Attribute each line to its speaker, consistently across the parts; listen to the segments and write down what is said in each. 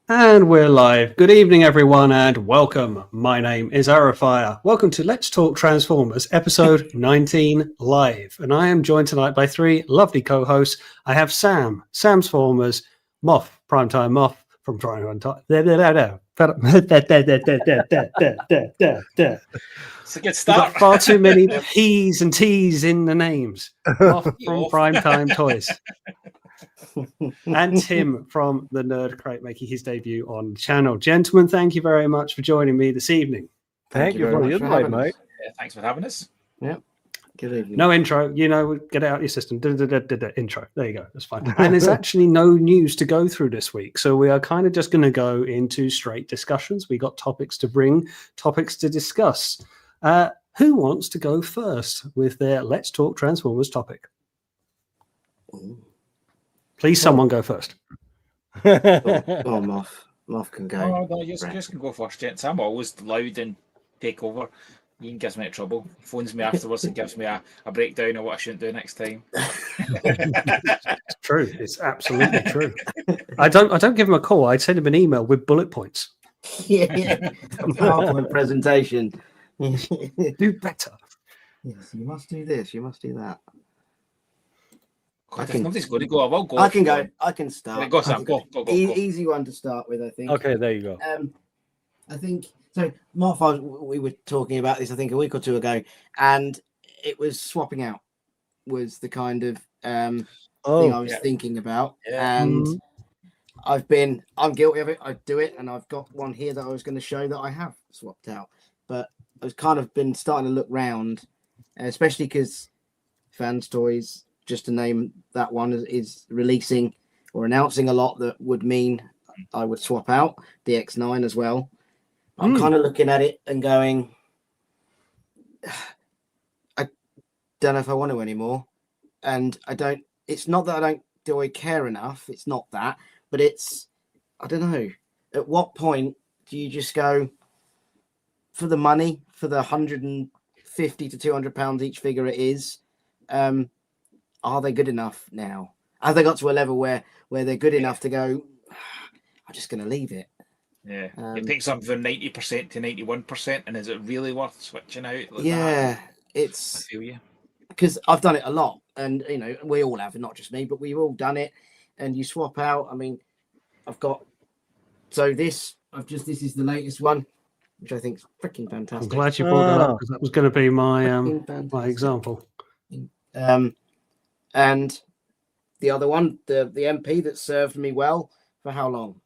Speaker 1: And we're live. Good evening, everyone, and welcome. My name is ArrowFyre. Welcome to Let's Talk Transformers, episode 19 live. And I am joined tonight by three lovely co-hosts. I have Samsformers, Moff, PrimeTime Moff from PrimeTime.
Speaker 2: It's a good start.
Speaker 1: Got far too many P's and T's in the names. Moff from PrimeTime Toys. And Tim from the Nerd Crate making his debut on the channel. Gentlemen, thank you very much for joining me this evening.
Speaker 3: Thank you for the invite, mate.
Speaker 2: Yeah, thanks for having us.
Speaker 3: Yeah. Good evening.
Speaker 1: No intro, get it out of your system. Intro. There you go. That's fine. And there's actually no news to go through this week. So we are kind of just going to go into straight discussions. We got topics to bring, topics to discuss. Who wants to go first with their Let's Talk Transformers topic? Please, someone go first.
Speaker 3: Moff can go.
Speaker 2: Oh, no, you just can go first, gents. I'm always loud and take over. Ian gives me trouble. He phones me afterwards and gives me a breakdown of what I shouldn't do next time.
Speaker 1: It's true. It's absolutely true. I don't give him a call. I send him an email with bullet points.
Speaker 3: Yeah. PowerPoint presentation.
Speaker 1: Do better.
Speaker 3: Yes, you must do this. You must do that.
Speaker 2: God, nobody's going to go. I will go.
Speaker 3: I can go. I can start.
Speaker 2: Go, Sam. Go.
Speaker 3: Easy one to start with, I think.
Speaker 4: Okay, there you go.
Speaker 3: I think so. Moff, we were talking about this, I think, a week or two ago, and it was swapping out was the kind of thing I was thinking about, and I'm guilty of it. I do it, and I've got one here that I was going to show that I have swapped out, but I was kind of been starting to look round, especially because Fans Toys, just to name that one, is releasing or announcing a lot that would mean I would swap out the X9 as well. I'm kind of looking at it and going, I don't know if I want to anymore. And it's not that do I care enough? It's not that, but I don't know. At what point do you just go for the money, for the $150 to £200 each figure it is? Are they good enough now? Have they got to a level where they're good enough to go, I'm just going to leave it?
Speaker 2: Yeah. It takes something from 90% to 91%, and is it really worth switching out?
Speaker 3: That?
Speaker 2: I feel you.
Speaker 3: Because I've done it a lot, and we all have, not just me, but we've all done it. And you swap out. I mean, this is the latest one, which I think is freaking fantastic.
Speaker 1: I'm glad you brought that up because that was going to be my example.
Speaker 3: And the other one, the MP that served me well for how long?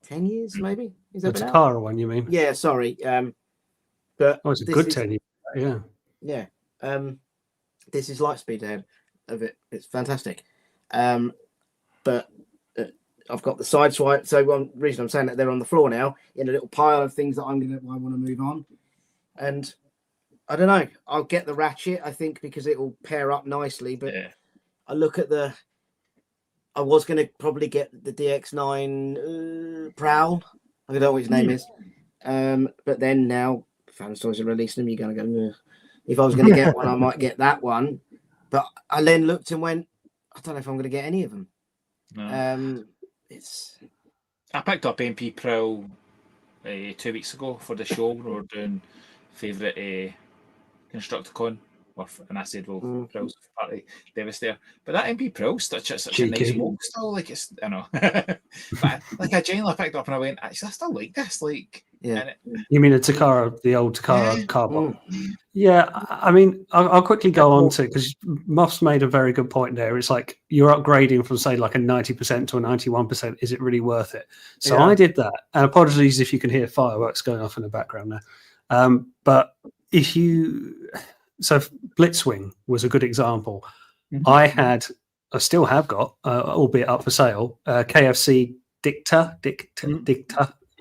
Speaker 3: 10 years, maybe? Is that
Speaker 1: the Takara one, you mean?
Speaker 3: Yeah, sorry. But
Speaker 1: it's a good 10 years. Yeah.
Speaker 3: Yeah. This is Lightspeed ahead of it. It's fantastic. But I've got the side swipe. So one reason I'm saying that they're on the floor now in a little pile of things that I want to move on. And I don't know. I'll get the Ratchet, I think, because it will pair up nicely. But I look at I was going to probably get the DX9 Prowl. I don't know what his name is. But then now, Fans Toys are releasing them. You're going to go, if I was going to get one, I might get that one. But I then looked and went, I don't know if I'm going to get any of them. No.
Speaker 2: I picked up MP Prowl 2 weeks ago for the show. We were doing favourite Constructicon, and I said, well, Prowl's part of Devastator. But that MP Prowl's such a nice smoke still. Like, it's, I know. But like, I genuinely picked up and I went, actually, I still like this. Like,
Speaker 3: yeah.
Speaker 1: You mean the old Takara carbon? Yeah, I mean, I'll quickly go on to, because Moff's made a very good point there. It's like you're upgrading from, say, like a 90% to a 91%. Is it really worth it? So I did that. And apologies if you can hear fireworks going off in the background there. But so Blitzwing was a good example. I still have got, albeit up for sale, KFC Dicta,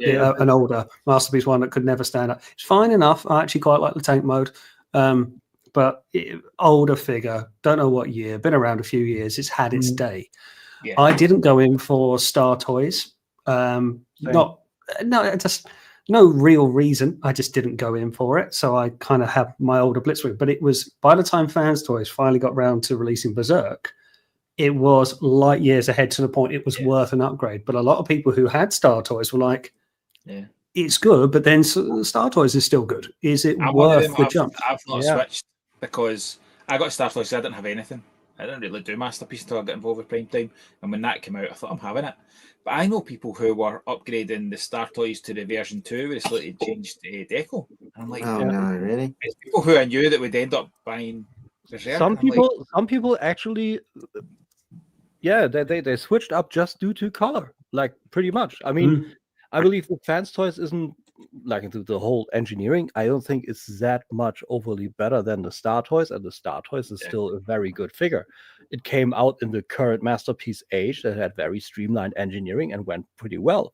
Speaker 1: an older Masterpiece one that could never stand up. It's fine enough. I actually quite like the tank mode, but older figure, don't know what year, been around a few years. It's had its day. Yeah. I didn't go in for Star Toys. No real reason. I just didn't go in for it. So I kind of have my older Blitzwing. But it was by the time Fans Toys finally got round to releasing Berserk, it was light years ahead to the point it was worth an upgrade. But a lot of people who had Star Toys were like, it's good, but then Star Toys is still good. Is it worth the jump?
Speaker 2: I've not switched because I got Star Toys, so I didn't have anything. I didn't really do Masterpiece until I got involved with PrimeTime. And when that came out, I thought, I'm having it. But I know people who were upgrading the Star Toys to the version 2 with a slightly changed deco. And I'm like,
Speaker 3: oh, no, really?
Speaker 2: It's people who I knew that would end up buying Berserk.
Speaker 4: Some people actually, they switched up just due to color, like pretty much. I mean, I believe the Fans Toys isn't like the whole engineering. I don't think it's that much overly better than the Star Toys, and the Star Toys is still a very good figure. It came out in the current Masterpiece age that had very streamlined engineering and went pretty well.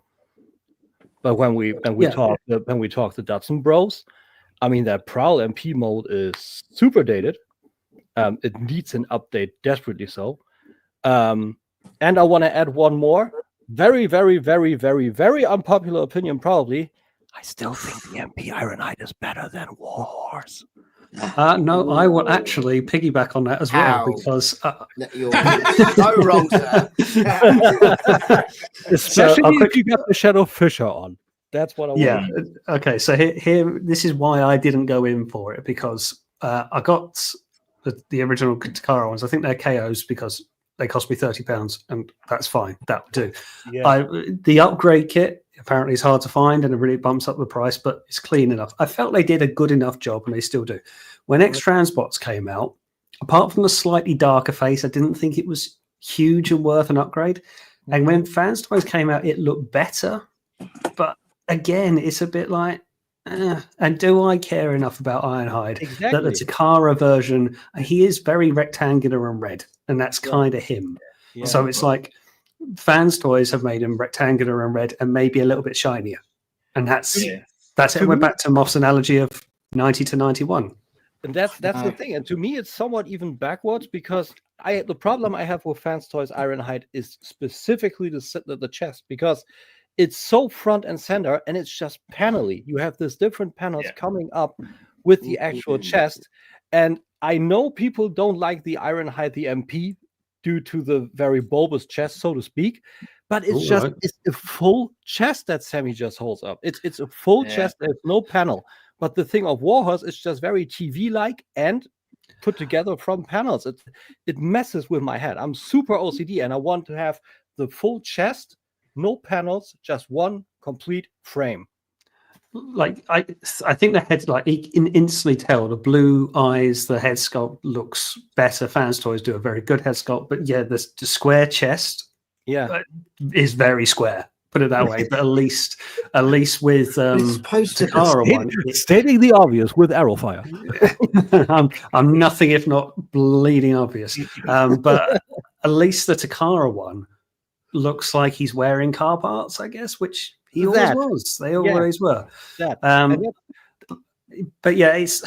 Speaker 4: But when we talk the Datsun Bros, I mean that Prowl MP mode is super dated. It needs an update desperately so. And I want to add one more. Very, very, very, very, very unpopular opinion, probably. I still think the MP Ironhide is better than Warhorse.
Speaker 1: No, I will actually piggyback on that as well because
Speaker 3: you're so wrong, sir.
Speaker 4: Especially if you got the Shadow Fisher on. That's what I want.
Speaker 1: Yeah. Okay. So here, this is why I didn't go in for it, because I got the original Takara ones. I think they're KOs because they cost me £30, and that's fine. That would do. Yeah. The upgrade kit apparently is hard to find, and it really bumps up the price, but it's clean enough. I felt they did a good enough job, and they still do. When X-Transbots came out, apart from the slightly darker face, I didn't think it was huge and worth an upgrade. And when Fans Toys came out, it looked better, but again, it's a bit like, and do I care enough about Ironhide that the Takara version, he is very rectangular and red, and that's kind of him. Yeah. So it's like Fans Toys have made him rectangular and red and maybe a little bit shinier. And that's it. We're back to Moff's analogy of 90 to 91.
Speaker 4: And that's the thing. And to me, it's somewhat even backwards, because the problem I have with Fans Toys Ironhide is specifically the chest, because it's so front and center, and it's just panelly. You have these different panels coming up with the actual chest. And I know people don't like the Ironhide, the MP, due to the very bulbous chest, so to speak. But it's it's a full chest that Sammy just holds up. It's a full chest. There's no panel. But the thing of Warhorse is just very TV-like and put together from panels. It messes with my head. I'm super OCD, and I want to have the full chest, no panels, just one complete frame.
Speaker 1: Like I think the head, like you can instantly tell the blue eyes, the head sculpt looks better. Fans Toys do a very good head sculpt, but the square chest, is very square. Put it that way. But at least with Takara one,
Speaker 4: stating the obvious with ArrowFyre.
Speaker 1: I'm nothing if not bleeding obvious. But at least the Takara one looks like he's wearing car parts, I guess, which he always was. They always were. But it's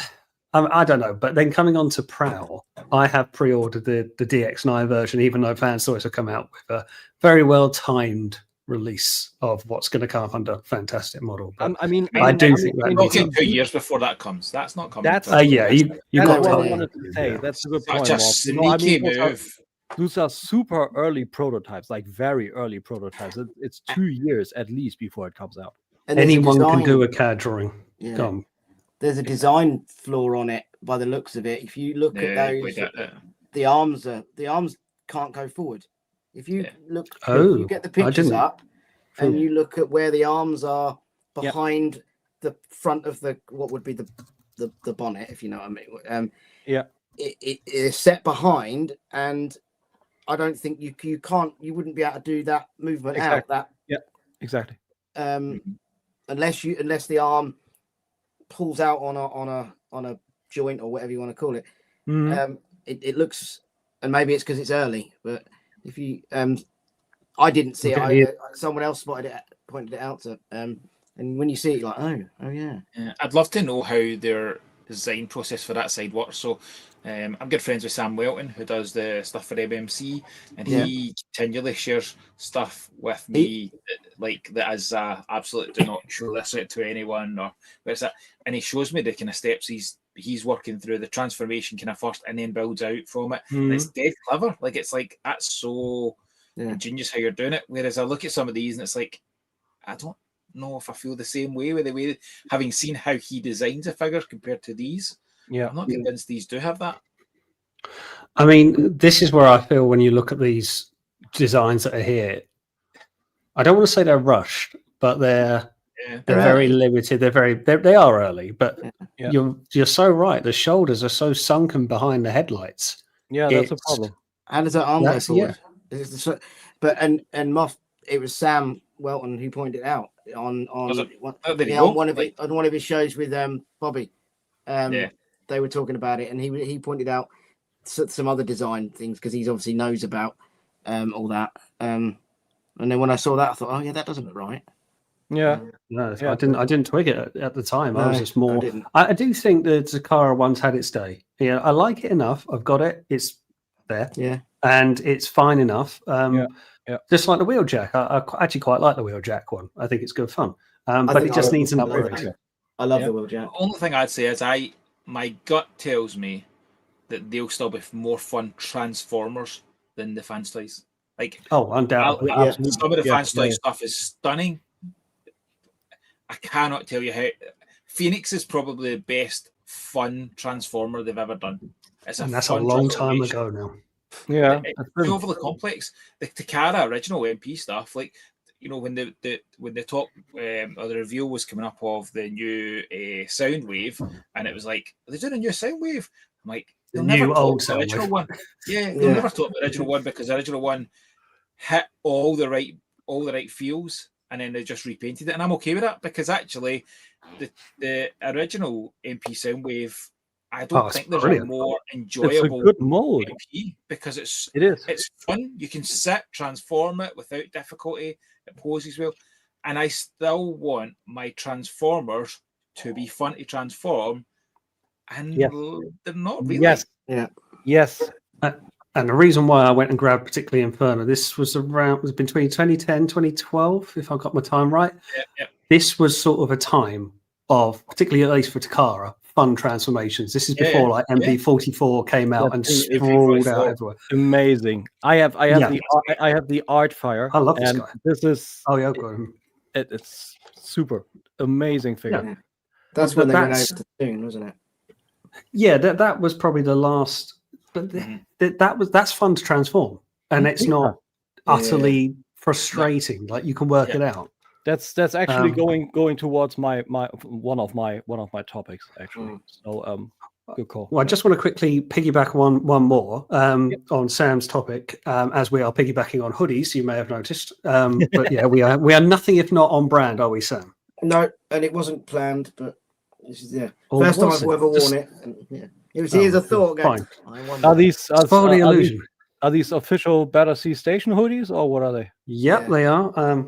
Speaker 1: I don't know. But then coming on to Prowl, I have pre-ordered the DX9 version, even though Fans Toys have come out with a very well timed release of what's going to come up under Fantastic Model. But I do think
Speaker 2: that 2 years before that comes. That's not coming.
Speaker 4: That's
Speaker 1: you got
Speaker 4: what I wanted to say. That's a good point.
Speaker 2: Just sneaky move.
Speaker 4: Those are super early prototypes, like very early prototypes. It's 2 years at least before it comes out.
Speaker 3: And
Speaker 1: anyone can do a CAD drawing. Yeah.
Speaker 3: There's a design flaw on it by the looks of it. If you look at those, the arms can't go forward. If you look, you get the pictures up, and you look at where the arms are behind the front of what would be the bonnet, if you know what I mean. It is set behind, and I don't think you wouldn't be able to do that movement out. That
Speaker 4: exactly.
Speaker 3: Unless the arm pulls out on a joint or whatever you want to call it. It looks, and maybe it's because it's early, but if you I didn't see it. Someone else pointed it out to and when you see it, you're like, oh yeah.
Speaker 2: I'd love to know how their design process for that side works. So I'm good friends with Sam Welton, who does the stuff for MMC, and he continually shares stuff with me that is absolutely do not show this out to anyone, or where's that, and he shows me the kind of steps he's he's working through the transformation kind of first and then builds out from it. And it's dead clever. Like, it's like, that's so ingenious how you're doing it. Whereas I look at some of these and it's like, I don't know if I feel the same way with the way, having seen how he designs a figure compared to these. I'm not convinced these do have that.
Speaker 1: I mean, this is where I feel when you look at these designs that are here, I don't want to say they're rushed, but they're very limited. They are early, but you're so right. The shoulders are so sunken behind the headlights.
Speaker 4: Yeah, that's a problem.
Speaker 3: How does that arm go forward? But and Moff, it was Sam Welton who pointed it out on one of his shows with Bobby. They were talking about it, and he pointed out some other design things because he obviously knows about all that. And then when I saw that, I thought, oh yeah, that doesn't look right.
Speaker 1: I didn't twig it at the time. I was just more. I do think the Takara once had its day. Yeah, I like it enough. I've got it. It's there. Yeah, and it's fine enough. Just like the Wheeljack. I actually quite like the Wheeljack one. I think it's good fun. But it just needs an upgrade.
Speaker 3: I love the Wheeljack.
Speaker 2: The only thing I'd say is my gut tells me that they'll still be more fun Transformers than the Fans Toys. Like,
Speaker 1: undoubtedly.
Speaker 2: Some of the Fans Toys stuff is stunning. I cannot tell you how. Phoenix is probably the best fun Transformer they've ever done.
Speaker 1: That's a long time ago now.
Speaker 2: Yeah, it's overly complex. The Takara original MP stuff, like, you know, when the talk or the reveal was coming up of the new Soundwave, and it was like, are they doing a new Soundwave? I'm like, they'll never talk the original one. Yeah, they'll never talk the original one because the original one hit all the right feels, and then they just repainted it, and I'm okay with that because actually, the original MP Soundwave, I don't think there's a more enjoyable
Speaker 4: good mode
Speaker 2: MP because it's fun. You can sit, transform it without difficulty. It poses well, and I still want my Transformers to be fun to transform, and they're not really.
Speaker 4: Yes.
Speaker 1: And the reason why I went and grabbed particularly Inferno, this was between 2010, 2012, if I got my time right. This was sort of a time of, particularly at least for Takara, fun transformations. This is before like MP44 came out and sprawled out everywhere.
Speaker 4: Amazing. I have the ArrowFyre.
Speaker 1: I love this guy.
Speaker 4: This is
Speaker 1: I've got him.
Speaker 4: It's super amazing figure.
Speaker 3: Yeah. That's when they went over to Toon, wasn't it?
Speaker 1: Yeah, that was probably the last. But that's fun to transform, and it's not utterly frustrating. Like, you can work it out.
Speaker 4: That's actually going towards my one of my topics actually. So good call.
Speaker 1: Well, I just want to quickly piggyback one more on Sam's topic, as we are piggybacking on hoodies. You may have noticed, but yeah, we are nothing if not on brand, are we, Sam?
Speaker 3: No, and it wasn't planned, but this is first time I've ever worn it. And, it was here's a thought.
Speaker 1: Fine.
Speaker 4: Are these
Speaker 1: illusion?
Speaker 4: Are these official Better Sea Station hoodies, or what are they?
Speaker 1: Yep, they are.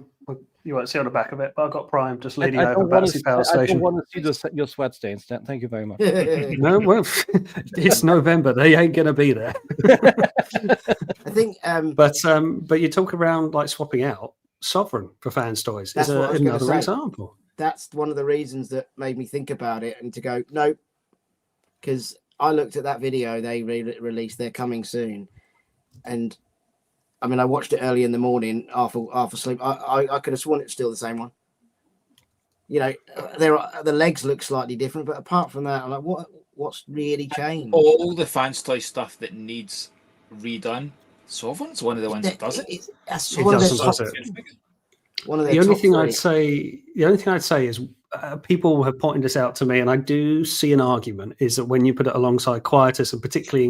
Speaker 1: You won't see on the back of it, but I've got Prime just leading over Battersea Power Station.
Speaker 4: I don't want to see your sweat stains. Thank you very much.
Speaker 1: No, well, it's November. They ain't going to be there.
Speaker 3: I think.
Speaker 1: But you talk around like swapping out Sovereign for Fans Toys is another example.
Speaker 3: That's one of the reasons that made me think about it and to go, no, because I looked at that video they released. They're coming soon, and I mean, I watched it early in the morning, half asleep. I could have sworn it's still the same one. You know, the legs look slightly different, but apart from that, I'm like, what's really changed?
Speaker 2: All the Fans Toy stuff that needs redone, Sovereign's one of the ones that does it.
Speaker 1: The only thing I'd say is people have pointed this out to me, and I do see an argument, is that when you put it alongside Quietus, and particularly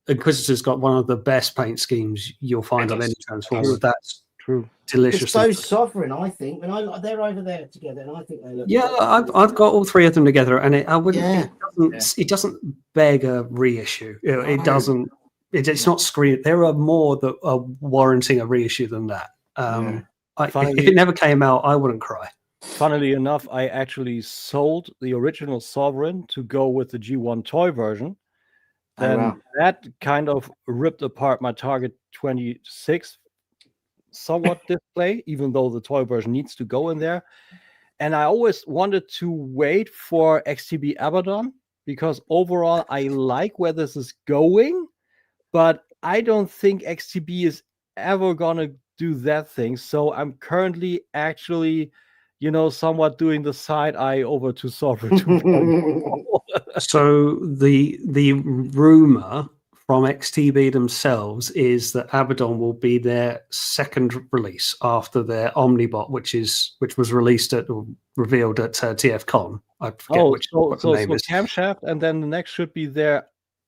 Speaker 1: Inquisitor's got one of the best paint schemes you'll find on any Transformer. That's
Speaker 4: true.
Speaker 1: Delicious.
Speaker 3: It's so Sovereign, I think. When they're over there together, and I think they look.
Speaker 1: Yeah, I've got all three of them together, and it doesn't beg a reissue. It doesn't. It's not screen. There are more that are warranting a reissue than that. If it never came out, I wouldn't cry.
Speaker 4: Funnily enough, I actually sold the original Sovereign to go with the G1 toy version. Then that kind of ripped apart my Target 26 somewhat display, even though the toy version needs to go in there. And I always wanted to wait for XTB Abaddon because overall I like where this is going, but I don't think XTB is ever gonna do that thing. So I'm currently actually, somewhat doing the side eye over to Sovereign 2.0.
Speaker 1: So the rumor from XTB themselves is that Abaddon will be their second release after their Omnibot, which was released or revealed at TFCon. I forget what the name is.
Speaker 4: Camshaft, and then the next should be their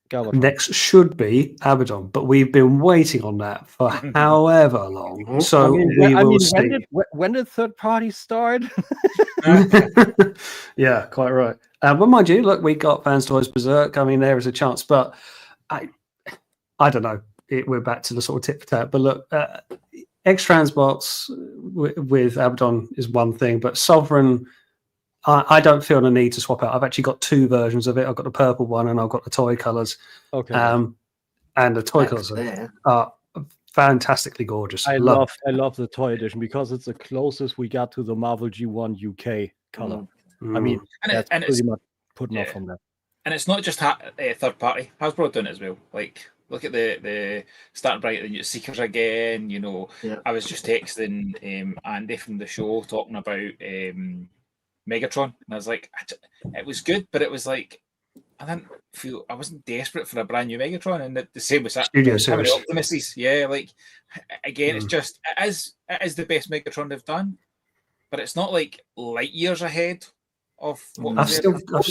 Speaker 4: Galvatron.
Speaker 1: Next should be Abaddon, but we've been waiting on that for however long. So we will see.
Speaker 4: When did third party start?
Speaker 1: Yeah, quite right. But mind you, look, we got Fans Toys Berserk. I mean, there is a chance, but I don't know. We're back to the sort of tit for tat. But look, X-Transbots with Abaddon is one thing, but Sovereign, I don't feel the need to swap out. I've actually got two versions of it. I've got the purple one and I've got the toy colors.
Speaker 4: Okay.
Speaker 1: And the toy colors are fantastically gorgeous.
Speaker 4: I love the toy edition because it's the closest we got to the Marvel G1 UK color. I mean, that's pretty much putting off from that.
Speaker 2: And it's not just third party. Hasbro done it as well. Like, look at the starting bright the new Seekers again. I was just texting Andy from the show talking about Megatron, and I was like, it was good, but it was like I wasn't desperate for a brand new Megatron, and the same with that.
Speaker 1: Studio Series.
Speaker 2: Optimuses, yeah. Like again, it's just it is the best Megatron they've done, but it's not like light years ahead of what
Speaker 1: I've still got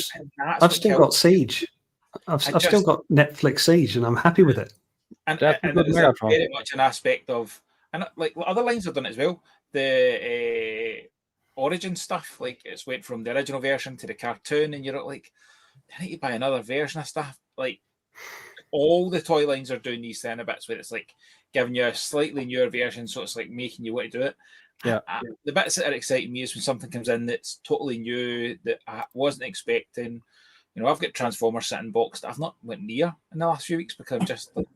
Speaker 1: Siege. I've still got Netflix Siege, and I'm happy with it.
Speaker 2: And there's very much an aspect of, and like other lines have done it as well. The Origin stuff, like it's went from the original version to the cartoon, and you're like, I need to buy another version of stuff. Like all the toy lines are doing these kind of bits where it's like giving you a slightly newer version, so it's like making you want to do it.
Speaker 4: Yeah.
Speaker 2: The bits that are exciting me is when something comes in that's totally new that I wasn't expecting. I've got Transformers sitting boxed that I've not went near in the last few weeks because I'm just like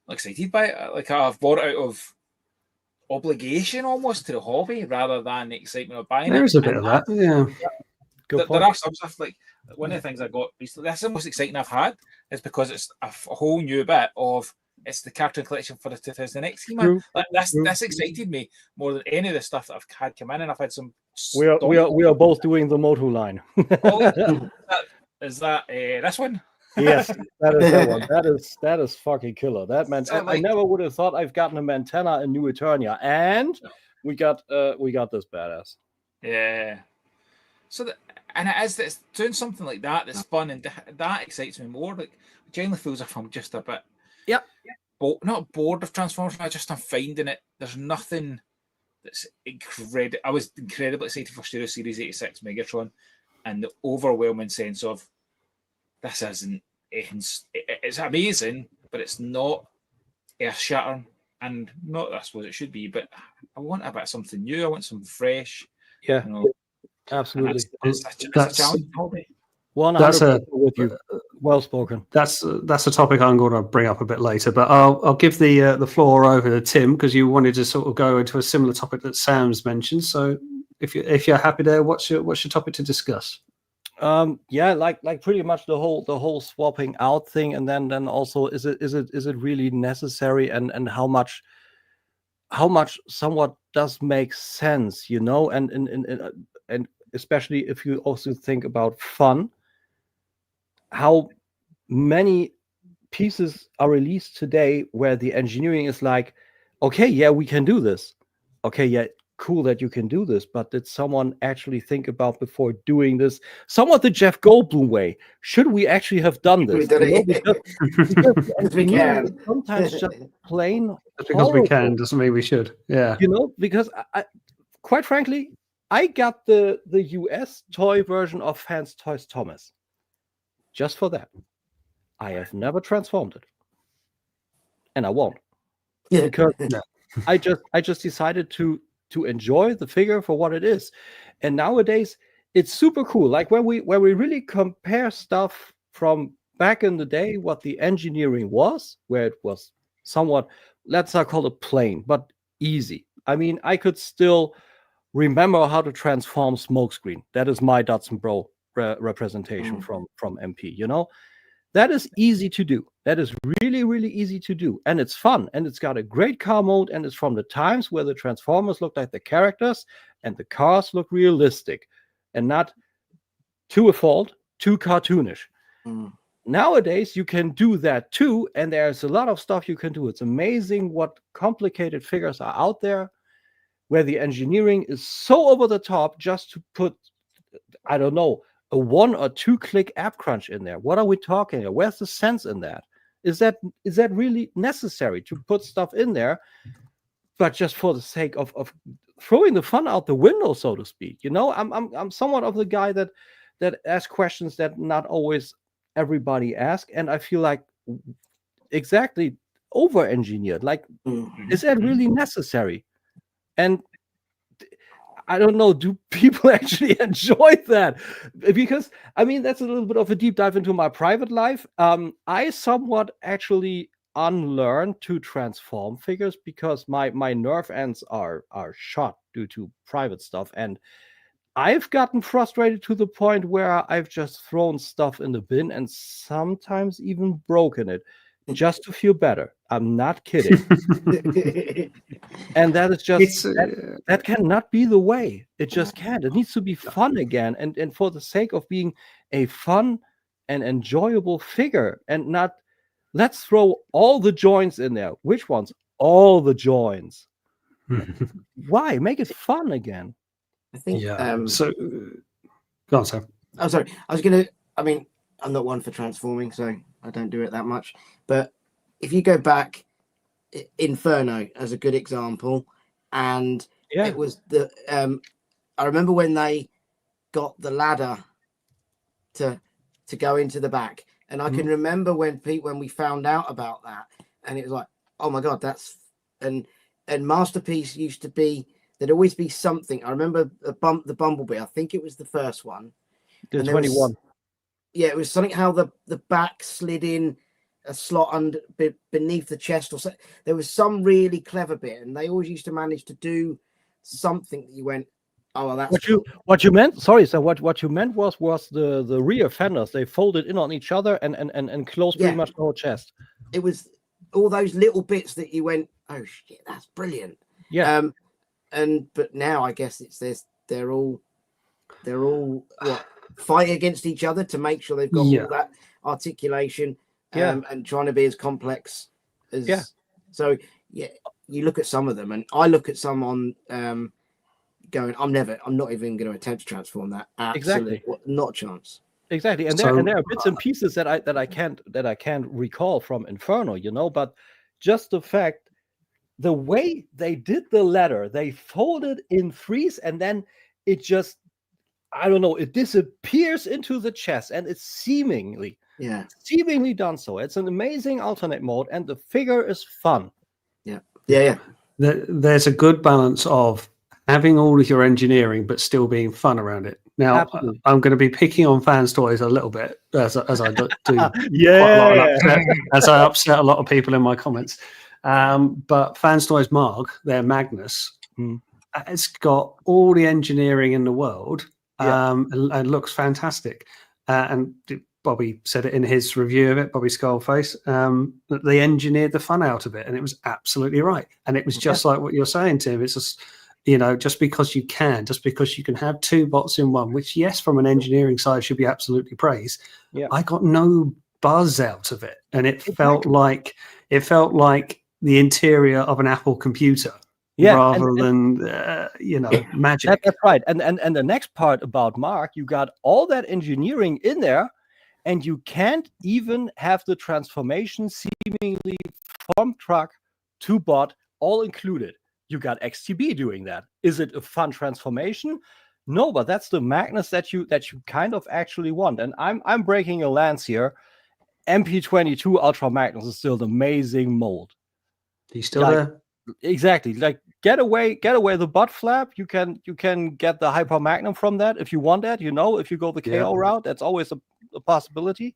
Speaker 2: excited by it. Like I've bought it out of obligation almost to the hobby rather than the excitement of buying it.
Speaker 1: There's a bit of that, yeah.
Speaker 2: There are some stuff like one of the things I got recently. That's the most exciting I've had is because it's a whole new bit of. It's the cartoon collection for the 2000X schema. That's excited me more than any of the stuff that I've had come in, and I've had some.
Speaker 4: We are both doing the Moto line.
Speaker 2: Is that this one?
Speaker 4: Yes, that is that one. That is fucking killer. That meant I never would have thought I've gotten a Mantana in New Eternia, and we got this badass.
Speaker 2: Yeah. So it's doing something like that that's fun and that excites me more. Like generally feels if I'm just a bit.
Speaker 4: Yep.
Speaker 2: Not bored of Transformers. I'm finding it. There's nothing that's incredible. I was incredibly excited for Stereo Series 86 Megatron, and the overwhelming sense of this isn't. It's amazing, but it's not earth-shattering, and not I suppose it should be. But I want a bit of something new. I want something fresh.
Speaker 4: Yeah, absolutely.
Speaker 2: It's a challenge hobby.
Speaker 4: 100% with you. Well spoken.
Speaker 1: That's a topic I'm going to bring up a bit later, but I'll give the floor over to Tim because you wanted to sort of go into a similar topic that Sam's mentioned. So if you're happy there, what's your topic to discuss?
Speaker 4: Like pretty much the whole swapping out thing, and then also is it really necessary, and how much somewhat does make sense, and especially if you also think about fun. How many pieces are released today where the engineering is like, okay, yeah, we can do this. Okay, yeah, cool that you can do this, but did someone actually think about before doing this? Somewhat the Jeff Goldblum way. Should we actually have done this?
Speaker 3: Because we can.
Speaker 4: Sometimes just plain.
Speaker 1: Just because we can doesn't mean we should. Yeah.
Speaker 4: Because I quite frankly, I got the US toy version of Fans Toys Thomas. Just for that. I have never transformed it. And I won't. Because I just decided to enjoy the figure for what it is. And nowadays it's super cool. Like when we really compare stuff from back in the day, what the engineering was, where it was somewhat, let's not call it plain, but easy. I mean, I could still remember how to transform smokescreen. That is my Datsun Pro representation from MP. That is easy to do. That is really, really easy to do. And it's fun. And it's got a great car mode. And it's from the times where the Transformers look like the characters and the cars look realistic and not to a fault, too cartoonish. Nowadays, you can do that too. And there's a lot of stuff you can do. It's amazing what complicated figures are out there where the engineering is so over the top just to put, I don't know, a 1 or 2 click app crunch in there. What are we talking about? Where's the sense in that? Is that really necessary to put stuff in there, but just for the sake of throwing the fun out the window, so to speak? I'm somewhat of the guy that asks questions that not always everybody asks, and I feel like exactly over-engineered. Like, is that really necessary? And I don't know, do people actually enjoy that? Because, that's a little bit of a deep dive into my private life. I somewhat actually unlearned to transform figures because my nerve ends are shot due to private stuff. And I've gotten frustrated to the point where I've just thrown stuff in the bin and sometimes even broken it just to feel better. I'm not kidding. And that is just that cannot be the way. It just can't. It needs to be fun again, and for the sake of being a fun and enjoyable figure, and not let's throw all the joints in there. Which ones? All the joints. Why? Make it fun again.
Speaker 3: I think
Speaker 1: so go on, Sam.
Speaker 3: I'm sorry. I'm not one for transforming, so I don't do it that much. But if you go back, Inferno as a good example, and it was the I remember when they got the ladder to go into the back, and I can remember when we found out about that, and it was like, oh my god, that's and Masterpiece used to be, there'd always be something. I remember the Bumblebee. I think it was the first one.
Speaker 4: The 21.
Speaker 3: It was something how the back slid in a slot beneath the chest, or so. There was some really clever bit, and they always used to manage to do something that you went, oh, well, that's
Speaker 4: what you meant. Sorry, so what you meant was the rear fenders. They folded in on each other and closed pretty much the whole chest.
Speaker 3: It was all those little bits that you went, oh shit, that's brilliant.
Speaker 4: Yeah.
Speaker 3: But now I guess they're all fight against each other to make sure they've got all that articulation. And trying to be as complex as so you look at some of them, and I look at some on going, I'm not even going to attempt to transform that. Absolutely. Exactly. Not a chance.
Speaker 4: Exactly. And there are bits and pieces that I can't recall from Inferno, but just the fact, the way they did the ladder, they folded in threes, and then it just, I don't know, it disappears into the chest, and it's seemingly done so. It's an amazing alternate mode, and the figure is fun.
Speaker 3: Yeah.
Speaker 1: There's a good balance of having all of your engineering but still being fun around it. Now, absolutely. I'm going to be picking on Fans Toys a little bit as I do. As I upset a lot of people in my comments. But Fans Toys Marg, their Magnus, it's got all the engineering in the world, and looks fantastic. And Bobby said it in his review of it, Bobby Skullface, that they engineered the fun out of it, and it was absolutely right. And it was just like what you're saying, Tim. It's just, just because you can have two bots in one, which, yes, from an engineering side should be absolutely praised. Yeah. I got no buzz out of it, and it felt like the interior of an Apple computer. Rather than magic.
Speaker 4: That's right. And the next part about Mark, you got all that engineering in there, and you can't even have the transformation seemingly from truck to bot all included. You got XTB doing that. Is it a fun transformation? No, but that's the Magnus that you kind of actually want. And I'm breaking a lance here. MP22 Ultra Magnus is still an amazing mold.
Speaker 1: He's still there.
Speaker 4: Exactly. Like get away the butt flap. You can get the Hyper Magnum from that if you want that. If you go the KO route, that's always a possibility.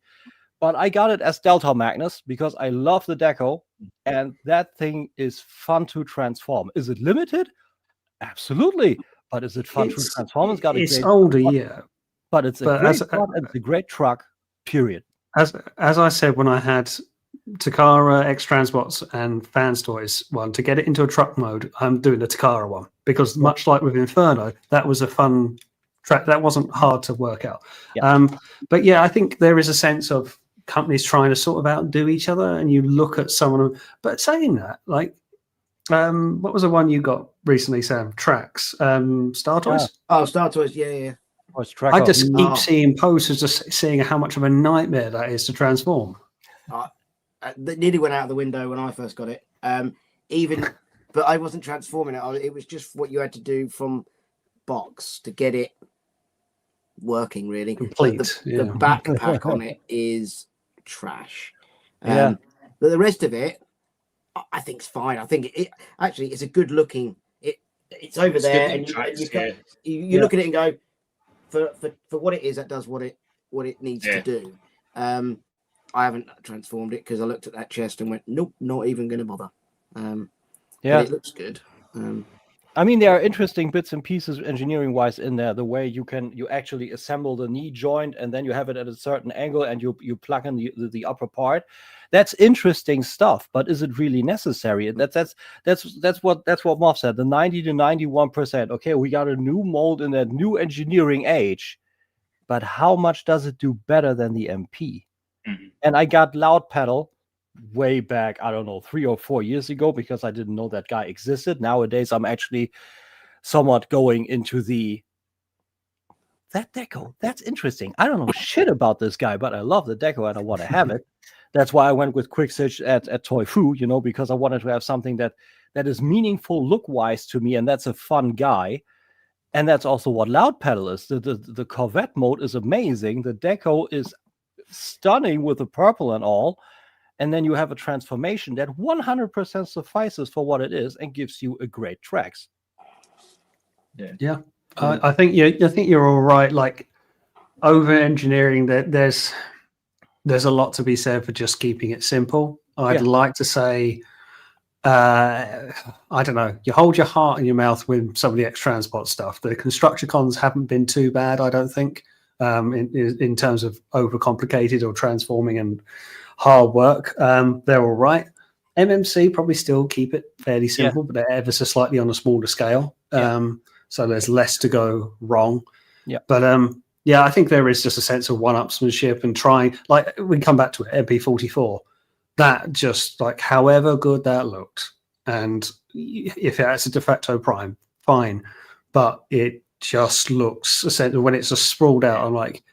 Speaker 4: But I got it as Delta Magnus because I love the deco, and that thing is fun to transform. Is it limited? Absolutely. But is it fun to transform? It's got a
Speaker 1: It's
Speaker 4: great
Speaker 1: older,
Speaker 4: truck,
Speaker 1: yeah.
Speaker 4: but it's a
Speaker 1: But
Speaker 4: great truck and it's a great truck. Period.
Speaker 1: As I said, when I had Takara, X Transbots, and Fans Toys one, to get it into a truck mode, I'm doing the Takara one because, much like with Inferno, that was a fun track. That wasn't hard to work out.
Speaker 4: Yeah.
Speaker 1: But yeah, I think there is a sense of companies trying to sort of outdo each other, and you look at someone. But saying that, like, what was the one you got recently, Sam? Tracks, Star Toys.
Speaker 3: Oh, Star Toys, yeah.
Speaker 1: I just keep seeing posters, just seeing how much of a nightmare that is to transform.
Speaker 3: That nearly went out of the window when I first got it. But I wasn't transforming it. It was just what you had to do from box to get it working. Really,
Speaker 1: complete.
Speaker 3: The backpack on it is trash.
Speaker 4: Yeah,
Speaker 3: but the rest of it, I think, is fine. I think it actually it's a good looking. It's over there, and you look at it and go, for what it is, that does what it needs to do. I haven't transformed it because I looked at that chest and went, nope, not even going to bother. But it looks good.
Speaker 4: I mean, there are interesting bits and pieces engineering wise in there. The way you actually assemble the knee joint and then you have it at a certain angle and you plug in the upper part. That's interesting stuff, but is it really necessary? And that's what Moff said. The 90 to 91%. Okay, we got a new mold in that new engineering age, but how much does it do better than the MP? Mm-hmm. And I got Loud Pedal way back, I don't know, 3 or 4 years ago because I didn't know that guy existed. Nowadays, I'm actually somewhat going into that deco. That's interesting. I don't know shit about this guy, but I love the deco and I want to have it. That's why I went with Quick Stitch at Toy Fu, because I wanted to have something that is meaningful look-wise to me, and that's a fun guy. And that's also what Loud Pedal is. The Corvette mode is amazing. The deco is stunning with the purple and all. And then you have a transformation that 100% suffices for what it is and gives you a great tracks.
Speaker 1: Yeah. I think you're all right. Like, over engineering, there's a lot to be said for just keeping it simple. I'd like to say, I don't know, you hold your heart in your mouth with some of the X Transport stuff. The Constructicons haven't been too bad, I don't think, in terms of overcomplicated or transforming and hard work. They're all right. MMC probably still keep it fairly simple, but they're ever so slightly on a smaller scale. So there's less to go wrong. Yeah. But I think there is just a sense of one-upsmanship and trying, like, we come back to it, MP44. That just, like, however good that looked, and if it's a de facto prime, fine. But it just looks, essentially, when it's just sprawled out, I'm like,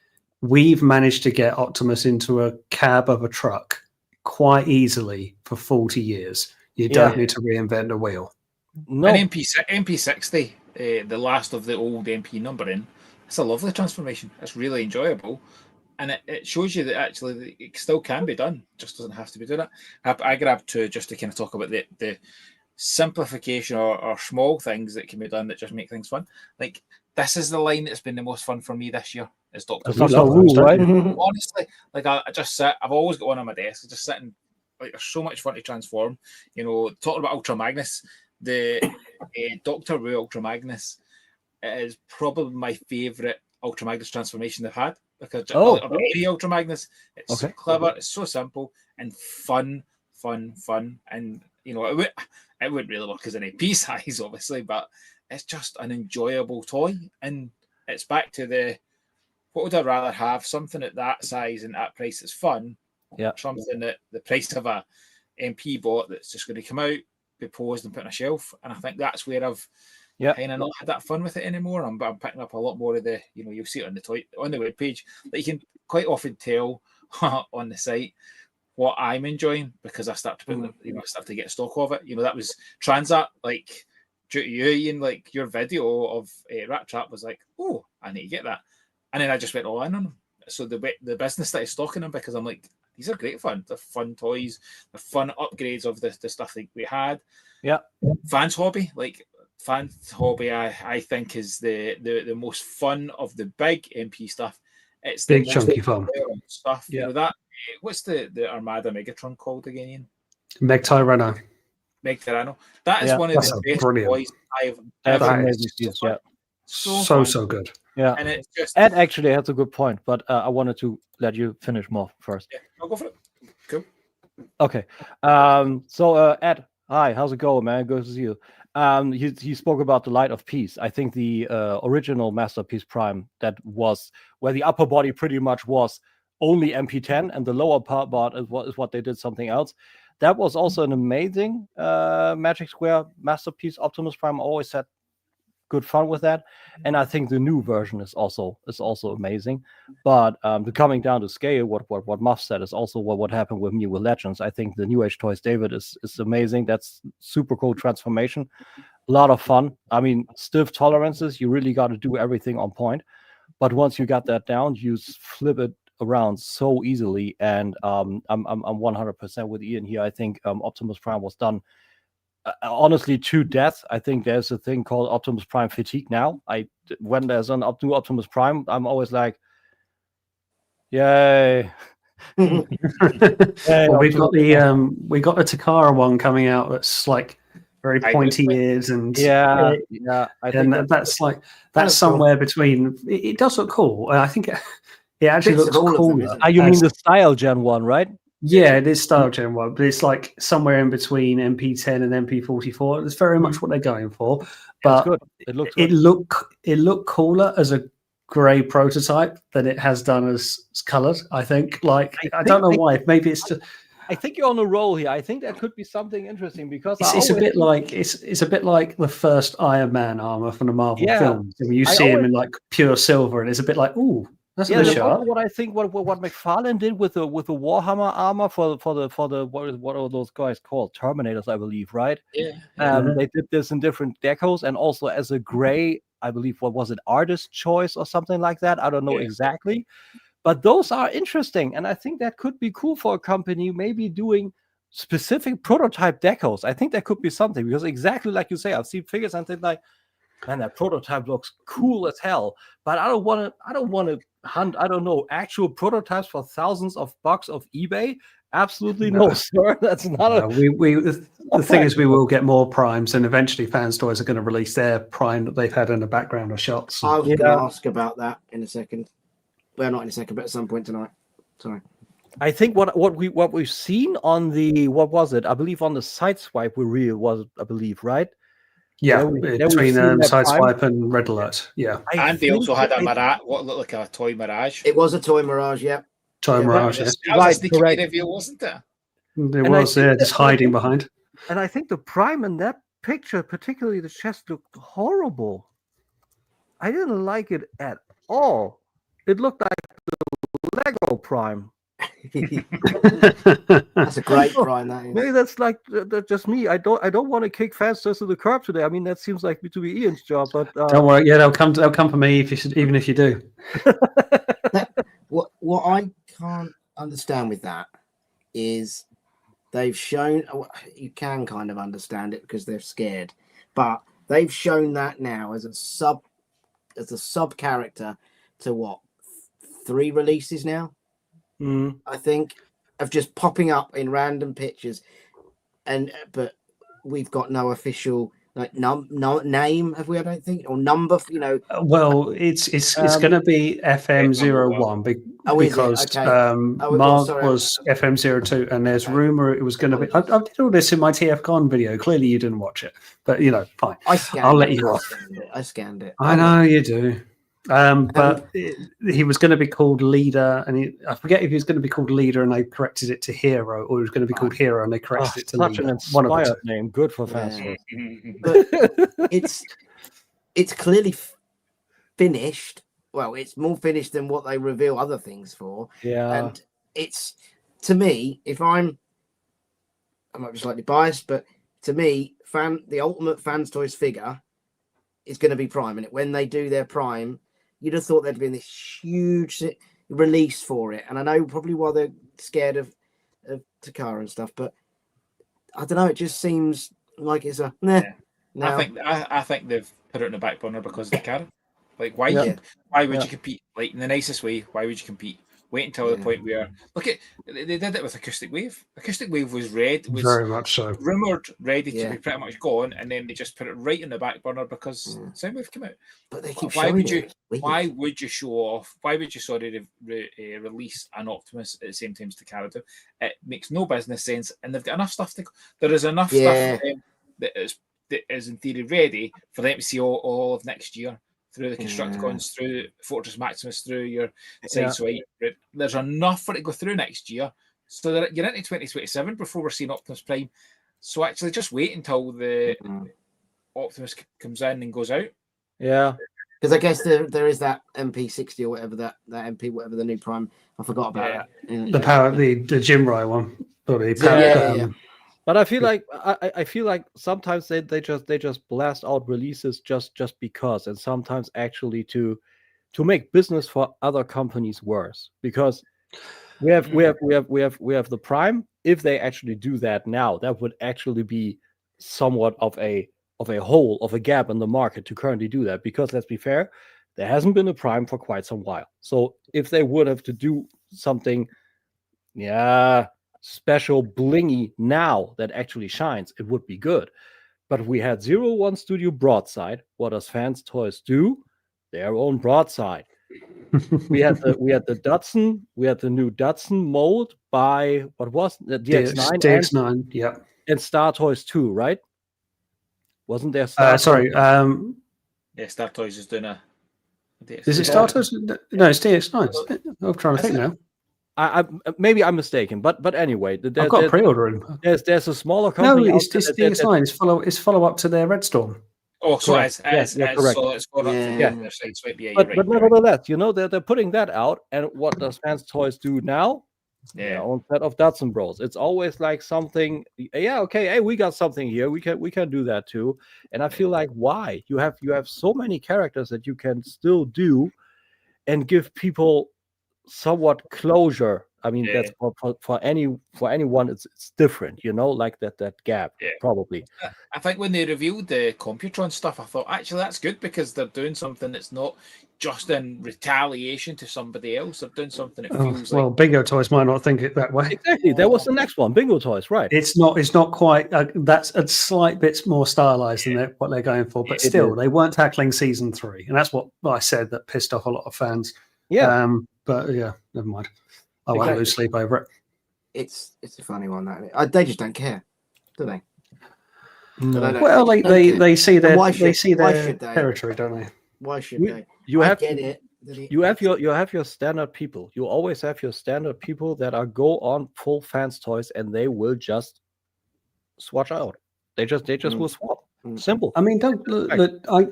Speaker 1: we've managed to get Optimus into a cab of a truck quite easily for 40 years. You don't need to reinvent a wheel.
Speaker 2: No. An MP60, the last of the old MP numbering, it's a lovely transformation. It's really enjoyable. And it shows you that actually it still can be done. Just doesn't have to be doing it. I grabbed two just to kind of talk about the simplification or small things that can be done that just make things fun. Like, this is the line that's been the most fun for me this year. Is Dr. Who,
Speaker 4: right?
Speaker 2: Honestly, like, I just sit. I've always got one on my desk. I just sit and, like, there's so much fun to transform. Talking about Ultra Magnus, the Doctor Who Ultra Magnus is probably my favourite Ultra Magnus transformation they've had. Because of any Ultra Magnus, it's so clever, it's so simple and fun. And it wouldn't really work as an AP size, obviously, but it's just an enjoyable toy. And it's back to what would I rather have? Something at that size and that price that's fun.
Speaker 4: Yeah.
Speaker 2: Something at the price of a MP bot that's just going to come out, be posed and put on a shelf. And I think that's where I've kind of not had that fun with it anymore. I'm picking up a lot more of the, you'll see it on the webpage, that you can quite often tell on the site what I'm enjoying, because I start to put, I start to get stock of it. That was Transat, like, due to you, Ian, like, your video of Rat Trap was like, oh, I need to get that. And then I just went all in on them. So the business started stocking them, because I'm like, these are great fun. They're fun toys, the fun upgrades of the stuff that we had. Yeah. Fans Hobby, I think is the most fun of the big MP stuff. It's the
Speaker 1: big chunky fun
Speaker 2: stuff. Yeah. What's the Armada Megatron called again, Ian?
Speaker 1: Meg Tyranno.
Speaker 2: That is one of the best toys I've ever seen.
Speaker 1: So good.
Speaker 4: Yeah.
Speaker 2: And it's just
Speaker 4: Ed actually has a good point, but I wanted to let you finish more first.
Speaker 2: yeah, I'll go for it. Cool.
Speaker 4: Okay. So Ed, hi, how's it going, man? Good to see you. He spoke about the Light of Peace. I think the original Masterpiece Prime, that was where the upper body pretty much was only MP10 and the lower part is what they did something else. That was also an amazing Magic Square Masterpiece. Optimus Prime always had good fun with that, and I think the new version is also amazing. But the coming down to scale, what Muff said is also what happened with me with Legends. I think the New Age Toys David is amazing. That's super cool transformation, a lot of fun. I mean, stiff tolerances, you really got to do everything on point. But once you got that down, you flip it around so easily. And I'm 100% with Ian here. I think Optimus Prime was done honestly to death. I think there's a thing called Optimus Prime fatigue now. When there's an new Optimus Prime, I'm always like, yay.
Speaker 1: Well, we've got the Takara one coming out that's like very pointy ears and
Speaker 4: I think
Speaker 1: that's somewhere between. It does look cool. I think it actually looks cooler.
Speaker 4: You mean the Style Gen one, right?
Speaker 1: Yeah, it is Style Gen 1, but it's like somewhere in between MP10 and MP44. It's very much what they're going for. But
Speaker 4: good. It looks
Speaker 1: good. It looked cooler as a grey prototype than it has done as coloured, I think. I don't know why. Maybe it's just.
Speaker 4: I think you're on a roll here. I think that could be something interesting because
Speaker 1: it's a bit like the first Iron Man armor from the Marvel films. I mean, you see him in like pure silver, and it's a bit like, ooh. That's
Speaker 4: what I think. What McFarlane did with the Warhammer armor for the what are those guys called? Terminators, I believe, right?
Speaker 2: Yeah.
Speaker 4: They did this in different decos and also as a gray. I believe what was it, artist choice or something like that. I don't know exactly, but those are interesting, and I think that could be cool for a company maybe doing specific prototype decos. I think that could be something because exactly like you say, I've seen figures and think like, man, that prototype looks cool as hell, but I don't want to hunt, I don't know, actual prototypes for thousands of bucks of eBay. Absolutely no, sir. That's not
Speaker 1: the thing is, we will get more primes, and eventually Fans Toys are going to release their prime that they've had in the background of shots.
Speaker 3: I was going to ask about that in a second. Well, not in a second, but at some point tonight. Sorry.
Speaker 4: I think what we've seen on the I believe on the Sideswipe I believe, right?
Speaker 1: Yeah, between Sideswipe and Red Alert. Yeah,
Speaker 2: and they also had a Mirage, what looked like a toy Mirage.
Speaker 3: It was a toy Mirage,
Speaker 1: Mirage.
Speaker 2: That was a sneaky reveal, wasn't it?
Speaker 1: There was just hiding behind.
Speaker 4: And I think the Prime in that picture, particularly the chest, looked horrible. I didn't like it at all. It looked like the Lego Prime.
Speaker 3: That's a great Prime. That is.
Speaker 4: Maybe that's like just me. I don't want to kick Fans Toys to the curb today. I mean, that seems like to be Ian's job, but
Speaker 1: don't worry. Yeah, they'll come for me even if you do.
Speaker 3: What I can't understand with that is they've shown. You can kind of understand it because they're scared, but they've shown that now as a sub character to what, 3 releases now. I think, of just popping up in random pictures, but we've got no official no name, have we? I don't think, or number.
Speaker 1: Well, it's going to be FM01 because Mark was FM02, and there's rumor it was going to be. I did all this in my TFCon video. Clearly, you didn't watch it, but fine. I'll let you off.
Speaker 3: I scanned it.
Speaker 1: I know you do. But he was going to be called Leader, and I forget if he was going to be called Leader and they corrected it to Hero, or he was going to be called Hero and they corrected it to Leader.
Speaker 4: An inspired name, good for Fans Toys.
Speaker 3: But it's clearly finished. Well, it's more finished than what they reveal other things for.
Speaker 4: Yeah,
Speaker 3: and it's, to me, I might be slightly biased, but to me, the ultimate Fans Toys figure is going to be Prime, and when they do their Prime, you'd have thought there'd been this huge release for it. And I know probably why they're scared of Takara and stuff, but I don't know. It just seems like it's a nah.
Speaker 2: No. I think they've put it in the back burner because of Takara. Like, why would you compete? Like, in the nicest way, why would you compete wait until the point where look at they did it with Acoustic Wave. Acoustic Wave was
Speaker 1: Very much so.
Speaker 2: rumored ready to be pretty much gone, and then they just put it right in the back burner because Soundwave came out.
Speaker 3: But they keep
Speaker 2: why
Speaker 3: showing
Speaker 2: would you?
Speaker 3: it. Weird.
Speaker 2: Why would you show off? Why would you release an Optimus at the same time as the Carado? It makes no business sense, and they've got enough stuff to. There is enough stuff for them that is in theory ready for them to see all of next year through the Constructicons, through Fortress Maximus, through your Sideswipe. There's enough for it to go through next year, so that you're into 2027 before we're seeing Optimus Prime. So actually, just wait until the Optimus comes in and goes out.
Speaker 4: Yeah.
Speaker 3: Because I guess there is that MP60 or whatever that MP, whatever the new Prime. I forgot about that.
Speaker 1: The power, the Jimrai one. Or the power,
Speaker 4: But I feel like I feel like sometimes they just blast out releases just because, and sometimes actually to make business for other companies worse, because we have the Prime. If they actually do that now, that would actually be somewhat of a hole, of a gap in the market to currently do that, because let's be fair, there hasn't been a Prime for quite some while. So if they would have to do something special blingy now that actually shines, it would be good. But we had 01 Studio Broadside. What does Fans Toys do? Their own Broadside. we had the Datsun, we had the new Datsun mold by what was the DX9?
Speaker 1: DX9,
Speaker 4: and Star Toys 2, right? Wasn't there Star
Speaker 1: sorry,
Speaker 2: Star Toys is doing
Speaker 1: is it Star Toys? No, it's DX9. I'm trying to think now.
Speaker 4: Maybe I'm mistaken, but anyway,
Speaker 1: I've got a pre-order in.
Speaker 4: There's a smaller company.
Speaker 1: No, it's DX9. It's follow up to their Red Storm.
Speaker 2: Oh, so
Speaker 4: correct.
Speaker 2: It's
Speaker 4: correct.
Speaker 2: So it's gone up to their Sideswipe.
Speaker 4: But nevertheless, they're putting that out, and what does Fans Toys do now?
Speaker 2: Their
Speaker 4: own set of Datsun Bros. It's always like something. Okay. Hey, we got something here. We can do that too. And I feel like, why? You have so many characters that you can still do, and give people somewhat closure. I mean, that's for anyone, it's different, like that gap, probably.
Speaker 2: I think when they revealed the Computron stuff, I thought, actually, that's good, because they're doing something that's not just in retaliation to somebody else. They're doing something that feels
Speaker 1: well, Bingo Toys might not think it that way.
Speaker 4: Exactly. That was the next one, Bingo Toys, right?
Speaker 1: It's not quite. That's a slight bit more stylized than what they're going for, but still, they weren't tackling season 3, and that's what I said that pissed off a lot of fans.
Speaker 4: Yeah.
Speaker 1: But never mind. I won't lose sleep over it.
Speaker 3: It's a funny one, that they just don't care, do they?
Speaker 4: No.
Speaker 1: Well, they see their territory, don't they?
Speaker 3: Why should they?
Speaker 4: You have
Speaker 3: get it.
Speaker 4: You have your standard people. You always have your standard people that are go on full Fans Toys, and they will just swatch out. They just will swap. Simple.
Speaker 1: I mean,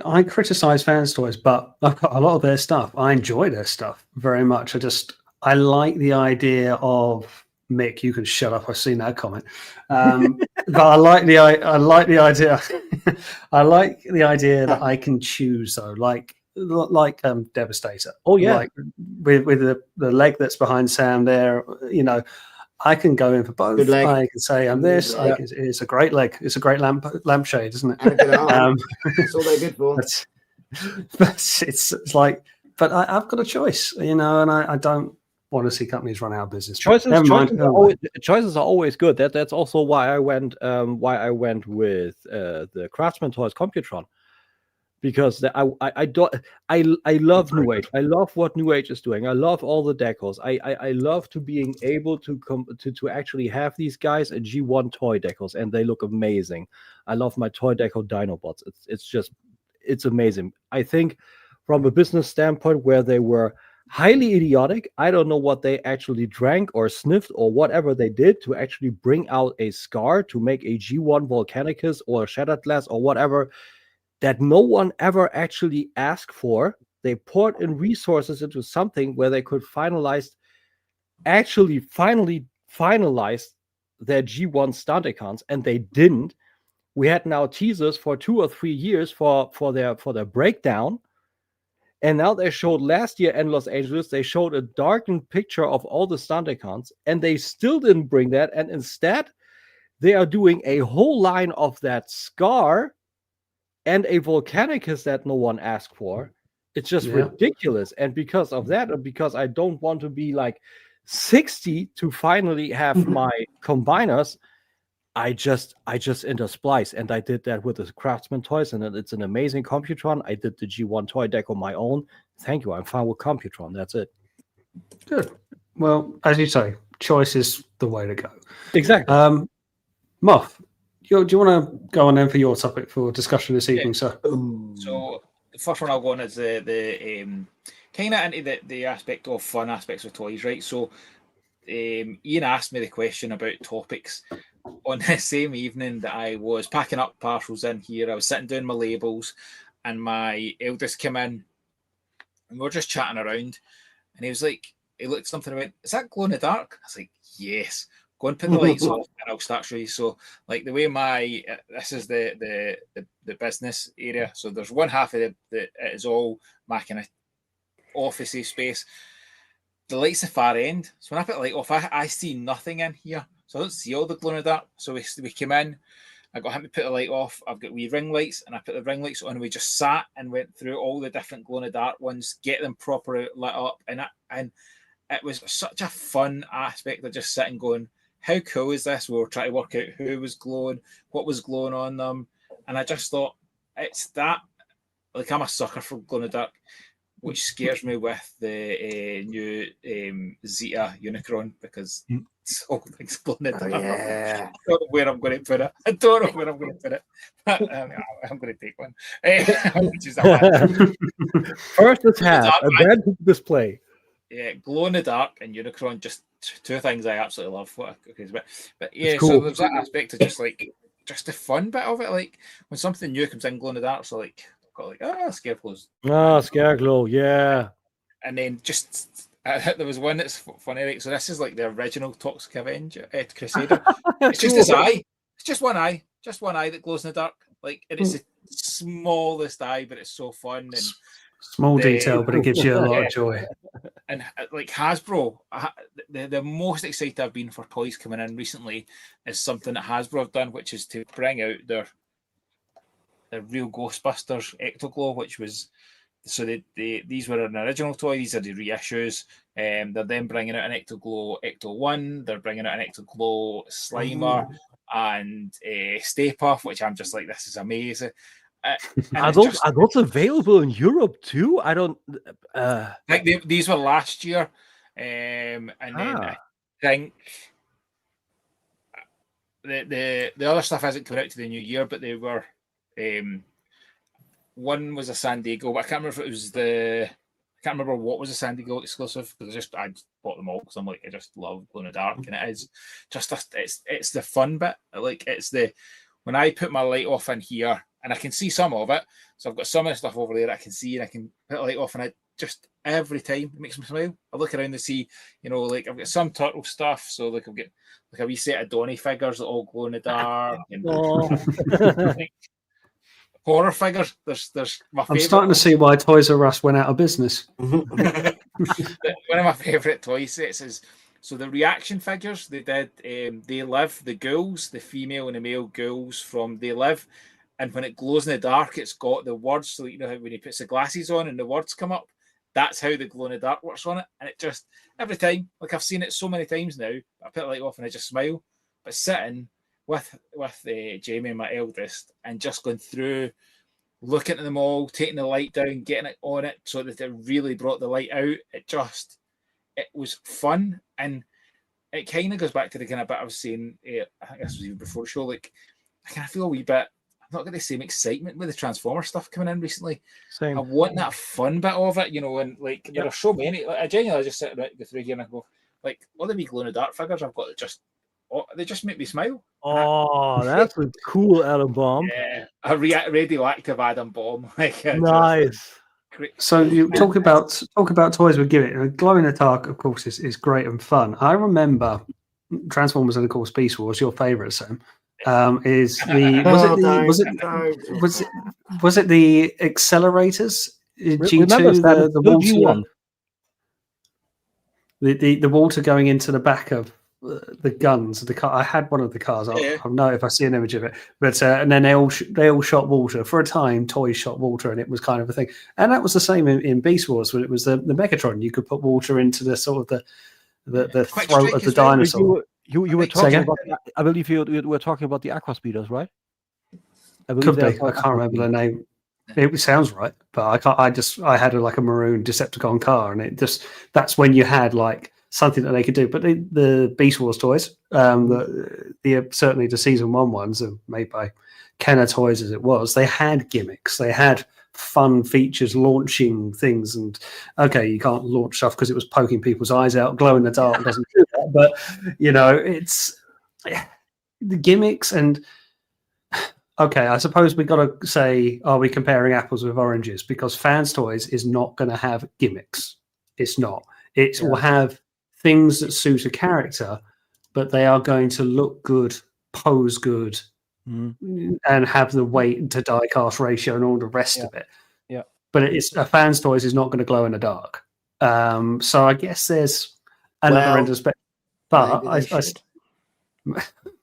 Speaker 1: I criticize Fans Toys, but I've got a lot of their stuff. I enjoy their stuff very much. I like the idea of Mick. You can shut up. I've seen that comment. But I like the idea. I like the idea that I can choose, though, like Devastator.
Speaker 4: Oh yeah,
Speaker 1: like with the leg that's behind Sam there. I can go in for both. I can say I'm this. It's a great leg. It's a great lampshade, isn't it?
Speaker 3: And a good arm. That's all they're good for.
Speaker 1: But it's like, but I've got a choice, and I don't want to see companies run out of business.
Speaker 4: Choices are always good. That's also why I went with the Craftsman Toys Computron, because I love New Age. I love what New Age is doing. I love all the decos. I love being able to actually have these guys at G1 toy decos, and they look amazing. I love my toy deco Dinobots. It's amazing. I think from a business standpoint, where they were highly idiotic, I don't know what they actually drank or sniffed or whatever they did to actually bring out a Scar to make a G1 Volcanicus or Shattered Glass or whatever that no one ever actually asked for. They poured in resources into something where they could finally finalize their G1 Stunticons, and they didn't. We had now teasers for 2 or 3 years for their breakdown. And now they showed last year in Los Angeles, they showed a darkened picture of all the Stunticons, and they still didn't bring that. And instead, they are doing a whole line of that Scar and a Volcanicus that no one asked for. It's just ridiculous. And because of that, and because I don't want to be like 60 to finally have my combiners, I just enter Splice, and I did that with the Craftsman toys, and it's an amazing Computron. I did the G1 toy deck on my own. Thank you. I'm fine with Computron. That's it.
Speaker 1: Good. Well, as you say, choice is the way to go.
Speaker 4: Exactly.
Speaker 1: Moff, do you want to go on then for your topic for discussion this evening, sir?
Speaker 2: So the first one I'll go on is the kind of into the aspect of fun aspects of toys, right? So Ian asked me the question about topics on the same evening that I was packing up parcels in here. I was sitting doing my labels, and my eldest came in, and we were just chatting around, and he was like, he looked something and went, "Is that glow in the dark?" I was like, "Yes." Go and put the lights off, and I'll start showing you. So, like the way this is the business area. So there's one half of it is all my kind of officey space. The light's the far end. So when I put the light off, I see nothing in here. So I don't see all the glow in the dark. So we came in. I got him to put the light off. I've got wee ring lights, and I put the ring lights on. And we just sat and went through all the different glow in the dark ones, get them properly lit up, and it was such a fun aspect of just sitting going, how cool is this? We were trying to work out who was glowing, what was glowing on them. And I just thought, it's that, like I'm a sucker for glow in the dark, which scares me with the new Zeta Unicron, because it's all things glow in the dark.
Speaker 3: Yeah.
Speaker 2: I don't know where I'm going to put it. But, I'm going to take one. Which is
Speaker 4: First attack, and then display.
Speaker 2: Yeah, glow in the dark and Unicron, just two things I absolutely love. But yeah,
Speaker 4: cool.
Speaker 2: So there's that aspect of just the fun bit of it. Like when something new comes in, glow in the dark, so like got like Scarecrows.
Speaker 4: Scarecrow, yeah.
Speaker 2: And then just there was one that's funny. Like, so this is like the original Toxic Avenger Crusader. It's just his eye. It's just one eye that glows in the dark. Like, and it's the smallest eye, but it's so fun and
Speaker 1: small detail, but it gives you a lot of joy.
Speaker 2: And like Hasbro, the most excited I've been for toys coming in recently is something that Hasbro have done, which is to bring out their real Ghostbusters Ectoglow, which was these were an original toy. These are the reissues. They're then bringing out an Ectoglow Ecto 1. They're bringing out an Ectoglow Slimer and Stay Puft, which I'm just like, this is amazing.
Speaker 4: Are those available in Europe too? I don't.
Speaker 2: Like these were last year, and then I think the other stuff hasn't come out to the new year, but they were. One was a San Diego, but I can't remember if it was I can't remember what was a San Diego exclusive, because I just bought them all because I'm like, I just love glow in the dark, and it is just it's the fun bit. Like it's when I put my light off in here, and I can see some of it, so I've got some of the stuff over there I can see, and I can put the light off, and I just every time it makes me smile. I look around and see, like I've got some turtle stuff, so like I've got like a wee set of Donnie figures that all glow in the dark, and horror figures. There's my favorite.
Speaker 1: I'm starting to see why Toys R Us went out of business.
Speaker 2: One of my favorite toy sets is the reaction figures. They did They Live, the ghouls, the female and the male ghouls from They Live, and when it glows in the dark, it's got the words. So you know how when he puts the glasses on and the words come up, that's how the glow in the dark works on it. And it just every time, like I've seen it so many times now, I put the light off and I just smile. But sitting with Jamie, my eldest, and just going through, looking at them all, taking the light down, getting it on it so that it really brought the light out. It was fun, and it kind of goes back to the kind of bit I was saying. I think this was even before the show. Like I kind of feel a wee bit. I've not got the same excitement with the Transformer stuff coming in recently.
Speaker 4: Same.
Speaker 2: I want that fun bit of it, and like there are so many. Like, I genuinely just sit go through here and I go, like, all the wee glow in the dark figures I've got they just make me smile.
Speaker 4: Oh, that's a cool atom bomb.
Speaker 2: Yeah, a radioactive atom bomb. Like,
Speaker 4: nice.
Speaker 1: So you talk about toys we give it. Glow in the dark, of course, is great and fun. I remember Transformers and of course Beast Wars. Your favourite, Sam, is was it the accelerators? G2, the water. The water going into the back of the guns. The car. I had one of the cars.
Speaker 2: Yeah.
Speaker 1: I'll know if I see an image of it. But and then they all shot water for a time. Toys shot water, and it was kind of a thing. And that was the same in Beast Wars when it was the Megatron. You could put water into the sort of the throat of the dinosaur.
Speaker 4: You were talking about. I believe you were talking about the Aqua Speeders, right?
Speaker 1: Could be. I can't remember the name. It sounds right, but I can't. I had like a maroon Decepticon car, and that's when you had like something that they could do. But the Beast Wars toys, the certainly the season 1 ones are made by Kenner Toys as it was. They had gimmicks. They had fun features, launching things, and okay, you can't launch stuff because it was poking people's eyes out. Glow in the dark doesn't do that, but it's the gimmicks and. Okay, I suppose we've got to say, are we comparing apples with oranges? Because Fans Toys is not going to have gimmicks. It's not. It will have things that suit a character, but they are going to look good, pose good, and have the weight to die cast ratio and all the rest of it.
Speaker 4: Yeah.
Speaker 1: But a Fans Toys is not going to glow in the dark. So I guess there's another end of spectrum. But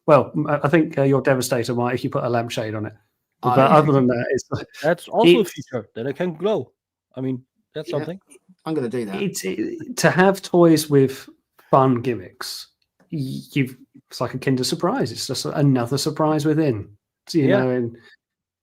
Speaker 1: well, I think your Devastator might if you put a lampshade on it. But other than that,
Speaker 4: that's also a feature that it can glow. I mean, that's something.
Speaker 3: I'm going to do that.
Speaker 1: To have toys with fun gimmicks, it's like a Kinder Surprise. It's just another surprise within. You know, and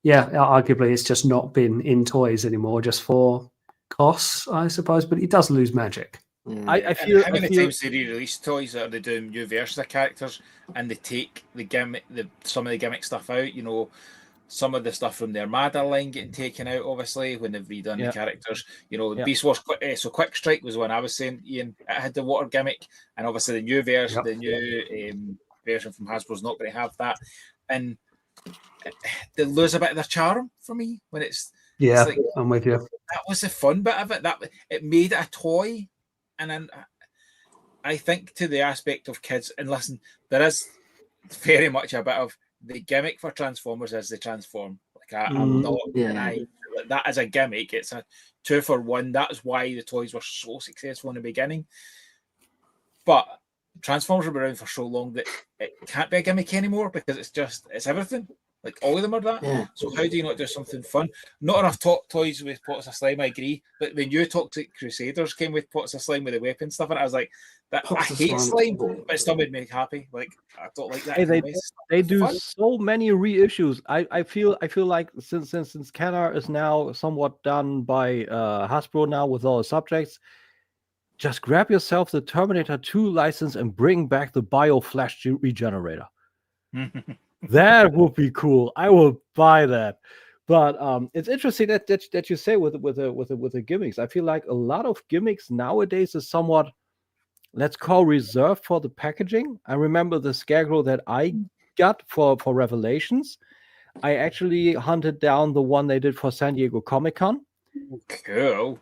Speaker 1: arguably it's just not been in toys anymore, just for costs, I suppose. But it does lose magic.
Speaker 4: I feel
Speaker 2: how many times they re-release toys that they do new versions of characters and they take the gimmick, some of the gimmick stuff out. You know, some of the stuff from their Armada line getting taken out, obviously, when they've redone the characters. You know, Beast Wars. So Quick Strike was one I was saying, Ian. It had the water gimmick, and obviously the new version, the new version from Hasbro's not going to have that, and they lose a bit of their charm for me when it's.
Speaker 1: Yeah,
Speaker 2: it's like,
Speaker 1: I'm with you.
Speaker 2: That was the fun bit of it. That it made it a toy. And then I think to the aspect of kids, and listen, there is very much a bit of the gimmick for Transformers as they transform. Like I'm not denying that as a gimmick. It's a 2-for-1. That's why the toys were so successful in the beginning. But Transformers have been around for so long that it can't be a gimmick anymore because it's everything. Like all of them are that.
Speaker 3: Yeah.
Speaker 2: So how do you not do something fun? Not enough toys with pots of slime, I agree. But the new Toxic Crusaders came with pots of slime with the weapon stuff, and I was like, I hate slime, but it still made me happy. Like I don't like that.
Speaker 4: Hey, they do so many reissues. I feel like since Kenner is now somewhat done by Hasbro now with all the subjects, just grab yourself the Terminator 2 license and bring back the Bio-Flash Regenerator. That would be cool. I will buy that. But it's interesting that you say with the gimmicks. I feel like a lot of gimmicks nowadays is somewhat, let's call, reserved for the packaging. I remember the Scarecrow that I got for Revelations. I actually hunted down the one they did for San Diego Comic-Con.
Speaker 2: Cool.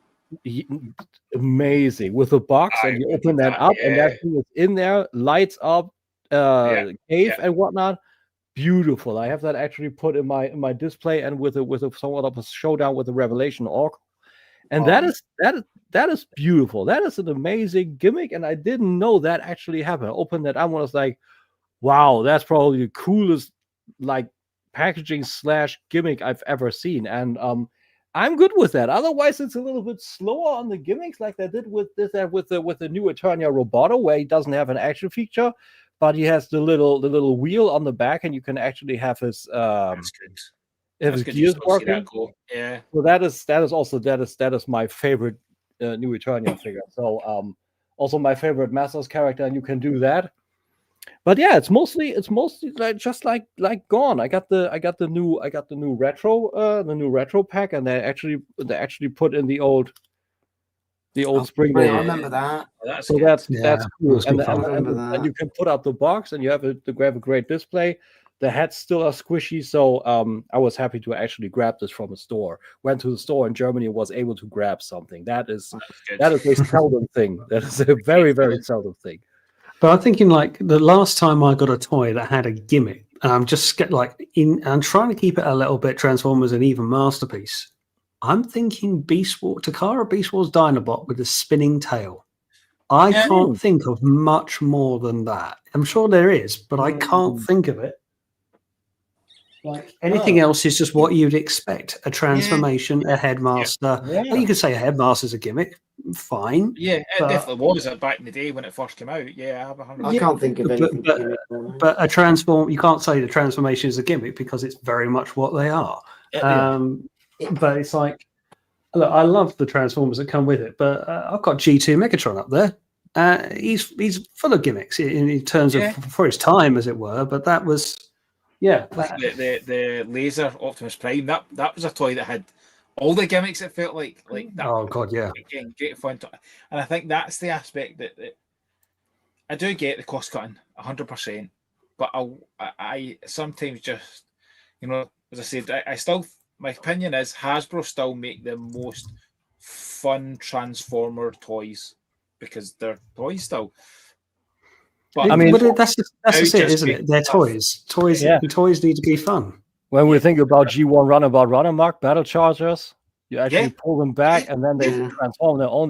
Speaker 4: Amazing. With a box, and you open that up, and that thing is in there, lights up, cave and whatnot. Beautiful. I have that actually put in my display, and with a somewhat of a showdown with the Revelation Orc, and that is beautiful. That is an amazing gimmick, and I didn't know that actually happened. I opened that up and was like, wow, that's probably the coolest like packaging / gimmick I've ever seen, and I'm good with that. Otherwise, it's a little bit slower on the gimmicks, like they did with the new Eternia Roboto, where he doesn't have an action feature. But he has the little wheel on the back, and you can actually have his gears working.
Speaker 2: Cool. Yeah.
Speaker 4: So that is my favorite new Eternia figure. So also my favorite Masters character, and you can do that. But yeah, it's mostly like just like Gone. I got the new retro pack, and they actually put in the old spring.
Speaker 3: I remember that.
Speaker 4: That's cool. And you can put up the box, and you have a great display. The heads still are squishy, so I was happy to actually grab this from a store. Went to the store in Germany and was able to grab something. That is a seldom thing. That is a very, very seldom thing.
Speaker 1: But I'm thinking, like, the last time I got a toy that had a gimmick, and I'm trying to keep it a little bit Transformers and even Masterpiece. I'm thinking Takara Beast Wars Dinobot with a spinning tail. I can't think of much more than that. I'm sure there is, but I can't think of it. Like anything else is just what you'd expect: a transformation, a headmaster. Well, you could say a headmaster's a gimmick. Fine.
Speaker 2: Yeah, it definitely was back in the day when it first came out. Yeah,
Speaker 3: I can't think of anything.
Speaker 1: But a transform, you can't say the transformation is a gimmick because it's very much what they are. But it's like, look, I love the Transformers that come with it, but I've got G2 Megatron up there. He's full of gimmicks in terms of for his time, as it were. But that was. Yeah,
Speaker 2: the laser Optimus Prime. That was a toy that had all the gimmicks. It felt like that.
Speaker 1: Oh god, yeah.
Speaker 2: Again, great fun. And I think that's the aspect that I do get the cost cutting 100%. But I sometimes just, as I said, I still, my opinion is Hasbro still make the most fun Transformer toys because they're toys still.
Speaker 1: But I mean, that's just it, isn't it? They're toys. Toys need to be fun.
Speaker 4: When we think about G1 Runabout Runnermark Battle Chargers, you actually pull them back and then they transform their own.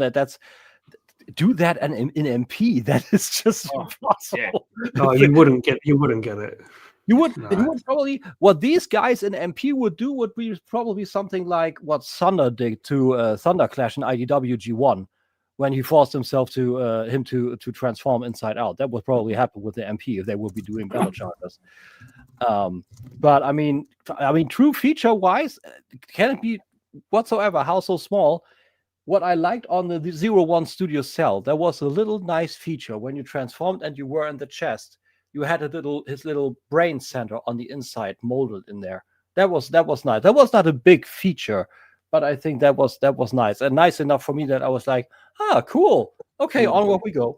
Speaker 4: Do that in MP. That is just impossible.
Speaker 1: No, you wouldn't get it.
Speaker 4: You would probably what these guys in MP would do would be probably something like what Thunder did to Thunder Clash in IDW G1. When he forced himself to transform inside out. That would probably happen with the MP if they would be doing battle charters. But I mean, true feature wise, can it be whatsoever? How so small? What I liked on the 01 Studio Cell, there was a little nice feature when you transformed and you were in the chest. You had his little brain center on the inside molded in there. That was nice. That was not a big feature. But I think that was nice and nice enough for me that I was like, cool. Okay, onward we go.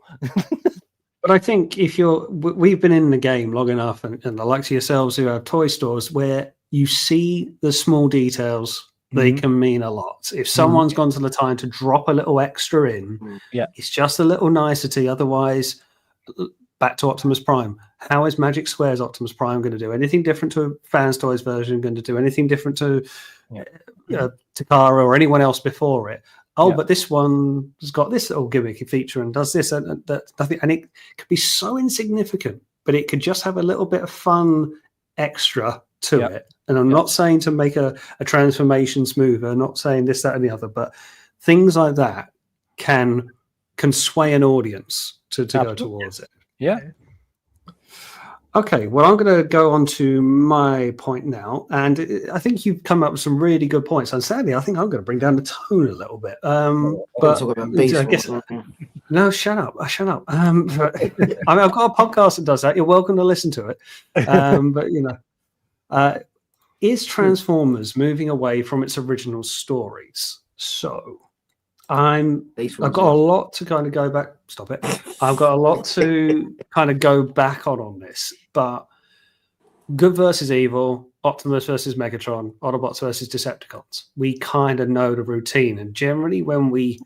Speaker 1: But I think we've been in the game long enough, and the likes of yourselves who have toy stores where you see the small details, they can mean a lot. If someone's gone to the time to drop a little extra in, it's just a little nicety. Otherwise, back to Optimus Prime. How is Magic Square's Optimus Prime going to do anything different to a Fans Toys version? Going to do anything different to Takara or anyone else before it? But this one has got this little gimmicky feature and does this and that. And it could be so insignificant, but it could just have a little bit of fun extra to it. And I'm not saying to make a transformation smoother, not saying this, that, and the other, but things like that can sway an audience to go towards it.
Speaker 4: Yeah.
Speaker 1: Okay, well, I'm going to go on to my point now, and I think you've come up with some really good points. And sadly, I think I'm going to bring down the tone a little bit. But I guess, no, shut up. I mean, I've got a podcast that does that. You're welcome to listen to it. But is Transformers moving away from its original stories? So I've got a lot to kind of go back. Stop it. I've got a lot to kind of go back on this, but good versus evil, Optimus versus Megatron, Autobots versus Decepticons. We kind of know the routine, and generally when we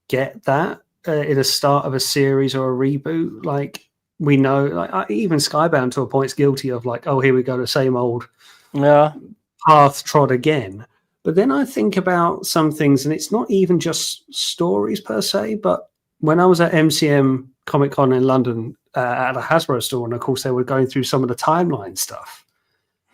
Speaker 1: get that in the start of a series or a reboot, like we know, like even Skybound to a point is guilty of like, oh, here we go, the same old path trod again. But then I think about some things, and it's not even just stories per se, but when I was at MCM Comic Con in London at a Hasbro store, and of course they were going through some of the timeline stuff.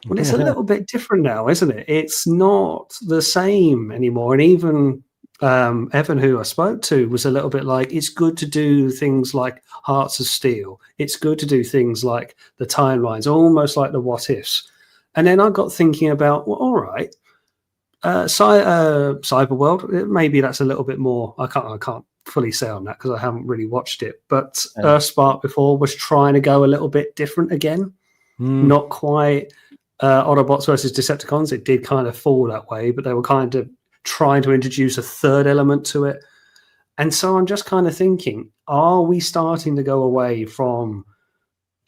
Speaker 1: Well, it's a little bit different now, isn't it? It's not the same anymore. And even Evan, who I spoke to, was a little bit like, it's good to do things like Hearts of Steel. It's good to do things like the timelines, almost like the what ifs. And then I got thinking about, well, all right, Cyberworld, maybe that's a little bit more. I can't fully say on that because I haven't really watched it. But Earthspark before was trying to go a little bit different again. Not quite Autobots versus Decepticons. It did kind of fall that way, but they were kind of trying to introduce a third element to it. And so I'm just kind of thinking, are we starting to go away from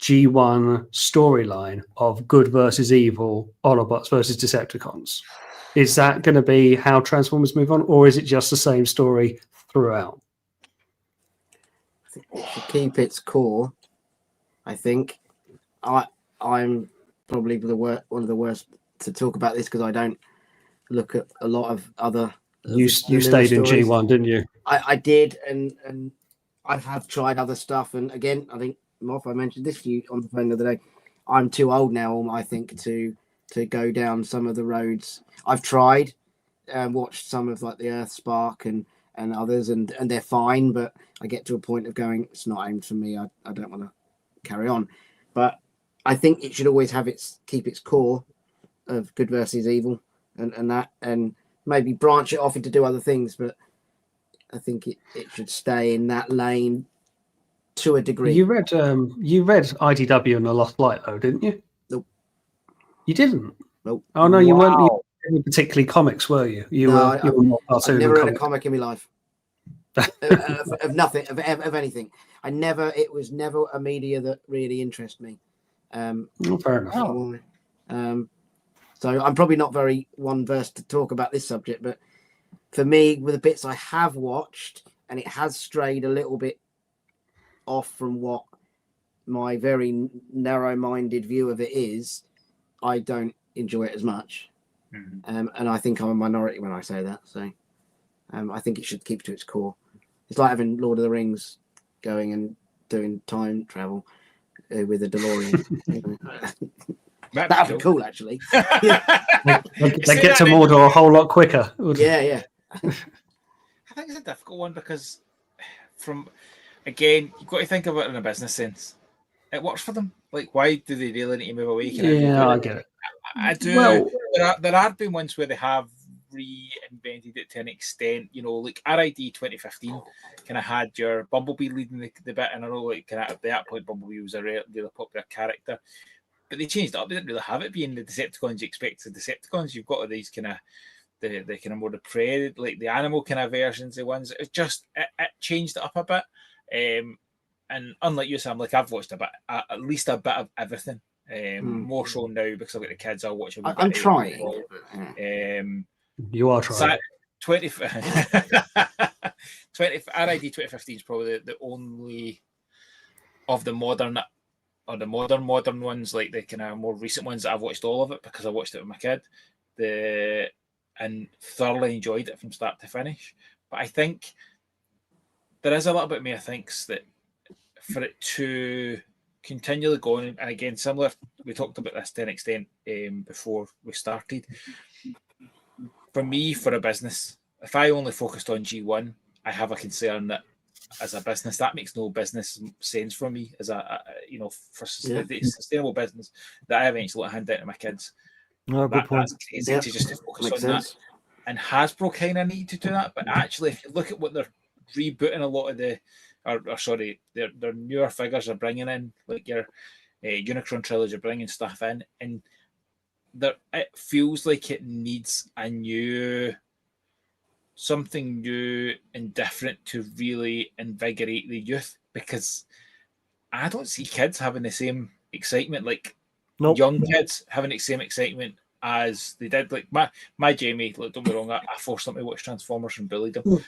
Speaker 1: G1 storyline of good versus evil, Autobots versus Decepticons? Is that going to be how Transformers move on, or is it just the same story throughout?
Speaker 3: To keep its core, I think I'm probably one of the worst to talk about this because I don't look at a lot of other.
Speaker 1: You stayed in G1, didn't you?
Speaker 3: I did, and I have tried other stuff, and again, I think Moff, I mentioned this to you on the phone the other day. I'm too old now, I think, to go down some of the roads. I've tried and watched some of like the Earth Spark and others, and they're fine, but I get to a point of going, it's not aimed for me. I don't want to carry on. But I think it should always have keep its core of good versus evil and maybe branch it off into do other things, but I think it should stay in that lane to a degree.
Speaker 1: You read IDW and The Lost Light, though, didn't you?
Speaker 3: Nope.
Speaker 1: You didn't?
Speaker 3: Nope.
Speaker 1: Oh, no, you weren't any particularly comics, were you? You were not
Speaker 3: I've never read a comic in my life. of nothing, of anything. It was never a media that really interested me.
Speaker 1: Fair enough.
Speaker 3: So I'm probably not very one-versed to talk about this subject, but for me, with the bits I have watched, and it has strayed a little bit off from what my very narrow-minded view of it is, I don't enjoy it as much. Mm-hmm. And I think I'm a minority when I say that. So I think it should keep to its core. It's like having Lord of the Rings going and doing time travel with a DeLorean. That'd be cool, actually.
Speaker 1: They get to Mordor a whole lot quicker.
Speaker 3: Yeah.
Speaker 2: I think it's a difficult one because, again, you've got to think about it in a business sense. It works for them. Like, why do they really need to move away?
Speaker 1: I get it.
Speaker 2: I do. Well, there have been ones where they have reinvented it to an extent. You know, like RID 2015 kind of had your Bumblebee leading the bit, and I know, like, kind of at that point, Bumblebee was a really popular character. But they changed it up. They didn't really have it being the Decepticons you expect the Decepticons. You've got these kind of the kind of more depraved, like the animal kind of versions, the ones. It just it changed it up a bit. And unlike you, Sam, like I've watched at least a bit of everything. More so now because I've got the kids. I'll watch.
Speaker 3: I'm trying.
Speaker 1: You are trying.
Speaker 2: 20 RID 2015 is probably the only of the modern ones, like the kind of more recent ones that I've watched all of it because I watched it with my kid, and thoroughly enjoyed it from start to finish. But I think there is a little bit of me thinks that for it to continually go on, and again, similar, we talked about this to an extent before we started. For me, for a business, if I only focused on G1, I have a concern that as a business, that makes no business sense for me as for sustainable business that I eventually hand down to my kids.
Speaker 4: No, good point.
Speaker 2: That's crazy to just focus on that. And Hasbro kind of need to do that, but actually, if you look at what they're rebooting, a lot of their newer figures are bringing in, like your Unicron trilogy, bringing stuff in, and it feels like it needs something new and different to really invigorate the youth, because I don't see kids having the same excitement, like young kids having the same excitement as they did. Like my Jamie, like, don't be wrong, I forced him to watch Transformers and bullied him.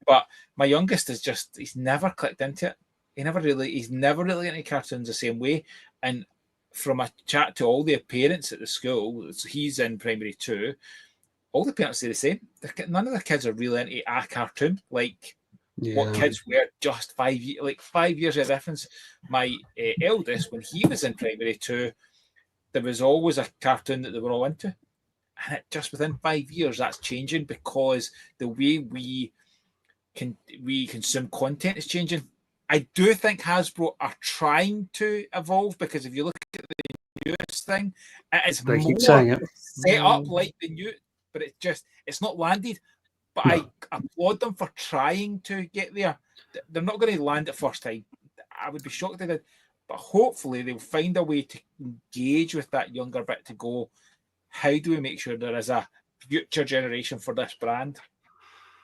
Speaker 2: But my youngest he's never clicked into it. He's never really into cartoons the same way. And from a chat to all the parents at the school, so he's in primary 2, all the parents say the same. None of the kids are really into a cartoon like what kids were just 5 years, like 5 years of difference. My eldest, when he was in primary 2, there was always a cartoon that they were all into. And just within 5 years, that's changing because the way we consume content is changing. I do think Hasbro are trying to evolve, because if you look at the newest thing, it is more set up like the new, but it's not landed. But no. I applaud them for trying to get there. They're not going to land it first time. I would be shocked if they did. But hopefully they'll find a way to engage with that younger bit to go, how do we make sure there is a future generation for this brand?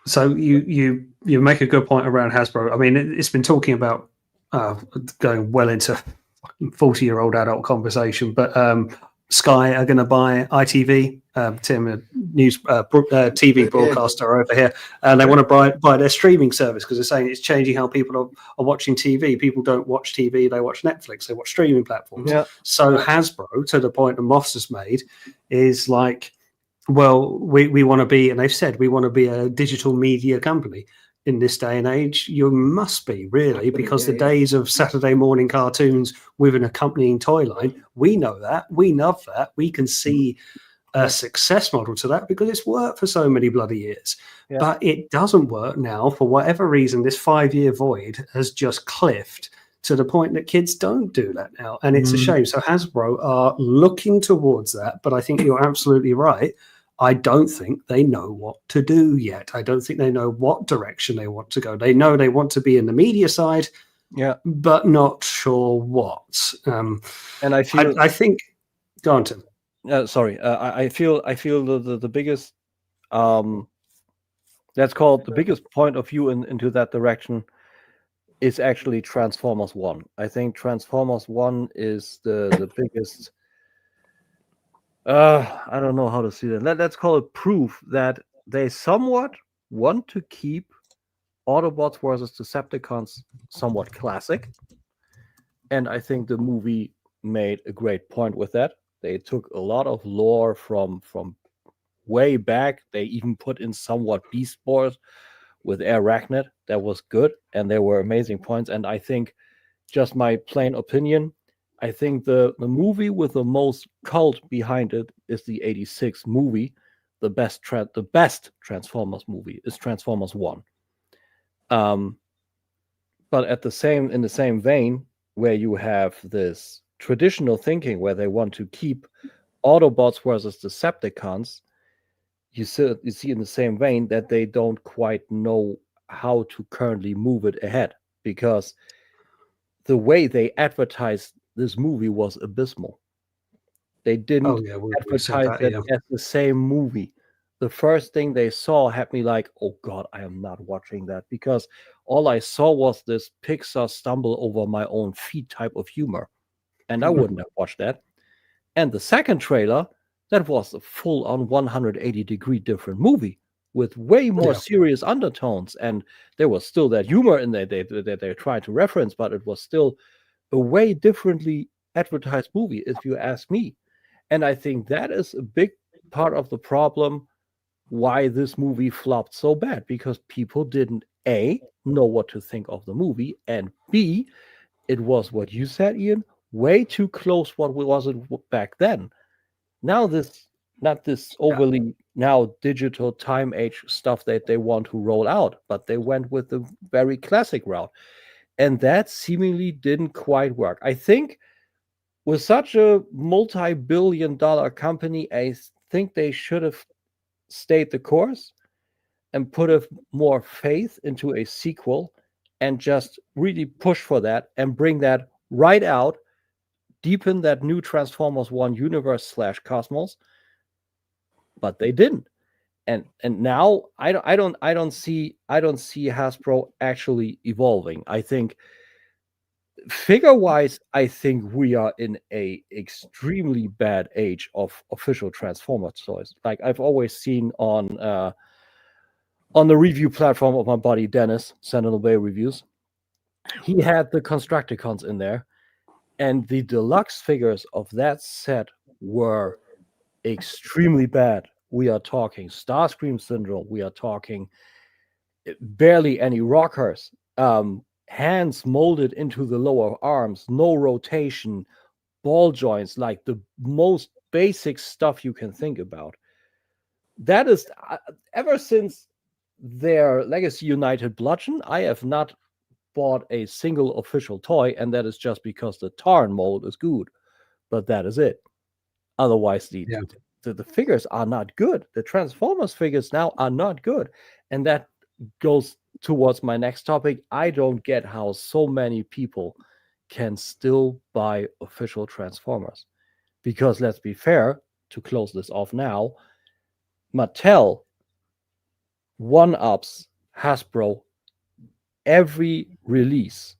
Speaker 1: So you make a good point around Hasbro. I mean, it's been talking about going well into 40-year-old adult conversation, but Sky are going to buy ITV, Tim, a news TV broadcaster over here, and they want to buy their streaming service because they're saying it's changing how people are watching TV. People don't watch TV; they watch Netflix. They watch streaming platforms. Yeah. So Hasbro, to the point that Moffs has made, is like, well, we want to be, and they've said we want to be a digital media company. in this day and age. You must be, really, because the days of Saturday morning cartoons with an accompanying toy line, we know that. We love that. We can see a success model to that because it's worked for so many bloody years.
Speaker 4: Yeah.
Speaker 1: But it doesn't work now. For whatever reason, this 5-year void has just cliffed to the point that kids don't do that now. And it's a shame. So Hasbro are looking towards that. But I think you're absolutely right. I don't think they know what to do yet. I don't think they know what direction they want to go. They know they want to be in the media side, but not sure what.
Speaker 4: And I feel,
Speaker 1: I think, go on, Tim.
Speaker 4: Sorry, I feel the biggest, let's call it the biggest point of view into that direction is actually Transformers 1. I think Transformers 1 is the biggest. I don't know how to see that. Let's call it proof that they somewhat want to keep Autobots versus Decepticons somewhat classic. And I think the movie made a great point with that. They took a lot of lore from way back. They even put in somewhat Beast Wars with Arachnid. That was good. And there were amazing points. And I think, just my plain opinion, I think the movie with the most cult behind it is the '86 movie. The best Transformers movie is Transformers 1. But in the same vein, where you have this traditional thinking where they want to keep Autobots versus Decepticons, you see in the same vein that they don't quite know how to currently move it ahead, because the way they advertised this movie was abysmal. They didn't advertise it as the same movie. The first thing they saw had me like, oh God, I am not watching that, because all I saw was this Pixar stumble over my own feet type of humor. And I wouldn't have watched that. And the second trailer, that was a full-on 180-degree different movie with way more serious undertones. And there was still that humor in there that they tried to reference, but it was still a way differently advertised movie, if you ask me. And I think that is a big part of the problem why this movie flopped so bad, because people didn't, A, know what to think of the movie, and B, it was what you said, Ian, way too close what was it back then. Now not this overly now digital time age stuff that they want to roll out, but they went with the very classic route. And that seemingly didn't quite work. I think with such a multi-billion-dollar company, I think they should have stayed the course and put a more faith into a sequel and just really push for that and bring that right out, deepen that new Transformers 1 universe / cosmos. But they didn't. And now I don't see Hasbro actually evolving. I think figure-wise, I think we are in a extremely bad age of official Transformers toys. Like I've always seen on the review platform of my buddy Dennis, Sentinel Bay Reviews, he had the Constructicons in there, and the deluxe figures of that set were extremely bad. We are talking Starscream Syndrome. We are talking barely any rockers. Hands molded into the lower arms, no rotation, ball joints, like the most basic stuff you can think about. That is, ever since their Legacy United Bludgeon, I have not bought a single official toy, and that is just because the Tarn mold is good. But that is it. Otherwise, the figures are not good. The Transformers figures now are not good. And that goes towards my next topic. I don't get how so many people can still buy official Transformers. Because let's be fair, to close this off now, Mattel one-ups Hasbro every release,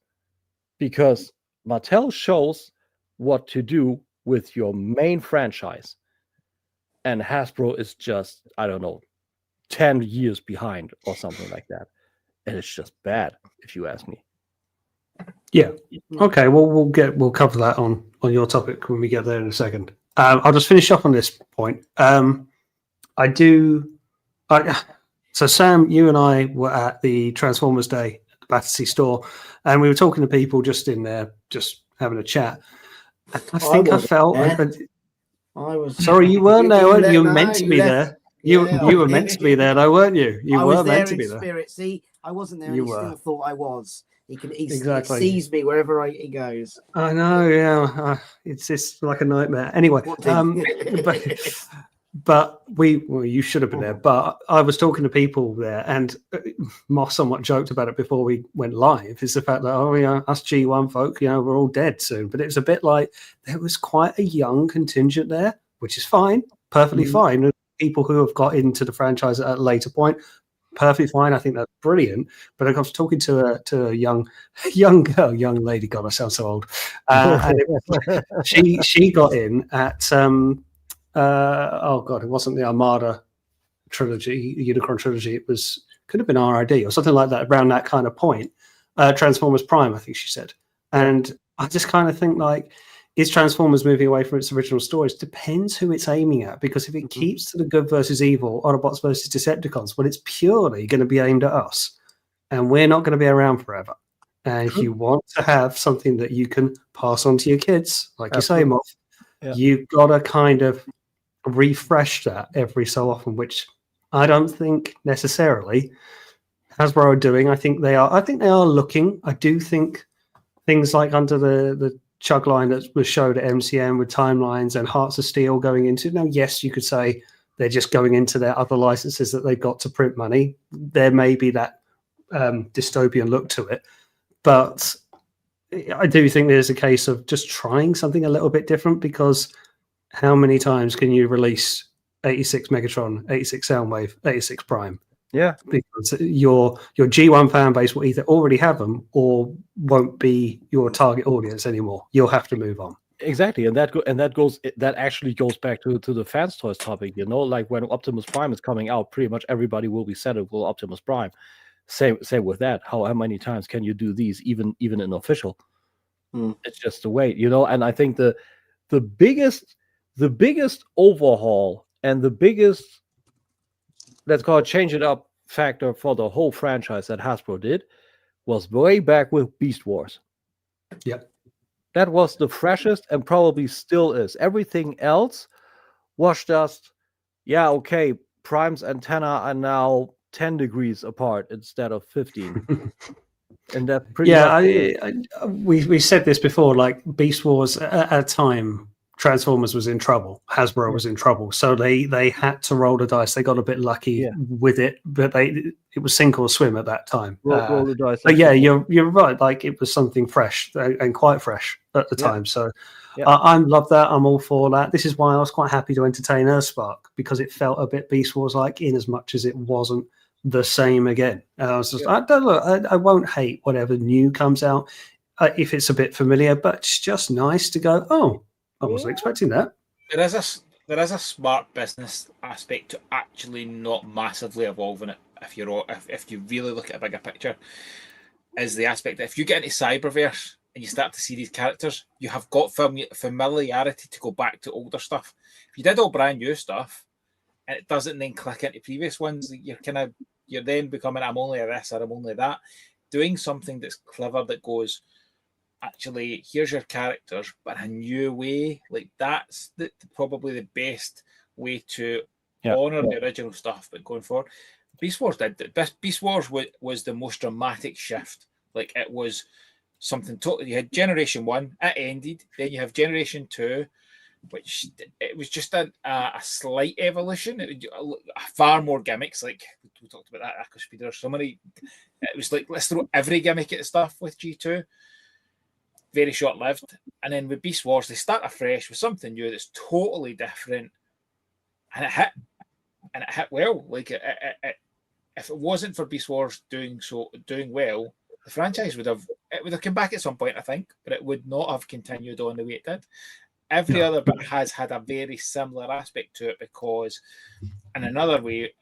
Speaker 4: because Mattel shows what to do with your main franchise. And Hasbro is just, I don't know, 10 years behind or something like that. And it's just bad, if you ask me.
Speaker 1: Yeah. Okay. Well, we'll cover that on your topic when we get there in a second. I'll just finish up on this point. So So Sam, you and I were at the Transformers Day at the Battersea store, and we were talking to people just in there, just having a chat. I think I felt.
Speaker 3: I was.
Speaker 1: Sorry, you weren't there, weren't you? You were meant to be
Speaker 3: left.
Speaker 1: there. You were meant to be there, though, weren't you? You were meant to be there.
Speaker 3: Spirit. See, I wasn't there, and
Speaker 1: You
Speaker 3: he
Speaker 1: were.
Speaker 3: still thought I was. He
Speaker 1: Exactly.
Speaker 3: sees me wherever he goes.
Speaker 1: I know, yeah. It's just like a nightmare. Anyway, but you should have been there. But I was talking to people there, and Moff somewhat joked about it before we went live. Is the fact that us G1 folk, we're all dead soon. But it was a bit like there was quite a young contingent there, which is fine, perfectly fine. And people who have got into the franchise at a later point, perfectly fine. I think that's brilliant. But I was talking to a young girl, young lady. God, I sound so old. And she got in at it wasn't the Armada trilogy, Unicron trilogy. It could have been RID or something like that, around that kind of point. Transformers Prime, I think she said. And I just kind of think, like, is Transformers moving away from its original stories? Depends who it's aiming at, because if it keeps to the good versus evil, Autobots versus Decepticons, well, it's purely going to be aimed at us, and we're not going to be around forever. And if you want to have something that you can pass on to your kids, like you say, Moff, you've got to kind of refresh that every so often, which I don't think necessarily Hasbro are doing. I think they are looking. I do think things like under the chug line that was showed at MCM with timelines and Hearts of Steel going into, now, yes, you could say they're just going into their other licenses that they've got to print money. There may be that dystopian look to it, but I do think there's a case of just trying something a little bit different, because how many times can you release 86 Megatron, 86 Soundwave, 86 Prime?
Speaker 4: Yeah,
Speaker 1: because your G1 fan base will either already have them or won't be your target audience anymore. You'll have to move on.
Speaker 4: Exactly, and that actually goes back to the fans toys topic. Like when Optimus Prime is coming out, pretty much everybody will be set up with Optimus Prime. Same with that. How many times can you do these, even in official? It's just the way, And I think the biggest overhaul and the biggest, let's call it, change it up factor for the whole franchise that Hasbro did was way back with Beast Wars.
Speaker 1: Yep.
Speaker 4: That was the freshest and probably still is. Everything else was just, Prime's antenna are now 10 degrees apart instead of 15. And that pretty much
Speaker 1: we said this before, like Beast Wars at a time, Transformers was in trouble. Hasbro was in trouble. So they had to roll the dice. They got a bit lucky with it, but it was sink or swim at that time.
Speaker 4: Roll the dice.
Speaker 1: But you're right. Like, it was something fresh and quite fresh at the time. So I love that. I'm all for that. This is why I was quite happy to entertain Earthspark, because it felt a bit Beast Wars like, in as much as it wasn't the same again. And I was just, I won't hate whatever new comes out if it's a bit familiar, but it's just nice to go, I wasn't expecting that.
Speaker 2: There is a smart business aspect to actually not massively evolving it. If you really look at a bigger picture, is the aspect that if you get into Cyberverse and you start to see these characters, you have got familiarity to go back to older stuff. If you did all brand new stuff and it doesn't then click into previous ones, you're then becoming, I'm only this or I'm only that. Doing something that's clever, that goes, actually, here's your characters, but a new way, like, that's probably the best way to honor the original stuff. But going forward, Beast Wars Beast Wars was the most dramatic shift. Like, it was something totally. You had Generation 1, it ended. Then you have Generation 2, which it was just a slight evolution. It was far more gimmicks. Like, we talked about that, Echo Speeder. So many. It was like, let's throw every gimmick at the stuff with G2. Very short-lived. And then with Beast Wars, they start afresh with something new that's totally different, and it hit well. Like, if it wasn't for Beast Wars doing well, the franchise would have come back at some point, I think, but it would not have continued on the way it did. Every other bit has had a very similar aspect to it, because in another way,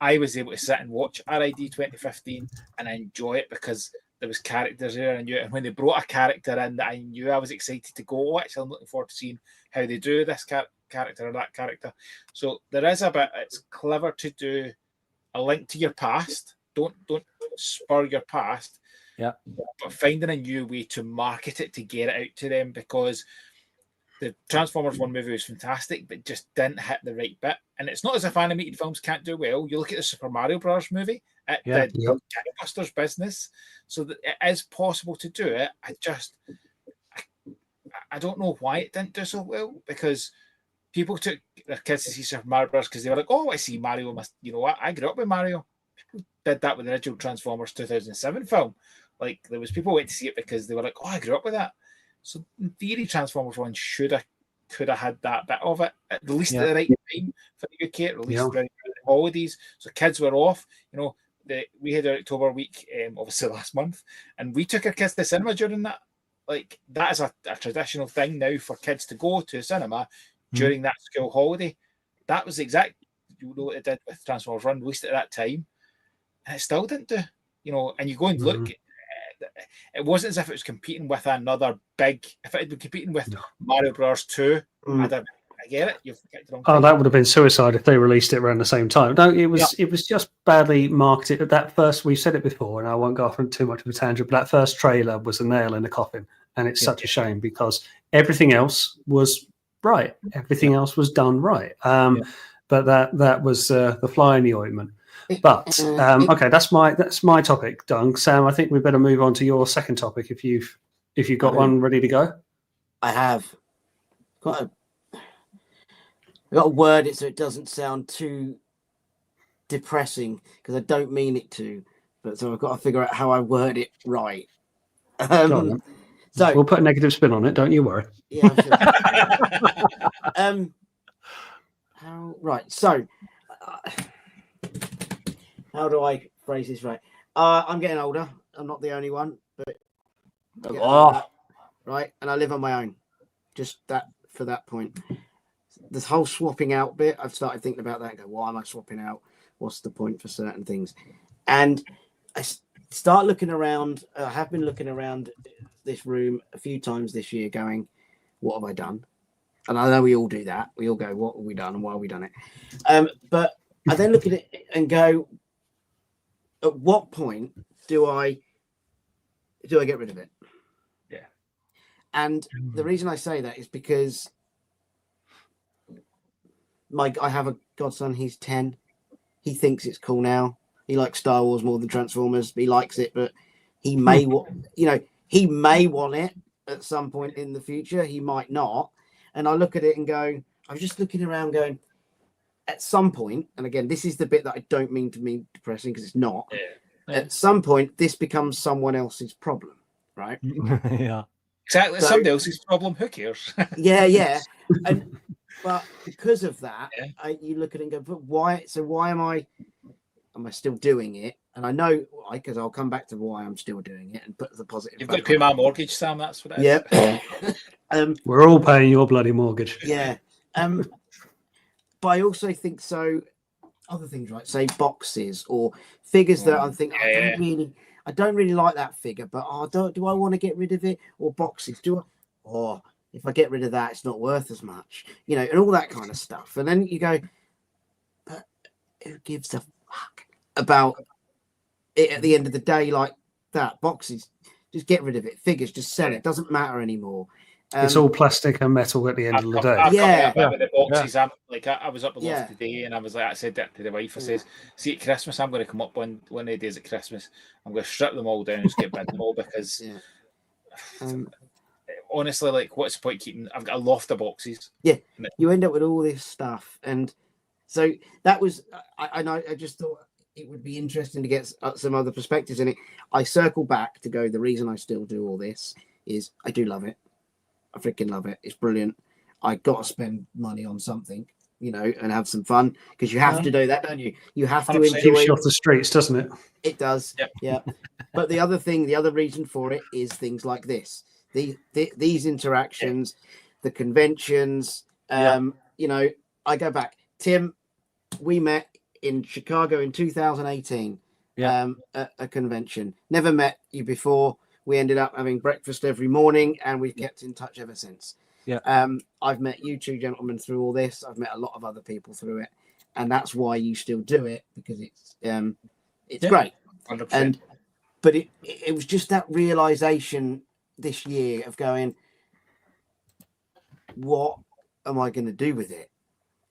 Speaker 2: I was able to sit and watch RID 2015 and enjoy it, because there was characters there, and I knew it. And when they brought a character in that I knew, I was excited to go, actually, I'm looking forward to seeing how they do this character or that character. So there is a bit, it's clever to do a link to your past. Don't spur your past.
Speaker 4: Yeah.
Speaker 2: But finding a new way to market it to get it out to them, because the Transformers 1 movie was fantastic, but just didn't hit the right bit. And it's not as if animated films can't do well. You look at the Super Mario Bros. Movie, it did gangbusters business. So that it is possible to do it. I don't know why it didn't do so well, because people took their kids to see Super Mario Bros. Because they were like, oh, I see Mario. You know what? I grew up with Mario. People did that with the original Transformers 2007 film. Like, there was people went to see it because they were like, oh, I grew up with that. So in theory, Transformers 1 could have had that bit of it, at least at the right time for the UK, at least around the holidays. So kids were off. You know, we had our October week, obviously last month, and we took our kids to the cinema during that. Like, that is a traditional thing now for kids to go to a cinema during that school holiday. That was what it did with Transformers 1, released at that time, and it still didn't do. You know, and you go and look. It wasn't as if it was competing with another big. If it had been competing with Mario Bros. 2, I get it. You've got the wrong thing.
Speaker 1: That would have been suicide if they released it around the same time. No, it was just badly marketed. That first, we've said it before, and I won't go off on too much of a tangent, but that first trailer was a nail in the coffin, and it's such a shame because everything else was right. Everything else was done right. But that was the fly in the ointment. But okay, that's my topic, Doug. Sam, I think we better move on to your second topic if you've got one ready to go.
Speaker 3: I have got to word it so it doesn't sound too depressing, because I don't mean it to. But so I've got to figure out how I word it right.
Speaker 1: So we'll put a negative spin on it. Don't you worry.
Speaker 3: Yeah. Right. So. How do I phrase this right? I'm getting older. I'm not the only one, but right, and I live on my own. Just that for that point. This whole swapping out bit, I've started thinking about that and go, why am I swapping out? What's the point for certain things? And I start looking around. I have been looking around this room a few times this year going, what have I done? And I know we all do that. We all go, what have we done and why have we done it? But I then look at it and go, at what point do I get rid of it?
Speaker 2: Yeah.
Speaker 3: And the reason I say that is because I have a godson, he's 10. He thinks it's cool now. He likes Star Wars more than Transformers. He likes it, but he may he may want it at some point in the future. He might not. And I look at it and go, I was just looking around going, at some point, and again, this is the bit that I don't mean to be depressing because it's not. Yeah. At some point, this becomes someone else's problem, right?
Speaker 4: Yeah,
Speaker 2: exactly. So, somebody else's problem. Who cares?
Speaker 3: yeah. But because of that, you look at it and go, "But why? So why am I still doing it?" And I know why, because I'll come back to why I'm still doing it and put the positive.
Speaker 2: You've got to pay my mortgage, Sam. That's what it is.
Speaker 3: Yeah.
Speaker 1: We're all paying your bloody mortgage.
Speaker 3: Yeah. But I also think other things, right? Say boxes or figures that I'm thinking, I don't really like that figure, but do I want to get rid of it? Or boxes, if I get rid of that, it's not worth as much, and all that kind of stuff. And then you go, but who gives a fuck about it at the end of the day? Like that, boxes, just get rid of it. Figures, just sell it. Doesn't matter anymore.
Speaker 1: It's all plastic and metal at the end of the day.
Speaker 2: With the boxes. I was up the loft today, and I said that to the wife. I says, "See, at Christmas, I'm going to come up one of the days at Christmas. I'm going to strip them all down and just get rid of them all because honestly, like, what's the point keeping? I've got a loft of boxes. Yeah,
Speaker 3: you end up with all this stuff, and so that was. I just thought it would be interesting to get some other perspectives in it. I circle back to go. The reason I still do all this is I do love it. I freaking love it. It's brilliant. I got to spend money on something, and have some fun because you have to do that, don't you? You have to enjoy.
Speaker 1: Keeps you off the streets, doesn't it?
Speaker 3: It does. Yep. Yeah. But the other reason for it is things like this. These interactions, the conventions. I go back. Tim, we met in Chicago in 2018. At a convention. Never met you before. We ended up having breakfast every morning, and we've kept in touch ever since. Yeah. I've met you two gentlemen through all this. I've met a lot of other people through it, and that's why you still do it, because it's
Speaker 2: Yeah.
Speaker 3: great.
Speaker 2: 100%.
Speaker 3: But it was just that realization this year of going, what am I going to do with it,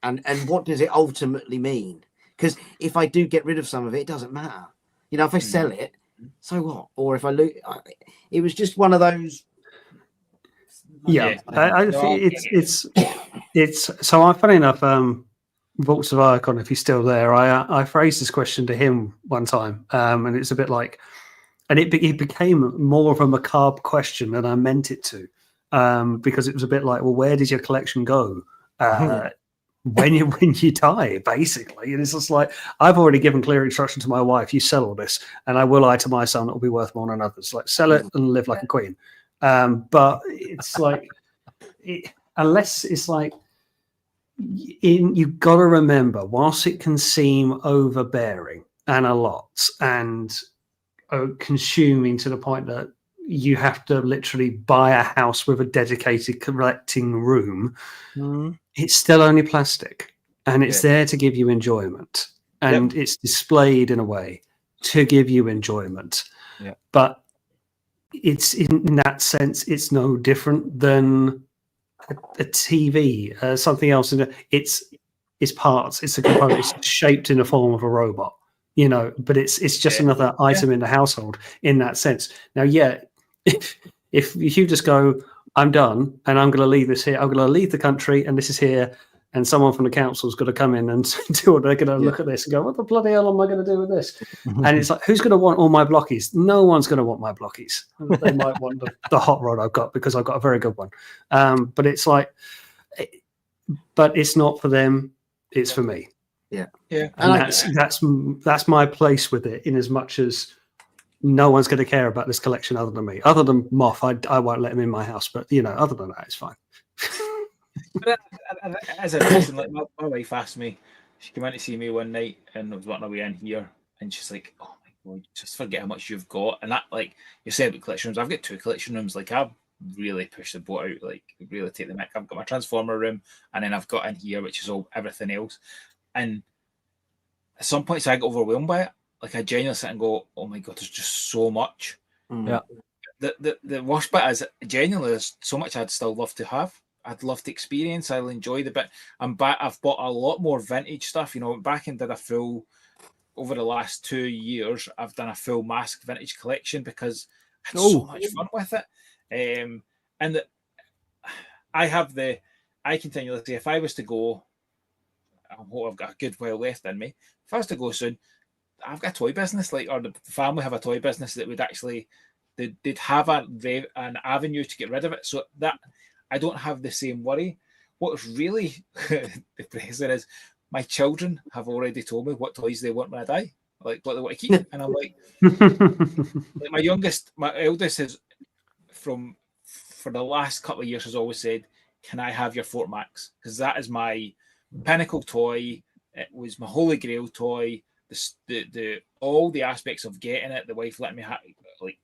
Speaker 3: and what does it ultimately mean? Because if I do get rid of some of it, it doesn't matter. You know, if I sell it, so what? Or if I lose, it was just one of those.
Speaker 1: Yeah, it's so. I'm funny enough. Vaults of Icon, if he's still there, I phrased this question to him one time, and it's a bit like, and it became more of a macabre question than I meant it to, because it was a bit like, well, where does your collection go when you die, basically? And it's just like, I've already given clear instruction to my wife: you sell all this, and I will itemize some that will be worth more than others. Like, sell it and live like a queen. But it's like, unless it's like, you've got to remember, whilst it can seem overbearing and a lot and consuming to the point that you have to literally buy a house with a dedicated collecting room, it's still only plastic, and it's there to give you enjoyment, and it's displayed in a way to give you enjoyment. But it's, in that sense, it's no different than a TV, something else. It's parts, it's a component, it's shaped in the form of a robot, you know, but it's just another item in the household in that sense. Now, if you just go, I'm done, and I'm going to leave this here, I'm going to leave the country, and this is here, and someone from the council's got to come in and do it, they're going to look at this and go, what the bloody hell am I going to do with this? And it's like, who's going to want all my blockies? No one's going to want my blockies. They might want the hot rod I've got, because I've got a very good one. But it's like, but it's not for them, it's for me. And that's my place with it, in as much as no one's going to care about this collection other than me. Other than Moff, I won't let him in my house, but you know, other than that, it's fine.
Speaker 2: But as a person, like my wife asked me, she came in to see me one night and I was wanting a way in here, and she's like, oh my God, just forget how much you've got. And that, like you said about collection rooms, I've got 2 collection rooms. Like, I've really pushed the boat out, like really take the mick. I've got my Transformer room, and then I've got in here, which is all everything else. And at some points I get overwhelmed by it. Like, I genuinely sit and go, oh my God, there's just so much. The worst bit is, genuinely, there's so much I'd still love to have. I'd love to experience. I'll enjoy the bit. I've bought a lot more vintage stuff. You know, back and did a full, over the last 2 years, I've done a full mask vintage collection because I had so much fun with it. And I continually say, if I was to go, I hope I've got a good while left in me. If I was to go soon, I've got a toy business, like, or the family have a toy business that would actually, they'd have an avenue to get rid of it, so that I don't have the same worry. What's really depressing is my children have already told me what toys they want when I die, like what they want to keep, and I'm like, like my eldest has, for the last couple of years, has always said, "Can I have your Fort Max?" Because that is my pinnacle toy. It was my holy grail toy. The all the aspects of getting it, the wife let me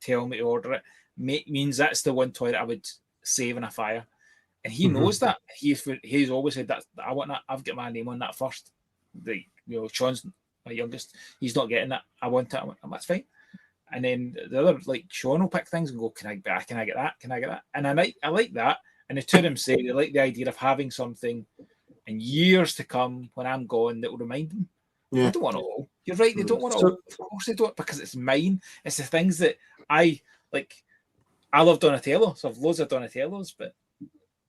Speaker 2: tell me to order it, means that's the one toy that I would save in a fire. And he knows that. He's always said that I want that. I've got my name on that first. Sean's my youngest. He's not getting that. I want it. That's fine. And then the other, like, Sean will pick things and go, Can I get that? Can I get that? And I like that. And the two of them say they like the idea of having something in years to come when I'm gone that will remind them. I don't want it all. You're right. They don't want it all. Of course they don't, because it's mine. It's the things that I like. I love Donatello, so I've loads of Donatellos, but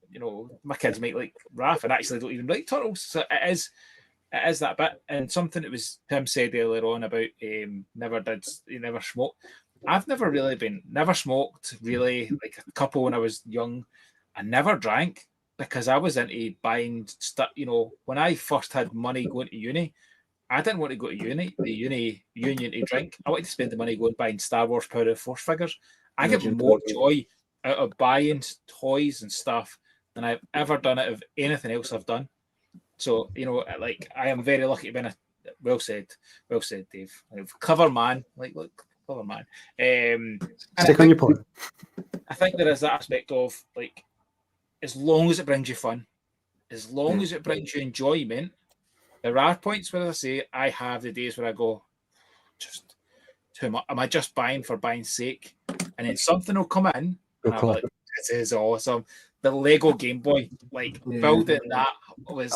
Speaker 2: you know, my kids might like Raph and actually don't even like turtles. So it is that bit. And something that was Tim said earlier on about never smoked. I've never smoked really, like a couple when I was young. I never drank because I was into buying stuff. You know, when I first had money going to uni, I didn't want to go to the uni union to drink. I wanted to spend the money going buying Star Wars Power of Force figures. I get more joy out of buying toys and stuff than I've ever done out of anything else I've done. So, you know, like, I am very lucky to be well said, Dave. Clever man, clever man.
Speaker 1: Stick on your point.
Speaker 2: I think there is that aspect of, like, as long as it brings you fun, as long as it brings you enjoyment, There are points where I say I have the days where I go, just too much. Am I just buying for buying's sake? And then something will come in, and I'm like, this is awesome. The Lego Game Boy, like building that was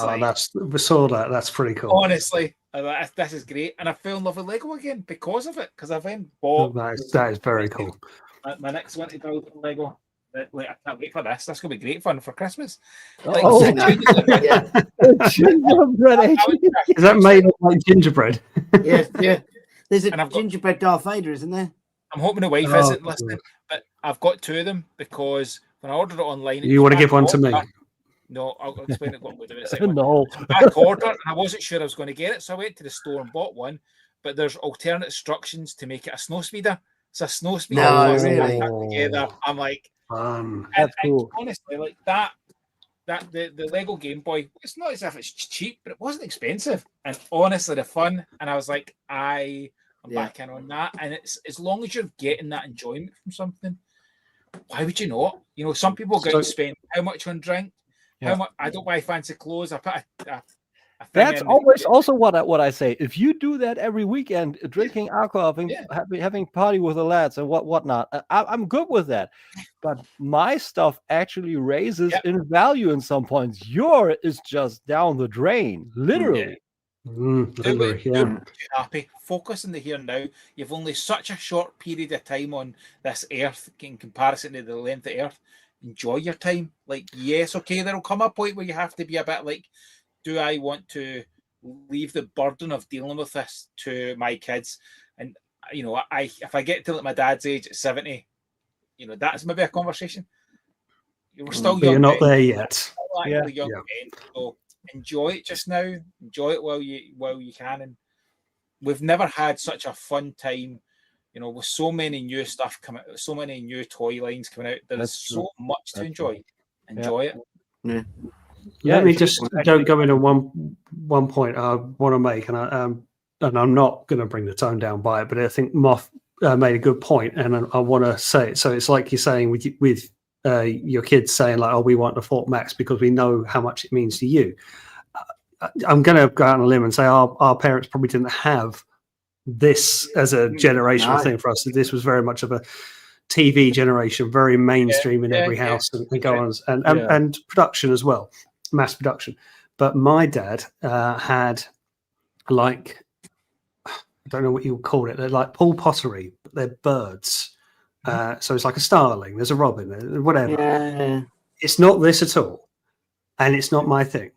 Speaker 1: we saw that. That's pretty cool.
Speaker 2: Honestly, this is great, and I fell in love with Lego again because of it. Because I've then bought.
Speaker 1: That is very cool.
Speaker 2: My next one to build Lego. I can't wait for this. That's going to be great fun for Christmas.
Speaker 1: Is that made of like gingerbread?
Speaker 3: Yeah. There's a gingerbread Darth Vader, isn't there?
Speaker 2: I'm hoping the wife isn't listening, but I've got 2 of them because when I ordered it online,
Speaker 1: you want to give one to me?
Speaker 2: No, I'll explain it. What we'll do in a second.
Speaker 4: No,
Speaker 2: Back order, and I wasn't sure I was going to get it, so I went to the store and bought one. But there's alternate instructions to make it a snow speeder. It's a snow speeder.
Speaker 3: No, really?
Speaker 2: Together, I'm like,
Speaker 1: that's
Speaker 4: cool.
Speaker 2: Honestly, like that the Lego Game Boy. It's not as if it's cheap, but it wasn't expensive. And honestly, the fun. And I was like, I'm back in on that. And it's as long as you're getting that enjoyment from something, why would you not? You know, some people go and spend how much on drink. How much? I don't buy fancy clothes. I put a
Speaker 4: that's always also what I say. If you do that every weekend, drinking alcohol, having party with the lads and whatnot, I'm good with that. But my stuff actually raises in value in some points. Your is just down the drain, literally.
Speaker 2: You're happy. Focus on the here and now. You've only such a short period of time on this earth in comparison to the length of earth. Enjoy your time. Like, yes, okay, there'll come a point where you have to be a bit like, do I want to leave the burden of dealing with this to my kids? And, you know, if I get to like my dad's age at 70, you know, that's maybe a conversation. We're still young.
Speaker 1: You're not there yet.
Speaker 2: Men, so enjoy it just now. Enjoy it while you can. And we've never had such a fun time, you know, with so many new stuff coming out, so many new toy lines coming out. There's so much to enjoy. Enjoy it.
Speaker 3: Yeah.
Speaker 1: Let me just go into one point I want to make, and I'm not going to bring the tone down by it, but I think Moff made a good point, and I want to say it. So it's like you're saying with your kids saying like, "Oh, we want the Fort Max because we know how much it means to you." I'm going to go out on a limb and say our parents probably didn't have this as a generational thing for us. This was very much of a TV generation, very mainstream in every house, and go on, and production as well. Mass production. But my dad had like, I don't know what you would call it. They're like Paul Pottery, but they're birds. So it's like a starling. There's a robin, whatever. Yeah. It's not this at all, and it's not my thing.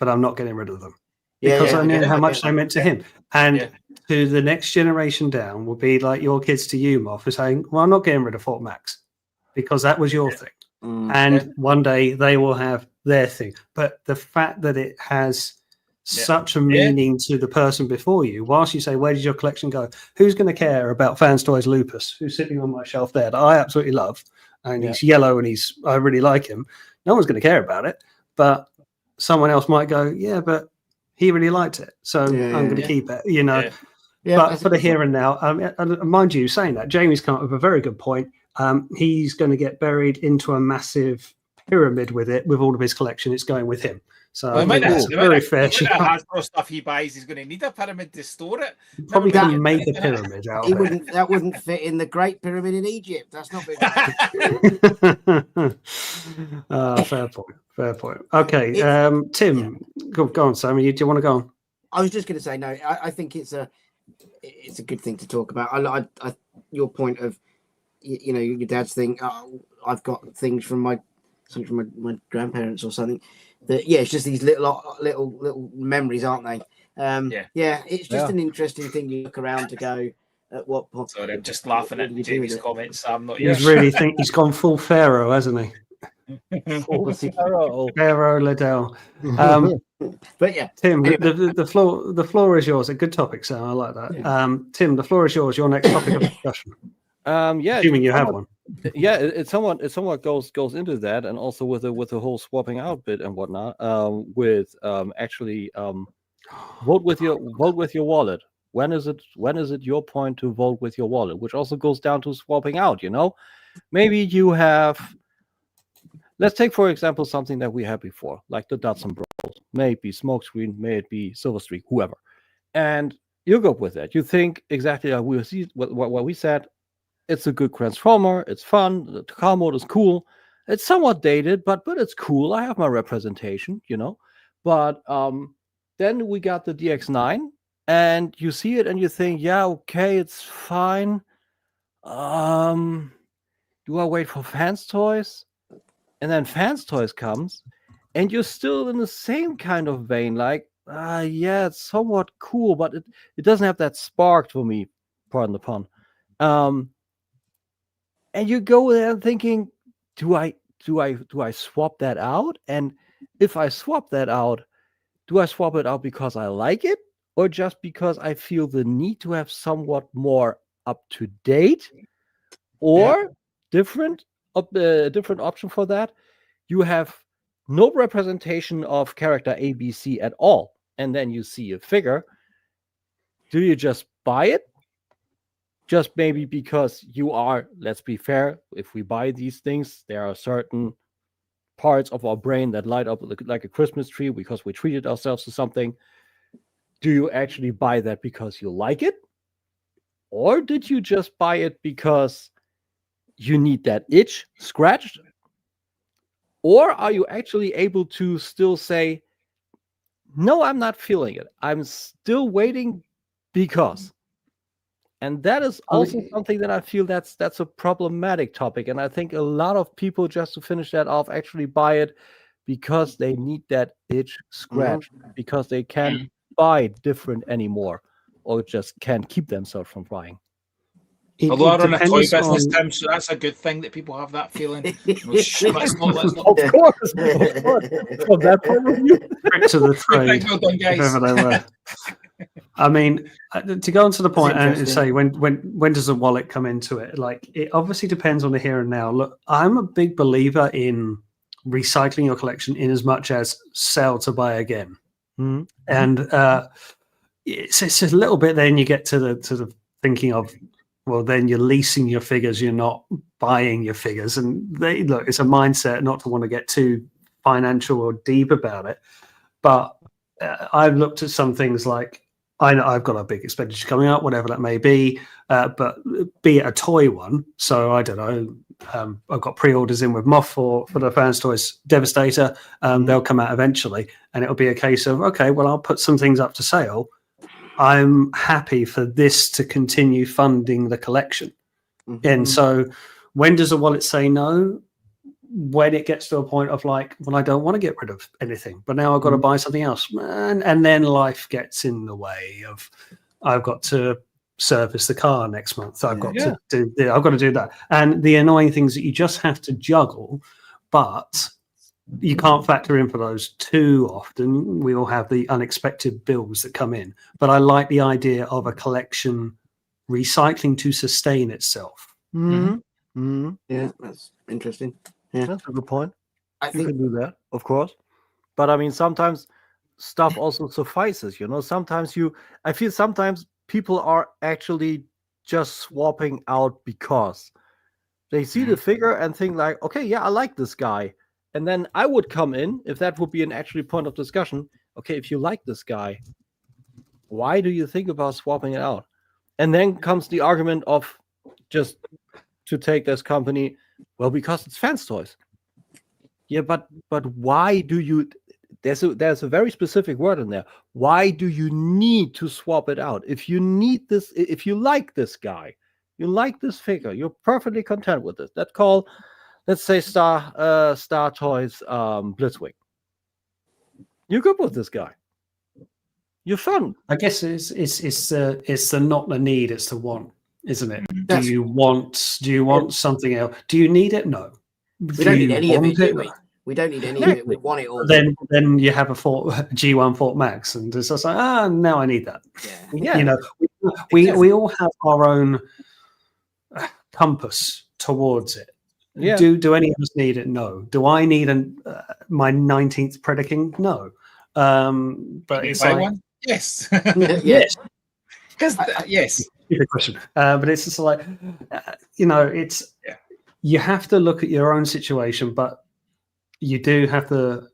Speaker 1: But I'm not getting rid of them because I knew how much they meant to him. And to the next generation down will be like your kids to you, Moff, for saying, "Well, I'm not getting rid of Fort Max because that was your thing." And one day they will have their thing. But the fact that it has such a meaning to the person before you, whilst you say, "Where did your collection go?" Who's going to care about Fans Toys Lupus, who's sitting on my shelf there that I absolutely love, and he's yellow and I really like him. No one's going to care about it, but someone else might go, "Yeah, but he really liked it, so I'm going to keep it." You know. But for the here and now, and mind you, saying that, Jamie's come up with a very good point. He's going to get buried into a massive pyramid with it, with all of his collection. It's going with him. So it's very fair.
Speaker 2: Hasbro stuff he buys, he's going to need a pyramid to store it.
Speaker 1: Probably going to make a pyramid out of it.
Speaker 3: That wouldn't fit in the Great Pyramid in Egypt. That's not big. Fair point. Okay, Tim, go on, Sam. Do you want to go on? I was just going to say no. I think it's a good thing to talk about. I your point of you know your dad's thing. I've got things from my grandparents or something. That it's just these little memories, aren't they? It's just an interesting thing. You look around to go at what point.
Speaker 2: Sorry, I'm just laughing at Jamie's comments. I'm not.
Speaker 1: He's really he's gone full Pharaoh, hasn't he? Pharaoh Liddell.
Speaker 3: But yeah,
Speaker 1: Tim, anyway. the floor is yours. A good topic, Sam. I like that. Tim, the floor is yours. Your next topic of discussion.
Speaker 4: Assuming
Speaker 1: you have one.
Speaker 4: Yeah, it somewhat goes into that, and also with the whole swapping out bit and whatnot. Actually vote with your wallet. When is it your point to vote with your wallet? Which also goes down to swapping out. You know, maybe you have let's take, for example, something that we had before, like the Datsun Bros. May it be Smokescreen, may it be Silverstreak, whoever. And you go with that. You think exactly like what we said. It's a good transformer. It's fun. The car mode is cool. It's somewhat dated, but it's cool. I have my representation, But then we got the DX9, and you see it, and you think, yeah, okay, it's fine. Do I wait for Fans Toys? And then Fans Toys comes, and you're still in the same kind of vein, like, yeah, it's somewhat cool, but it doesn't have that spark for me, pardon the pun. And you go there thinking, do I swap that out? And if I swap that out, do I swap it out because I like it, or just because I feel the need to have somewhat more up to date? Or different option for that, you have no representation of character ABC at all, and then you see a figure. Do you just buy it? Just maybe because you are, let's be fair, if we buy these things, there are certain parts of our brain that light up like a Christmas tree because we treated ourselves to something. Do you actually buy that because you like it? Or did you just buy it because you need that itch scratched? Or are you actually able to still say, no, I'm not feeling it. I'm still waiting because. And that is also something that I feel that's a problematic topic. And I think a lot of people, just to finish that off, actually buy it because they need that itch scratched, because they can't buy different anymore, or just can't keep themselves from buying.
Speaker 2: Although I run a toy business, Tim, so that's a good thing that people have that feeling. Let's not.
Speaker 4: Of course. From that point of view.
Speaker 1: To the trade,
Speaker 2: well done, guys.
Speaker 1: whoever they were. I mean, to go on to the point and say, when does a wallet come into it? Like, it obviously depends on the here and now. Look, I'm a big believer in recycling your collection in as much as sell to buy again.
Speaker 4: Mm-hmm.
Speaker 1: And it's a little bit. Then you get to the thinking of, well, then you're leasing your figures. You're not buying your figures. And it's a mindset not to want to get too financial or deep about it. But I've looked at some things like, I know I've got a big expenditure coming up, whatever that may be, but be it a toy one. So I don't know. I've got pre-orders in with Moff for the Fans Toys Devastator. They'll come out eventually, and it'll be a case of, okay, well, I'll put some things up to sale. I'm happy for this to continue funding the collection. Mm-hmm. And so when does a wallet say no? When it gets to a point of like, well, I don't want to get rid of anything, but now I've got to buy something else. And then life gets in the way of, I've got to service the car next month. I've got to do that. And the annoying things that you just have to juggle, but you can't factor in for those too often. We all have the unexpected bills that come in. But I like the idea of a collection recycling to sustain itself.
Speaker 4: Mm-hmm. Mm-hmm.
Speaker 3: Yeah, that's interesting. Yeah,
Speaker 4: that's a good point.
Speaker 3: I think
Speaker 4: you can do that, of course. But I mean, sometimes stuff also suffices, Sometimes I feel sometimes people are actually just swapping out because they see the figure and think like, okay, yeah, I like this guy. And then I would come in, if that would be an actually point of discussion. Okay, if you like this guy, why do you think about swapping it out? And then comes the argument of just to take this company, well, because it's Fans Toys. Yeah, but why do you? There's a very specific word in there. Why do you need to swap it out? If you need this, if you like this guy, you like this figure, you're perfectly content with it. Let's say Star Toys Blitzwing. You're good with this guy. You're fun.
Speaker 1: I guess it's the not the need, it's the want, isn't it? Do you want something else? Do you need it? No.
Speaker 3: We don't need any of it, do we? We don't need any of it. We want it all.
Speaker 1: Then you have a G1 Fort Max, and it's just like, now I need that.
Speaker 3: Yeah.
Speaker 1: We all have our own compass towards it.
Speaker 4: Yeah.
Speaker 1: Do any of us need it? No. Do I need my 19th Predaking? No. But it's like,
Speaker 2: one? Yes.
Speaker 3: Yes.
Speaker 2: Because yes.
Speaker 1: Good question. But it's just like, it's you have to look at your own situation, but you do have to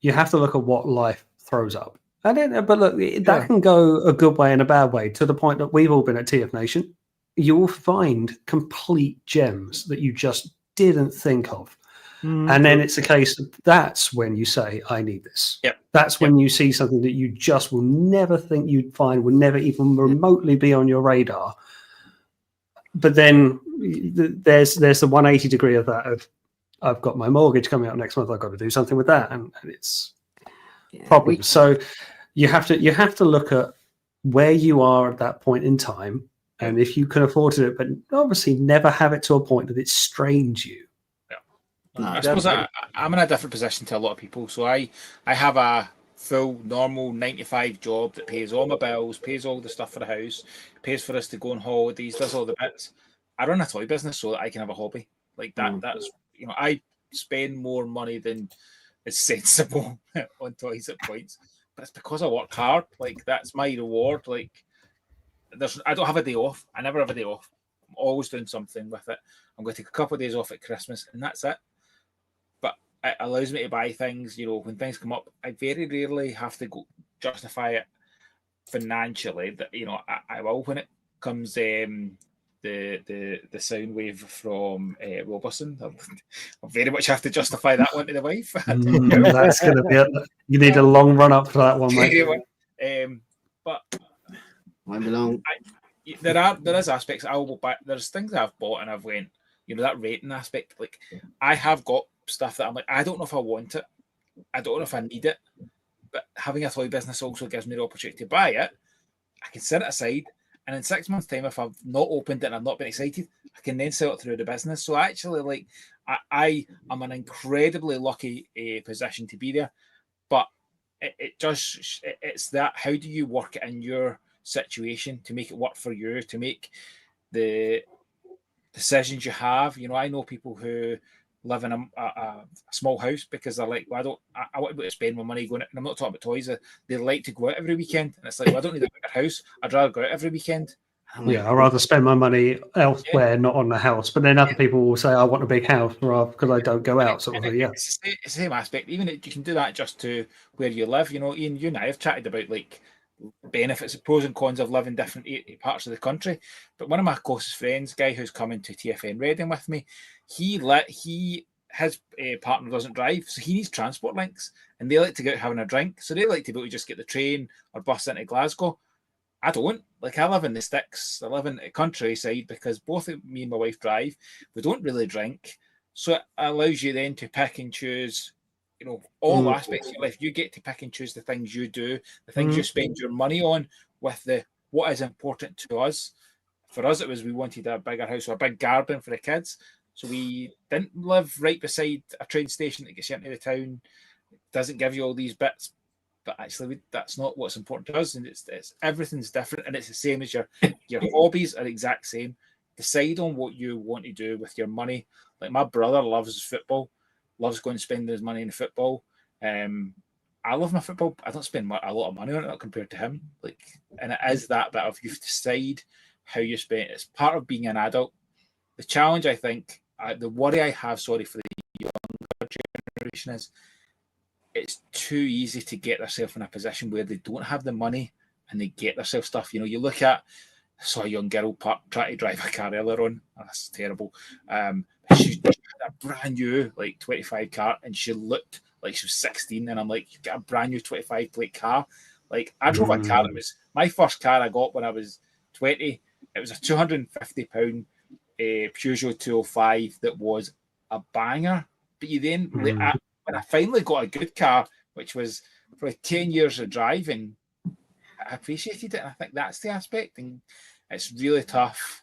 Speaker 1: look at what life throws up. And then, but look, that can go a good way and a bad way, to the point that we've all been at TF Nation. You will find complete gems that you just didn't think of. And then it's a case of, that's when you say, I need this.
Speaker 2: Yep.
Speaker 1: That's when you see something that you just will never think you'd find, would never even remotely be on your radar. But then there's the 180 degree of that of, I've got my mortgage coming up next month, I've got to do something with that, and it's problems. So you have to look at where you are at that point in time, and if you can afford to do it, but obviously never have it to a point that it strains you.
Speaker 3: No,
Speaker 2: I suppose I'm in a different position to a lot of people. So I have a full, normal 9-to-5 job that pays all my bills, pays all the stuff for the house, pays for us to go on holidays, does all the bits. I run a toy business so that I can have a hobby. Like that. That's, I spend more money than is sensible on toys at points. But it's because I work hard. Like, that's my reward. Like, I don't have a day off. I never have a day off. I'm always doing something with it. I'm going to take a couple of days off at Christmas, and that's it. It allows me to buy things, when things come up. I very rarely have to go justify it financially. That I will when it comes the sound wave from Robertson. I'll very much have to justify that one to the wife.
Speaker 1: That's going to be it. You need a long run up for that one, mate.
Speaker 2: But
Speaker 3: won't be long.
Speaker 2: There is aspects I will buy. There's things I've bought and I've went. That rating aspect. Like, I have got stuff that I'm like, I don't know if I want it. I don't know if I need it. But having a toy business also gives me the opportunity to buy it. I can set it aside, and in 6 months' time, if I've not opened it and I've not been excited, I can then sell it through the business. So actually, like, I am an incredibly lucky position to be there. But it's that, how do you work it in your situation to make it work for you, to make the decisions you have? I know people who live in a small house because they're like, well, I want to be able to spend my money going out. And I'm not talking about toys. They like to go out every weekend. And it's like, well, I don't need a bigger house. I'd rather go out every weekend.
Speaker 1: I'd rather spend my money elsewhere, not on the house. But then other people will say, I want a big house because I don't go out. Sort of thing. Yeah.
Speaker 2: It's the same aspect. Even you can do that just to where you live. Ian, you and I have chatted about, like, benefits, pros and cons of living different parts of the country. But one of my closest friends, guy who's coming to TFN Reading with me, his partner doesn't drive, so he needs transport links, and they like to go out having a drink, so they like to be able to just get the train or bus into Glasgow. I don't. Like, I live in the sticks, I live in the countryside, because both me and my wife drive. We don't really drink, so it allows you then to pick and choose all aspects of your life. You get to pick and choose the things you do, the things you spend your money on, with what is important to us. For us, it was, we wanted a bigger house or a big garden for the kids. So we didn't live right beside a train station that gets you into the town. It doesn't give you all these bits. But actually, that's not what's important to us. And it's everything's different. And it's the same as your hobbies are exact same. Decide on what you want to do with your money. Like, my brother loves football, loves going to spend his money in football. I love my football. I don't spend a lot of money on it compared to him. Like, and it is that bit of, you decide how you spend. It's part of being an adult. The challenge, I think, the worry I have, for the younger generation, is it's too easy to get themselves in a position where they don't have the money and they get themselves stuff. You look at, I saw a young girl trying to drive a car earlier on. Oh, that's terrible. She had a brand new, like, 25 car, and she looked like she was 16. And I'm like, you got a brand new 25 plate car. Like, I drove a car. It was my first car I got when I was 20. It was a £250 Peugeot 205 that was a banger. But you then, when I finally got a good car, which was probably 10 years of driving, I appreciated it. And I think that's the aspect. And it's really tough.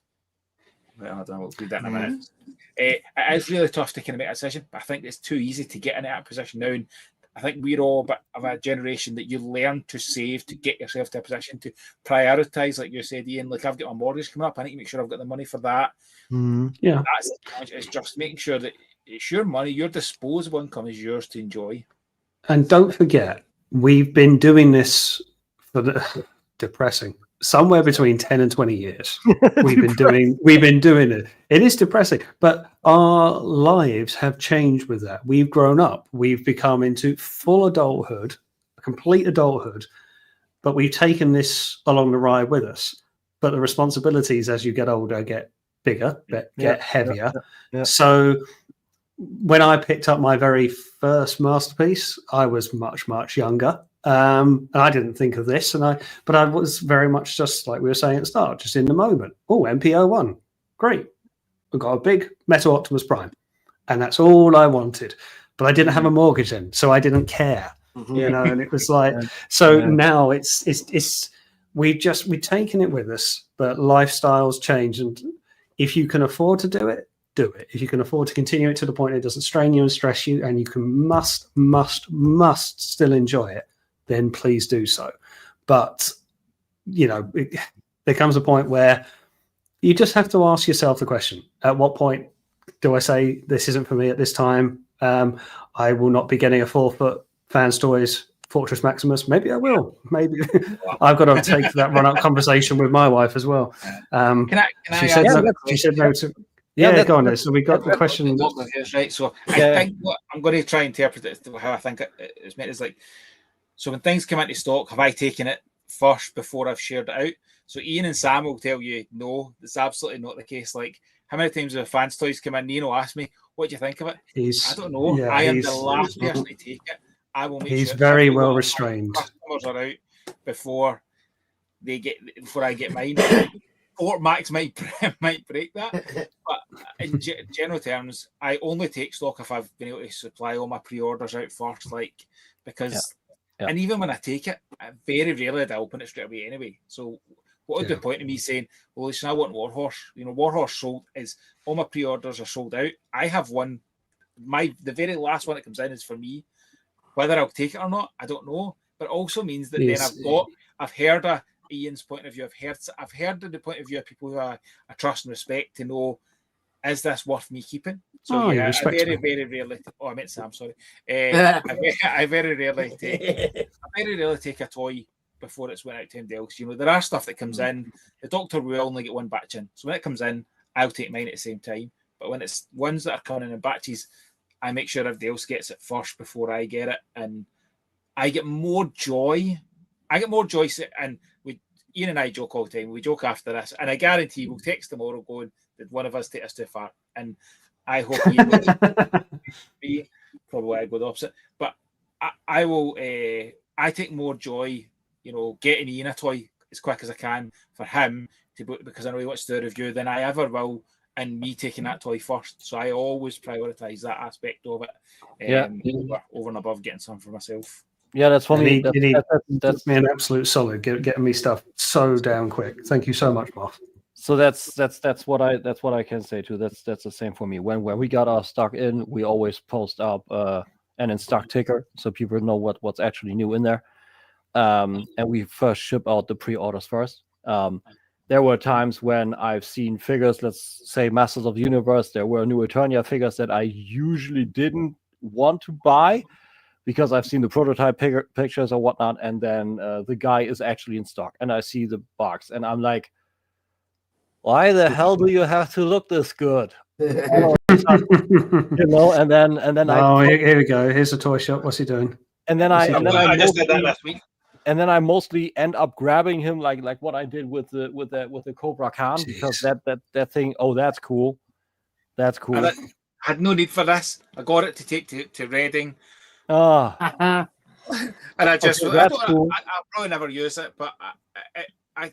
Speaker 2: Well, I don't know, we'll do that in a minute. It is really tough to kind of make a decision, but I think it's too easy to get in that position now. And I think we're all a bit of a generation that you learn to save to get yourself to a position to prioritise, like you said, Ian. Like, I've got my mortgage coming up, I need to make sure I've got the money for that.
Speaker 1: Yeah,
Speaker 2: that's the challenge. It's just making sure that it's your money, your disposable income is yours to enjoy.
Speaker 1: And don't forget, we've been doing this for depressing. somewhere between 10 and 20 years. We've been doing it. It is depressing, but our lives have changed with that. We've grown up. We've become into full adulthood, complete adulthood, but we've taken this along the ride with us. But the responsibilities as you get older get bigger, get heavier.
Speaker 4: Yeah.
Speaker 1: So when I picked up my very first masterpiece, I was much, much younger. And I didn't think of this, but I was very much just like we were saying at the start, just in the moment. Oh, MPO1, great! I've got a big Metal Optimus Prime, and that's all I wanted. But I didn't have a mortgage then, so I didn't care, you know. And it was like, now it's we've taken it with us, but lifestyles change, and if you can afford to do it, do it. If you can afford to continue it to the point it doesn't strain you and stress you, and you can must still enjoy it, then please do so. But, you know, there comes a point where you just have to ask yourself the question, at what point do I say this isn't for me at this time? I will not be getting a 4-foot Fans Toys Fortress Maximus. Maybe I will. Maybe I've got to take that run-up conversation with my wife as well. She said no to... Yeah, go on there. So we got the question.
Speaker 2: Right. So I think what I'm going to try and interpret it how I think it's meant is like, so when things come into stock, have I taken it first before I've shared it out? So Ian and Sam will tell you, no, that's absolutely not the case. Like, how many times have Fans Toys come in, Nino asked me, what do you think of it? I don't know. Yeah, I am the last person to take it. I will make
Speaker 1: he's
Speaker 2: sure
Speaker 1: very well restrained.
Speaker 2: Customers are out before I get mine. Fort Max might break that, but in general terms, I only take stock if I've been able to supply all my pre-orders out first, like, because and even when I take it, I very rarely do I open it straight away anyway. So what would be the point of me saying, well, listen, I want Warhorse? You know, Warhorse sold is all my pre-orders are sold out. I have one, the very last one that comes in is for me. Whether I'll take it or not, I don't know. But it also means that then I've heard Ian's point of view. I've heard the point of view of people who I trust and respect to know, is this worth me keeping? So I very rarely. I meant Sam. Sorry. I very rarely take a toy before it's went out to anybody else. You know, there are stuff that comes in. The Doctor will only get one batch in, so when it comes in, I'll take mine at the same time. But when it's ones that are coming in batches, I make sure everybody else gets it first before I get it, and I get more joy. And Ian and I joke all the time. We joke after this, and I guarantee we'll text tomorrow going, did one of us take us too far? And I hope Ian will be. Probably I go the opposite. But I will. I take more joy, you know, getting Ian a toy as quick as I can for him because I know he wants to do a review than I ever will, and me taking that toy first. So I always prioritise that aspect of it over and above getting something for myself.
Speaker 4: Yeah, that's for me.
Speaker 1: That's me an absolute solid, getting me stuff so damn quick. Thank you so much, Moff.
Speaker 4: So that's what I can say too. That's the same for me. When we got our stock in, we always post up an in stock ticker so people know what's actually new in there. And we first ship out the pre-orders first. There were times when I've seen figures, let's say Masters of the Universe. There were new Eternia figures that I usually didn't want to buy, because I've seen the prototype pictures or whatnot, and then the guy is actually in stock, and I see the box, and I'm like, why the hell do you have to look this good? You know, and then
Speaker 1: here we go. Here's a toy shop. What's he doing?
Speaker 4: And then I
Speaker 2: just did that last week.
Speaker 4: And then I mostly end up grabbing him like what I did with the Cobra Khan. Jeez. Because that thing. Oh, that's cool. That's cool.
Speaker 2: I had no need for this. I got it to take to Reading.
Speaker 4: And
Speaker 2: I just
Speaker 4: cool.
Speaker 2: I'll probably never use it, but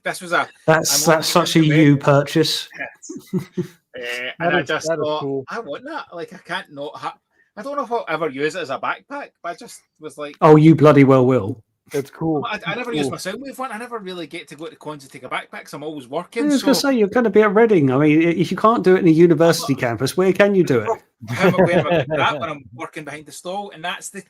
Speaker 2: this was
Speaker 1: that's such a you purchase.
Speaker 2: And I just thought, cool. I want that. Like, I can't not have. I don't know if I'll ever use it as a backpack, but I just was like,
Speaker 1: oh, you bloody well will.
Speaker 4: It's cool.
Speaker 2: I never use my Soundwave one. I never really get to go to cons and take a backpack, so I'm always working.
Speaker 1: I was going to say, you're going to be at Reading. I mean, if you can't do it in a university campus, where can you do it?
Speaker 2: How am I going to do that when I'm working behind the stall? And that's the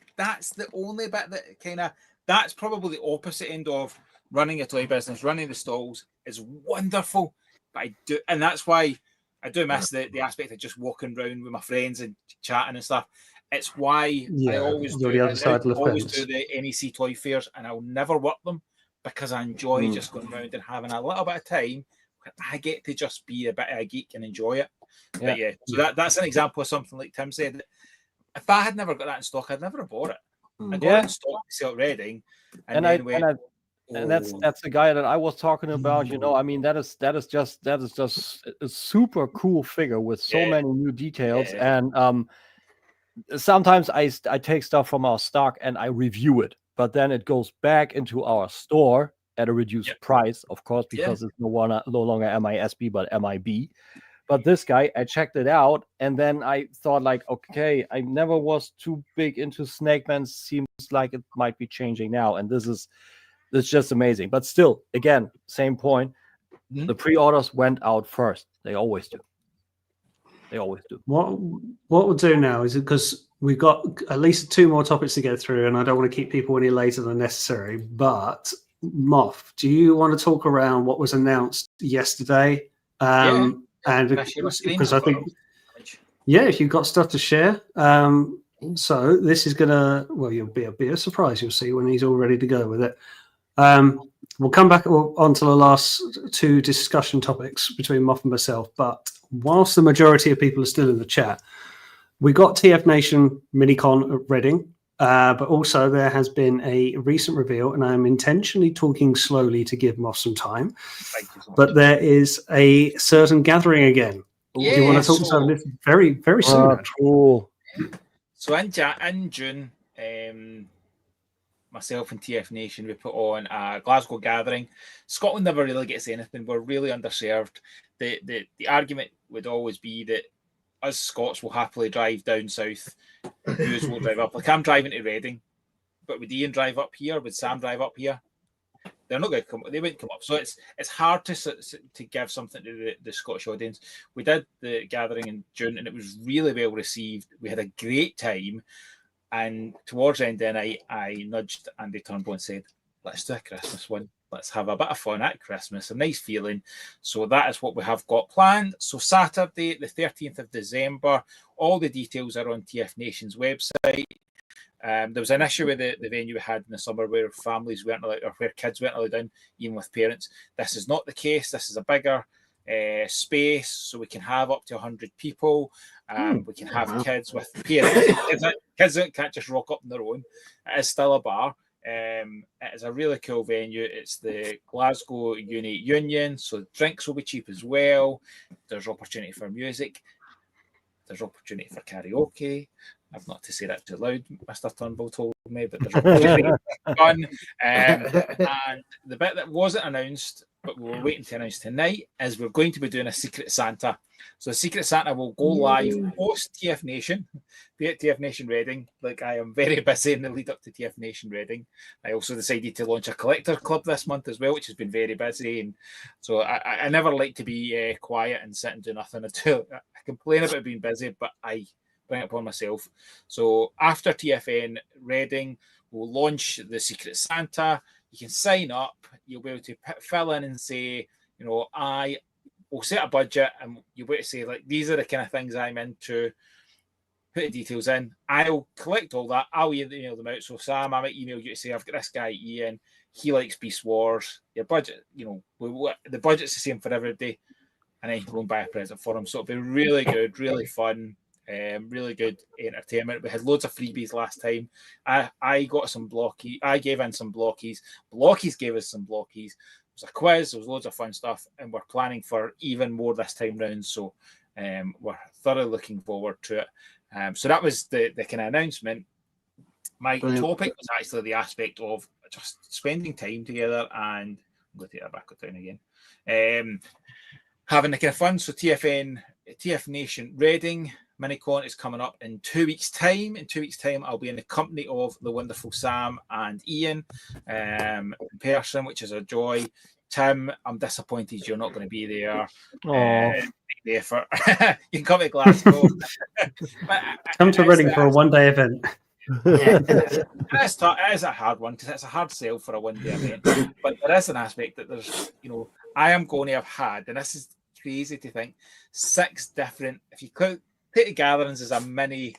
Speaker 2: only bit that kind of, that's probably the opposite end of running a toy business. Running the stalls is wonderful, but I do, and that's why I do miss the aspect of just walking around with my friends and chatting and stuff. It's why I always do the NEC toy fairs, and I'll never work them because I enjoy just going around and having a little bit of time where I get to just be a bit of a geek and enjoy it. But yeah, so that's an example of something like Tim said. If I had never got that in stock, I'd never have bought it. I got it in stock to sell at Reading, and
Speaker 4: that's the guy that I was talking about. You know, I mean, that is just a super cool figure with so many new details. And sometimes I take stuff from our stock and I review it, but then it goes back into our store at a reduced price, of course, because it's no longer MISB but MIB. But this guy, I checked it out, and then I thought, like, okay, I never was too big into Snake Man. Seems like it might be changing now, and this is just amazing. But still, again, same point. The pre-orders went out first. They always do.
Speaker 1: What we'll do now is, because we've got at least 2 more topics to get through, and I don't want to keep people any later than necessary. But Moff, do you want to talk around what was announced yesterday? And because I think, if you've got stuff to share. So this is gonna, you'll be a surprise. You'll see when he's all ready to go with it. We'll come back onto the last 2 discussion topics between Moff and myself. But whilst the majority of people are still in the chat, we got TF Nation Minicon at Reading, but also there has been a recent reveal, and I'm intentionally talking slowly to give Moff some time. But there is a certain gathering again. Do you want to talk about this very, very soon?
Speaker 4: Cool.
Speaker 2: So in June, myself and TF Nation, we put on a Glasgow gathering. Scotland never really gets anything. We're really underserved. The argument would always be that us Scots will happily drive down south. Viewers will drive up. Like, I'm driving to Reading, but would Ian drive up here? Would Sam drive up here? They're not going to come. They wouldn't come up. So it's hard to give something to the Scottish audience. We did the gathering in June, and it was really well received. We had a great time. And towards the end of the night, I nudged Andy Turnbull and said, let's do a Christmas one. Let's have a bit of fun at Christmas, a nice feeling. So that is what we have got planned. So Saturday, the 13th of December, all the details are on TF Nation's website. There was an issue with the venue we had in the summer where families weren't allowed, or where kids weren't allowed in, even with parents. This is not the case. This is a bigger space, so we can have up to 100 people. We can have kids with parents. Kids can't just rock up on their own. It is still a bar. It is a really cool venue. It's the Glasgow Unite Union, so drinks will be cheap as well. There's opportunity for music. There's opportunity for karaoke. I've not to say that too loud, Mr. Turnbull told me, but there's opportunity for fun. And the bit that wasn't announced, but we were waiting to announce tonight, is we're going to be doing a Secret Santa. So Secret Santa will go live post TF Nation, be at TF Nation Reading. Like, I am very busy in the lead up to TF Nation Reading. I also decided to launch a collector club this month as well, which has been very busy. And so I never like to be quiet and sit and do nothing at all. I complain about being busy, but I bring it upon myself. So after TFN Reading, we'll launch the Secret Santa. You can sign up. You'll be able to fill in and say, I will set a budget, and you'll be able to say, like, these are the kind of things I'm into. Put the details in. I'll collect all that. I'll email them out. So Sam, I might email you to say, I've got this guy Ian. He likes Beast Wars. Your budget, the budget's the same for everybody, and then you can go and buy a present for him. So it'll be really good, really fun. Really good entertainment. We had loads of freebies last time. I got some blockies. I gave in some blockies. Blockies gave us some blockies. It was a quiz. There was loads of fun stuff, and we're planning for even more this time round. So we're thoroughly looking forward to it. So that was the kind of announcement. My topic was actually the aspect of just spending time together, and I'm going to take that back down again. Having the kind of fun. So TF Nation Reading Minicon is coming up in 2 weeks' time. In 2 weeks' time, I'll be in the company of the wonderful Sam and Ian in person, which is a joy. Tim, I'm disappointed you're not going to be there. The effort. You can come to Glasgow.
Speaker 1: Come to Reading for a one-day event.
Speaker 2: It is a hard one, because it's a hard sell for a one-day event. But there is an aspect that there's, I am going to have had, and this is crazy to think, 6 different, if you could take the gatherings as a mini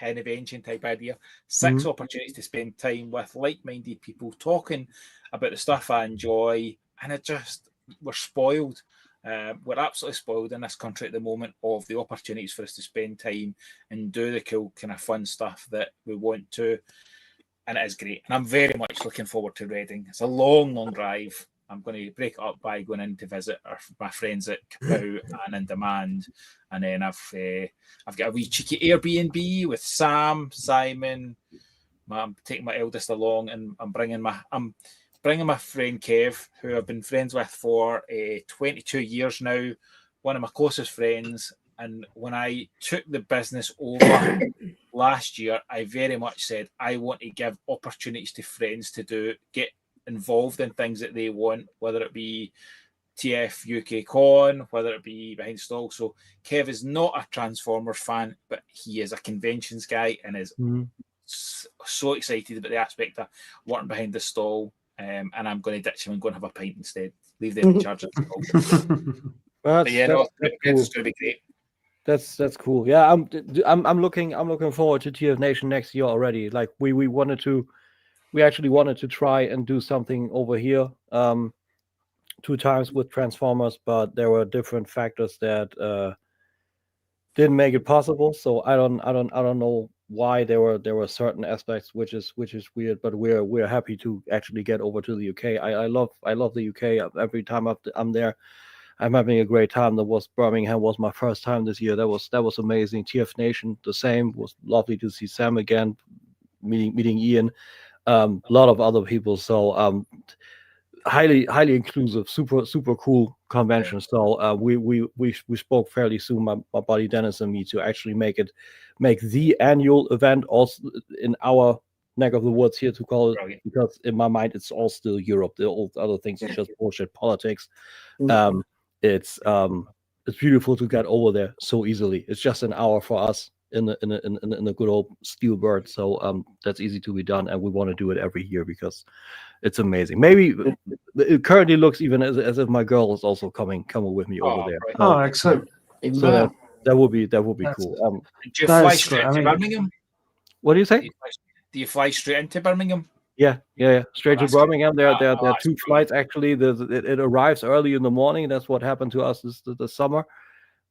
Speaker 2: Hennevention type idea. 6 opportunities to spend time with like-minded people, talking about the stuff I enjoy, and we're spoiled. We're absolutely spoiled in this country at the moment of the opportunities for us to spend time and do the cool kind of fun stuff that we want to, and it is great. And I'm very much looking forward to Reading. It's a long drive. I'm going to break it up by going in to visit my friends at Kapow and In Demand, and then I've got a wee cheeky Airbnb with Sam, Simon. I'm taking my eldest along, and I'm bringing my friend Kev, who I've been friends with for 22 years now, one of my closest friends. And when I took the business over last year, I very much said I want to give opportunities to friends to get involved in things that they want, whether it be TF UK Con, whether it be behind stall. So Kev is not a Transformers fan, but he is a conventions guy and is so excited about the aspect of working behind the stall. And I'm going to ditch him and go and have a pint instead. Leave them in charge of the stall.
Speaker 4: Well,
Speaker 2: it's going to be great.
Speaker 4: That's cool. Yeah, I'm looking forward to TF Nation next year already. Like we actually wanted to try and do something over here 2 times with Transformers, but there were different factors that didn't make it possible. So I don't know why there were certain aspects which is weird, but we're happy to actually get over to the UK. I love the UK. Every time I'm there, I'm having a great time. Birmingham was my first time this year. That was amazing. TF Nation the same. It was lovely to see Sam again, meeting Ian, a lot of other people. So highly inclusive, super cool convention. So we spoke fairly soon, my buddy Dennis and me, to actually make the annual event also in our neck of the woods here, to call it, because in my mind it's all still Europe. The old other things is just bullshit politics. It's beautiful to get over there so easily. It's just an hour for us in a good old Steelbird. So that's easy to be done, and we want to do it every year because it's amazing. Maybe it currently looks even as if my girl is also coming with me over there.
Speaker 1: Right. Oh, excellent!
Speaker 4: So that would be cool.
Speaker 2: Do you fly straight into Birmingham?
Speaker 4: What do you say?
Speaker 2: Do you fly straight into Birmingham?
Speaker 4: Yeah. Straight to Birmingham. There are 2 flights actually. It arrives early in the morning. That's what happened to us this summer.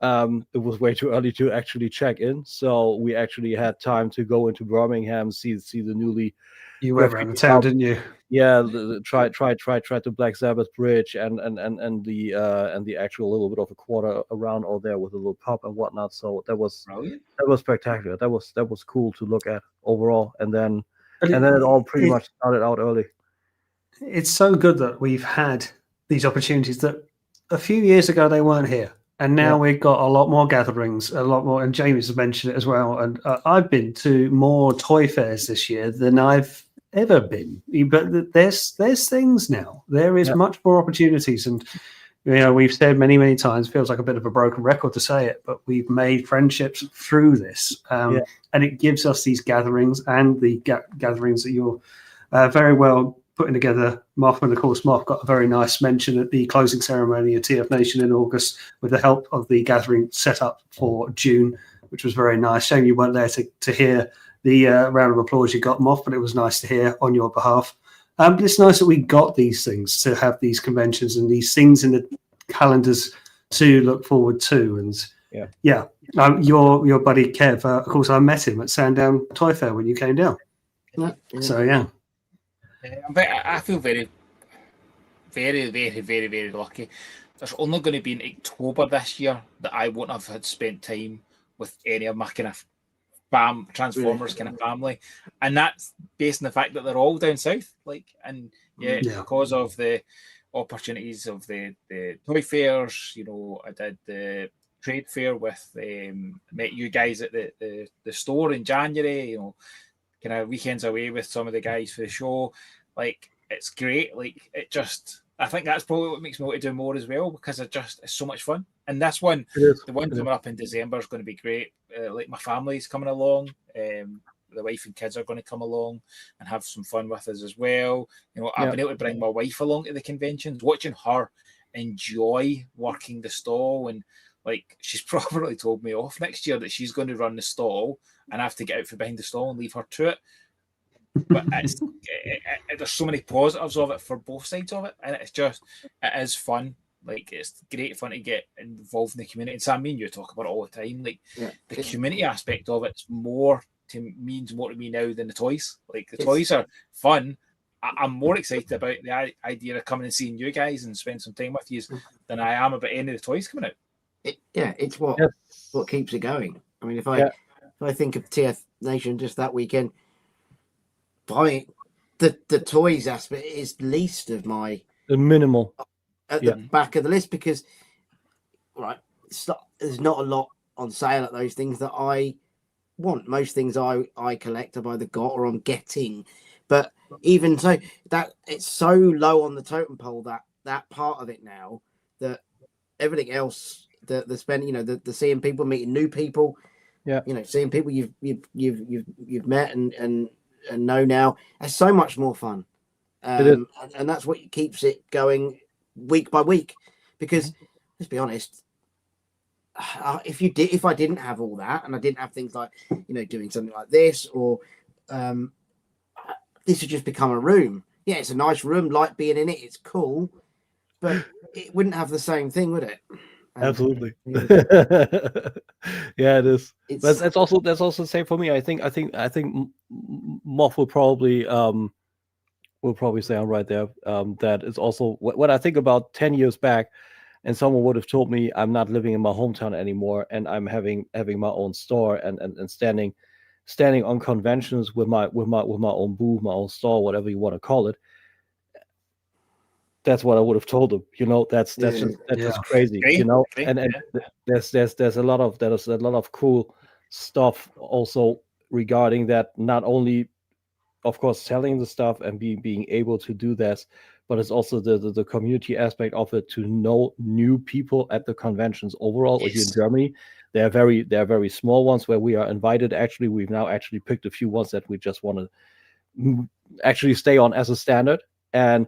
Speaker 4: It was way too early to actually check in, so we actually had time to go into Birmingham, see the newly.
Speaker 1: You went around the town, didn't you?
Speaker 4: Yeah, try the Black Sabbath Bridge and the actual little bit of a quarter around all there with a little pub and whatnot. So that was spectacular. That was cool to look at overall, and then it all pretty much started out early.
Speaker 1: It's so good that we've had these opportunities that a few years ago they weren't here. And now we've got a lot more gatherings, a lot more. And Jamie's has mentioned it as well. And I've been to more toy fairs this year than I've ever been. But there's things now. There is much more opportunities. And, we've said many times, feels like a bit of a broken record to say it, but we've made friendships through this. And it gives us these gatherings and the gatherings that you're very well putting together. Moff, and of course Moff got a very nice mention at the closing ceremony of TF Nation in August with the help of the gathering set up for June, which was very nice. Shame you weren't there to hear the round of applause you got, Moff, but it was nice to hear on your behalf. It's nice that we got these things, to have these conventions and these things in the calendars to look forward to. And your buddy Kev, of course I met him at Sandown Toy Fair when you came down. So
Speaker 2: I feel very, very, very, very, very lucky. There's only going to be in October this year that I won't have had spent time with any of my kind of Transformers kind of family, and that's based on the fact that they're all down south. Because of the opportunities of the toy fairs. I did the trade fair with met you guys at the store in January. Kind of weekends away with some of the guys for the show. It's great. I think that's probably what makes me want to do more as well, because it's so much fun. And this one, the one coming up in December is going to be great. My family's coming along. The wife and kids are going to come along and have some fun with us as well. I've been able to bring my wife along to the conventions, watching her enjoy working the stall and like she's probably told me off next year that she's going to run the stall and I have to get out from behind the stall and leave her to it. But there's so many positives of it for both sides of it, and it is fun. Like, it's great fun to get involved in the community. And Sam, me and you talk about it all the time. Like, the community aspect of it's means more to me now than the toys. Like, the toys are fun. I'm more excited about the idea of coming and seeing you guys and spend some time with you than I am about any of the toys coming out.
Speaker 3: It's what keeps it going. I mean, if I think of TF Nation just that weekend, buying the toys aspect is least of my
Speaker 4: minimal
Speaker 3: at the back of the list, because there's not a lot on sale at those things that I want. Most things I collect I've either got or I'm getting, but even so, that it's so low on the totem pole, that part of it now, that everything else, the spending, the seeing people, meeting new people, seeing people you've met and know now, it's so much more fun, and that's what keeps it going week by week. Because let's be honest, if I didn't have all that, and I didn't have things like doing something like this, or this would just become a room. Yeah, it's a nice room, like being in it, it's cool, but it wouldn't have the same thing, would it?
Speaker 4: Absolutely. Yeah, it is. But that's also the same for me. I think Moff will probably say I'm right there. That is also what I think about 10 years back, and someone would have told me I'm not living in my hometown anymore, and I'm having my own store and standing on conventions with my own booth, my own store, whatever you want to call it. That's what I would have told them. That's just crazy. And there's a lot of cool stuff also regarding that. Not only, of course, selling the stuff and being able to do this, but it's also the community aspect of it, to know new people at the conventions overall. Here in Germany, they're very small ones where we are invited. Actually, we've now actually picked a few ones that we just want to actually stay on as a standard, and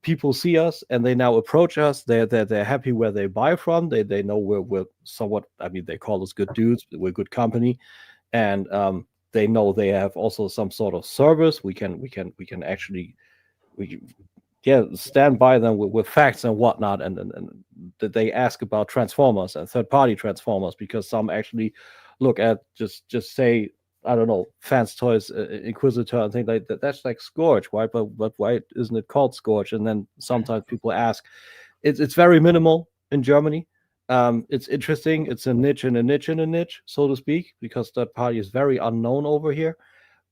Speaker 4: people see us and they now approach us. They're happy where they buy from. They know we're somewhat, I mean, they call us good dudes, we're good company, and they know they have also some sort of service. We can actually stand by them with facts and whatnot, and they ask about Transformers and third-party Transformers, because some actually look at just say, I don't know, Fans Toys Inquisitor and things like that. That's like Scourge, right? But why isn't it called Scourge? And then sometimes people ask. It's very minimal in Germany. It's interesting. It's a niche and a niche and a niche, so to speak, because third party is very unknown over here.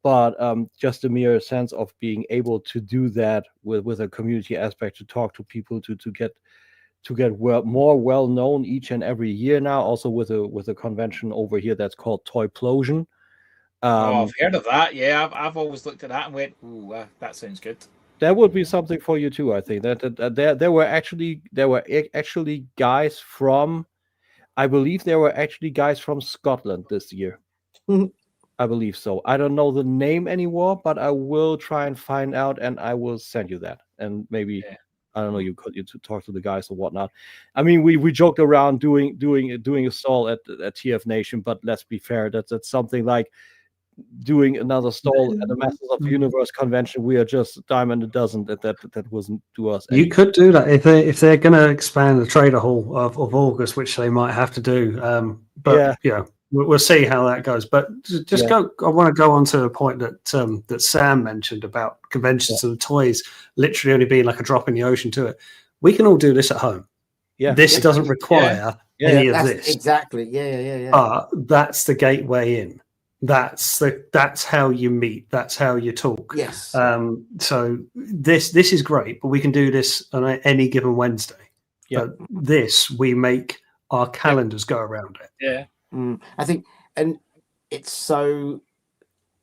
Speaker 4: But just a mere sense of being able to do that with a community aspect, to talk to people, to get more well known each and every year now. Also with a convention over here that's called Toyplosion.
Speaker 2: I've heard of that. Yeah, I've always looked at that and went, "Ooh, that sounds good."
Speaker 4: That would be something for you too. I think that there were actually guys from, I believe there were actually guys from Scotland this year. I believe so. I don't know the name anymore, but I will try and find out, and I will send you that. And maybe I don't know, you talk to the guys or whatnot. I mean, we joked around doing a stall at TF Nation, but let's be fair, that's something like doing another stall at the Masters of the Universe convention. We are just a dime a dozen. That wasn't to us.
Speaker 1: You could do that if they're going to expand the Trader Hall of August, which they might have to do. But we'll see how that goes. But just go. I want to go on to a point that Sam mentioned about conventions and toys literally only being like a drop in the ocean to it. We can all do this at home. Yeah, this doesn't require any of this.
Speaker 3: Exactly. Yeah.
Speaker 1: But that's the gateway in. That's how you meet. That's how you talk.
Speaker 3: Yes.
Speaker 1: So this is great, but we can do this on any given Wednesday. Yeah. But this, we make our calendars go around it.
Speaker 2: Yeah.
Speaker 3: I think, and it's so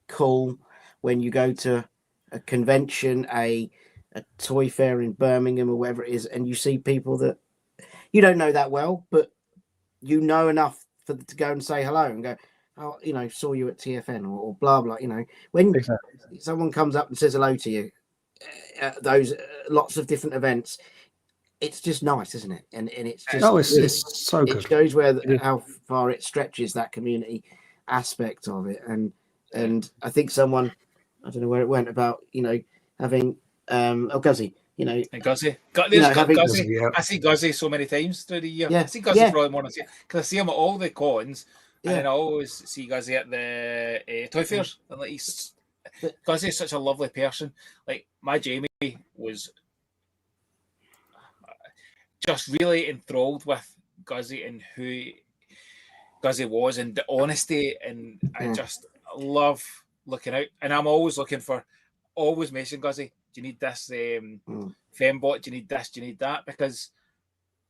Speaker 3: cool when you go to a convention, a toy fair in Birmingham or wherever it is, and you see people that you don't know that well, but you know enough to go and say hello and go, "Oh, saw you at TFN," or blah blah. When someone comes up and says hello to you, those lots of different events, it's just nice, isn't it? And it's just
Speaker 1: it's so good.
Speaker 3: It shows how far it stretches that community aspect of it, and I think someone, I don't know where it went about, having Guzzy,
Speaker 2: Guzzy.
Speaker 3: Guzzy,
Speaker 1: yeah.
Speaker 2: I see Guzzy so many times through the year.
Speaker 3: Yeah,
Speaker 2: I see Guzzy probably more than because I see him at all the cons, and then I always see Guzzy at the toy fairs. And like Guzzy is such a lovely person. Like my Jamie was just really enthralled with Guzzy and who Guzzy was, and the honesty, and I just love looking out. And I'm always looking for, always mention Guzzy. Do you need this fembot? Do you need this? Do you need that? Because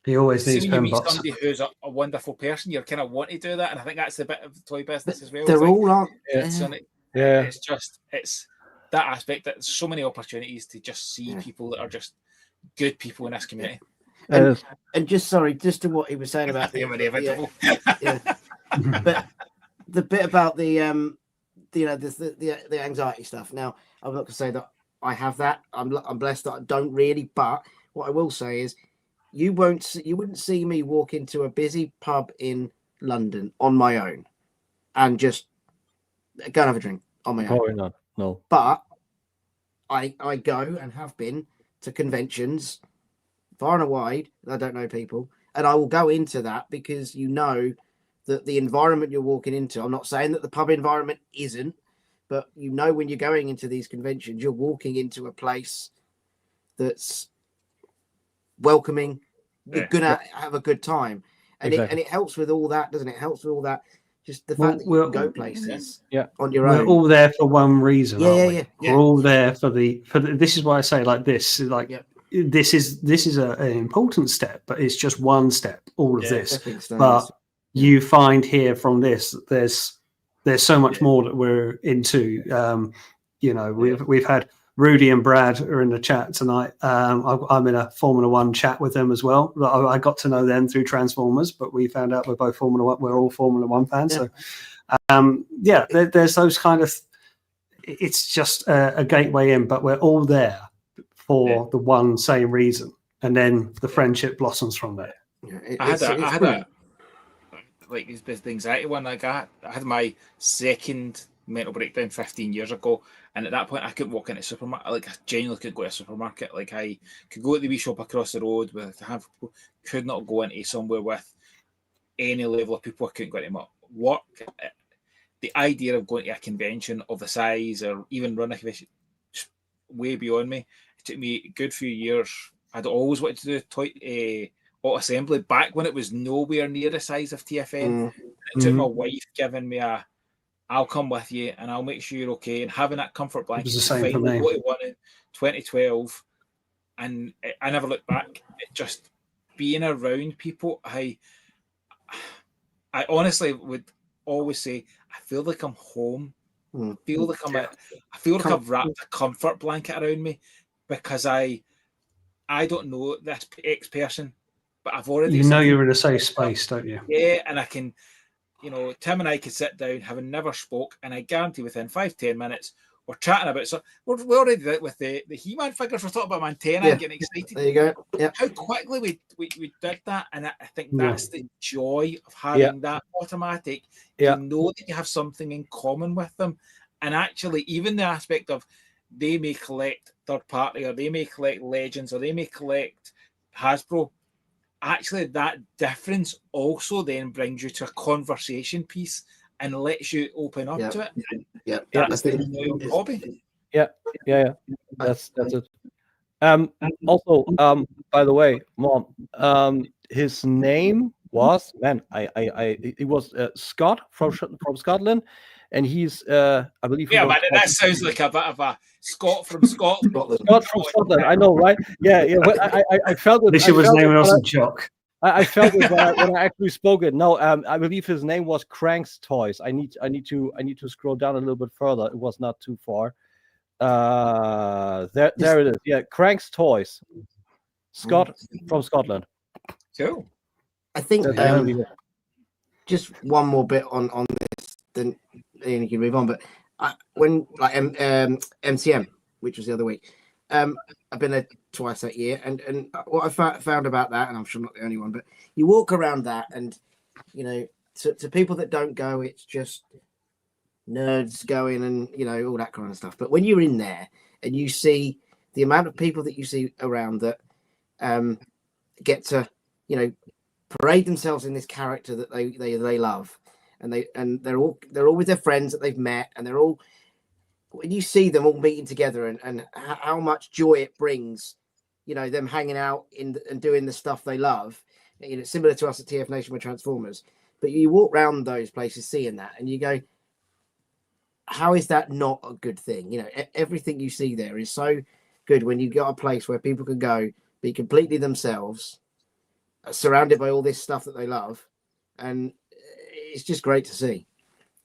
Speaker 1: he always needs
Speaker 2: when you meet
Speaker 1: fembots.
Speaker 2: somebody who's a wonderful person, you're kind of want to do that, and I think that's the bit of the toy business as well.
Speaker 3: They're all on.
Speaker 2: It's that aspect that there's so many opportunities to just see people that are just good people in this community.
Speaker 3: And just to what he was saying about the but the bit about the anxiety stuff. Now, I'm not going to say that I have that. I'm blessed that I don't really. But what I will say is, you wouldn't see me walk into a busy pub in London on my own and just go and have a drink on my own.
Speaker 4: Probably not. No.
Speaker 3: But I go and have been to conventions far and wide. I don't know people, and I will go into that because that the environment you're walking into. I'm not saying that the pub environment isn't, but when you're going into these conventions, you're walking into a place that's welcoming. You're gonna have a good time, and it helps with all that, doesn't it? It helps with all that. Just the fact that you can go places on your own.
Speaker 1: We're all there for one reason, aren't we?
Speaker 3: Yeah.
Speaker 1: We're all there for the. This is why I say like this. This is an important step, but it's just one step. All of this, but you find here from this, there's so much more that we're into. We've had Rudy and Brad are in the chat tonight. I'm in a Formula One chat with them as well. I got to know them through Transformers, but we found out we're both Formula One. We're all Formula One fans.
Speaker 3: Yeah.
Speaker 1: So there's those kind of. It's just a gateway in, but we're all there for the one same reason, and then the friendship blossoms from there.
Speaker 2: I had a like this anxiety one. I had my second mental breakdown 15 years ago, and at that point I couldn't walk into a supermarket. Like I genuinely couldn't go to a supermarket. Like I could go to the wee shop across the road with a handful of people, could not go into somewhere with any level of people. I couldn't go into my work. The idea of going to a convention of the size or even run a convention way beyond me. It took me a good few years. I'd always wanted to do toy auto assembly back when it was nowhere near the size of TFN. It took my wife giving me I'll come with you and I'll make sure you're okay, and having that comfort blanket.
Speaker 1: It was the same for me.
Speaker 2: What it won in 2012, and I never looked back. It just being around people. I honestly would always say I feel like I'm home. I feel like I've wrapped a comfort blanket around me, because I don't know this X person, but I've already
Speaker 1: you're in a safe space, don't you?
Speaker 2: Yeah, and I can, Tim and I could sit down, having never spoke, and I guarantee within 5-10 minutes we're chatting about. So we already did it with the He-Man figures. We're talking about Montana and getting excited.
Speaker 3: There you go. Yeah.
Speaker 2: How quickly we did that, and I think that's the joy of having that automatic. You know that you have something in common with them, and actually even the aspect of they may collect third party, or they may collect Legends, or they may collect Hasbro. Actually, that difference also then brings you to a conversation piece and lets you open up to it. That's the new hobby.
Speaker 4: Yeah. That's it. Also, by the way, Mom, his name was he was Scott from Scotland, and he's I believe.
Speaker 2: Yeah, man, that sounds like a bit of a Scott from Scotland.
Speaker 4: Scott from Scotland, I know, right? Yeah. I felt it.
Speaker 1: This was naming us in shock.
Speaker 4: I felt it when I actually spoke it. No, I believe his name was Crank's Toys. I need to scroll down a little bit further. It was not too far. There it is. Yeah, Crank's Toys. Scott from Scotland.
Speaker 2: Cool.
Speaker 3: I think just one more bit on this, then you can move on. But when MCM, which was the other week, I've been there twice that year, and what I found about that, and I'm sure I'm not the only one, but you walk around that, and you know, to people that don't go, it's just nerds going and all that kind of stuff. But when you're in there and you see the amount of people that you see around that get to parade themselves in this character that they love, and they're all with their friends that they've met, and they're all, when you see them all meeting together and how much joy it brings, them hanging out and doing the stuff they love, similar to us at TF Nation with Transformers. But you walk around those places seeing that and you go, how is that not a good thing? Everything you see there is so good when you got a place where people can go be completely themselves, surrounded by all this stuff that they love, and it's just great to see.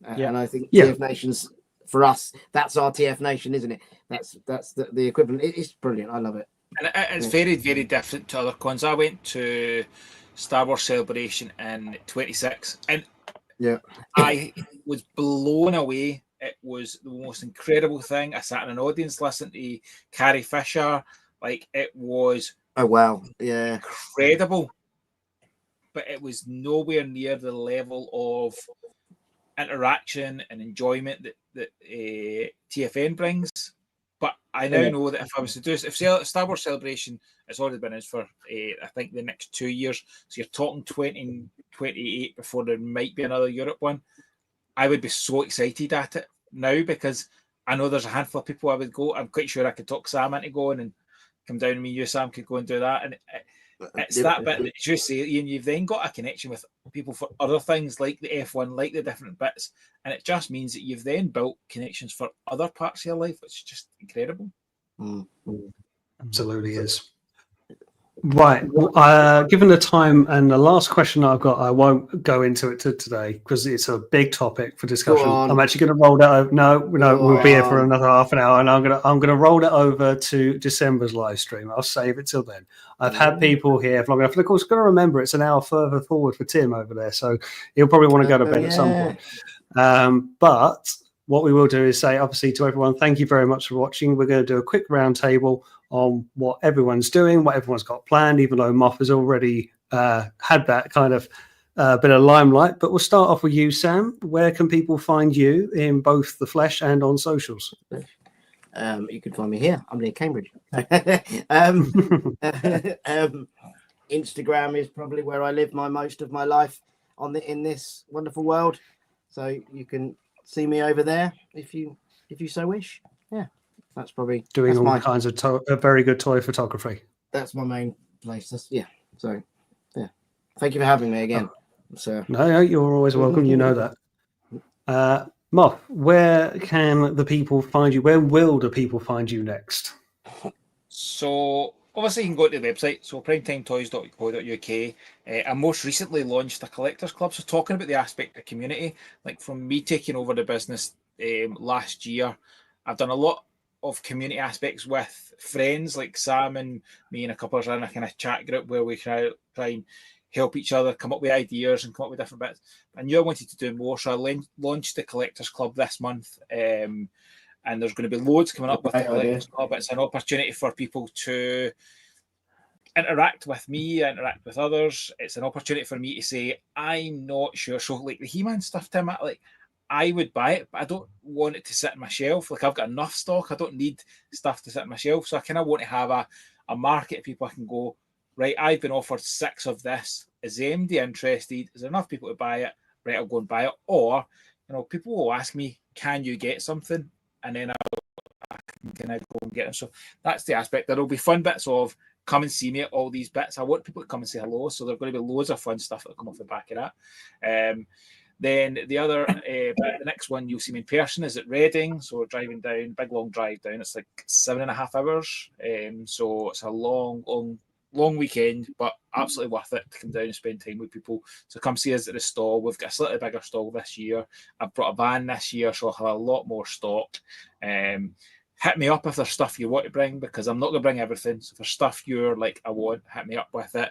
Speaker 3: And I think TF Nation's, for us, that's our TF Nation, isn't it? That's the equivalent. It's brilliant. I love it.
Speaker 2: And it's very, very different to other cons. I went to Star Wars Celebration in 26, and I was blown away. It was the most incredible thing. I sat in an audience listening to Carrie Fisher. Like, it was incredible. But it was nowhere near the level of interaction and enjoyment that TFN brings. But I now know that if I was to do this, if Star Wars Celebration, it's already been out for I think the next 2 years, so you're talking 2028 before there might be another Europe one. I would be so excited at it now, because I know there's a handful of people I would go. I'm quite sure I could talk Sam into going and come down to me. You, Sam, could go and do that. And it's that bit that you say, Ian, you've then got a connection with people for other things like the F1, like the different bits. And it just means that you've then built connections for other parts of your life, which is just incredible.
Speaker 1: Absolutely is. Right. Given the time and the last question I've got, I won't go into it today because it's a big topic for discussion. I'm actually going to roll that over. No, we'll be here for another half an hour, and I'm going to roll it over to December's live stream. I'll save it till then. I've had people here for long enough, and of course, I've got to remember it's an hour further forward for Tim over there, so he'll probably want to go to bed at some point. But what we will do is say, obviously, to everyone, thank you very much for watching. We're going to do a quick round table on what everyone's doing, what everyone's got planned, even though Moff has already had that kind of bit of limelight. But we'll start off with you, Sam. Where can people find you in both the flesh and on socials?
Speaker 3: You can find me here. I'm near Cambridge. Instagram is probably where I live most of my life in this wonderful world. So you can see me over there if you so wish. Yeah. That's probably
Speaker 1: doing all kinds of very good toy photography. That's
Speaker 3: my main place. So thank you for having me again.
Speaker 1: No, you're always welcome. You know that. Moff, where can the people find you? Where will the people find you next?
Speaker 2: So obviously you can go to the website, so primetimetoys.co.uk. I most recently launched a collectors club, so talking about the aspect of community, like from me taking over the business last year, I've done a lot of community aspects with friends like Sam and me, and a couple of us in a kind of chat group where we try and help each other come up with ideas and come up with different bits. I knew I wanted to do more, so I launched the Collectors Club this month, and there's going to be loads coming up with the Collectors Club. It's an opportunity for people to interact with me, interact with others. It's an opportunity for me to say, I'm not sure. So like the He-Man stuff, Tim, I would buy it, but I don't want it to sit on my shelf. Like, I've got enough stock. I don't need stuff to sit on my shelf. So I kind of want to have a market of people I can go, right, I've been offered 6 of this. Is the MD interested? Is there enough people to buy it? Right, I'll go and buy it. Or, people will ask me, can you get something? And then I can kind of go and get them. So that's the aspect. There'll be fun bits of come and see me at all these bits. I want people to come and say hello. So there's going to be loads of fun stuff that will come off the back of that. Then the other, the next one you'll see me in person is at Reading. So we're driving down, big long drive down. It's like 7.5 hours. So it's a long weekend, but absolutely worth it to come down and spend time with people. So come see us at the stall. We've got a slightly bigger stall this year. I've brought a van this year, so I'll have a lot more stock. Hit me up if there's stuff you want to bring, because I'm not going to bring everything. So if there's stuff you're like, I want, hit me up with it.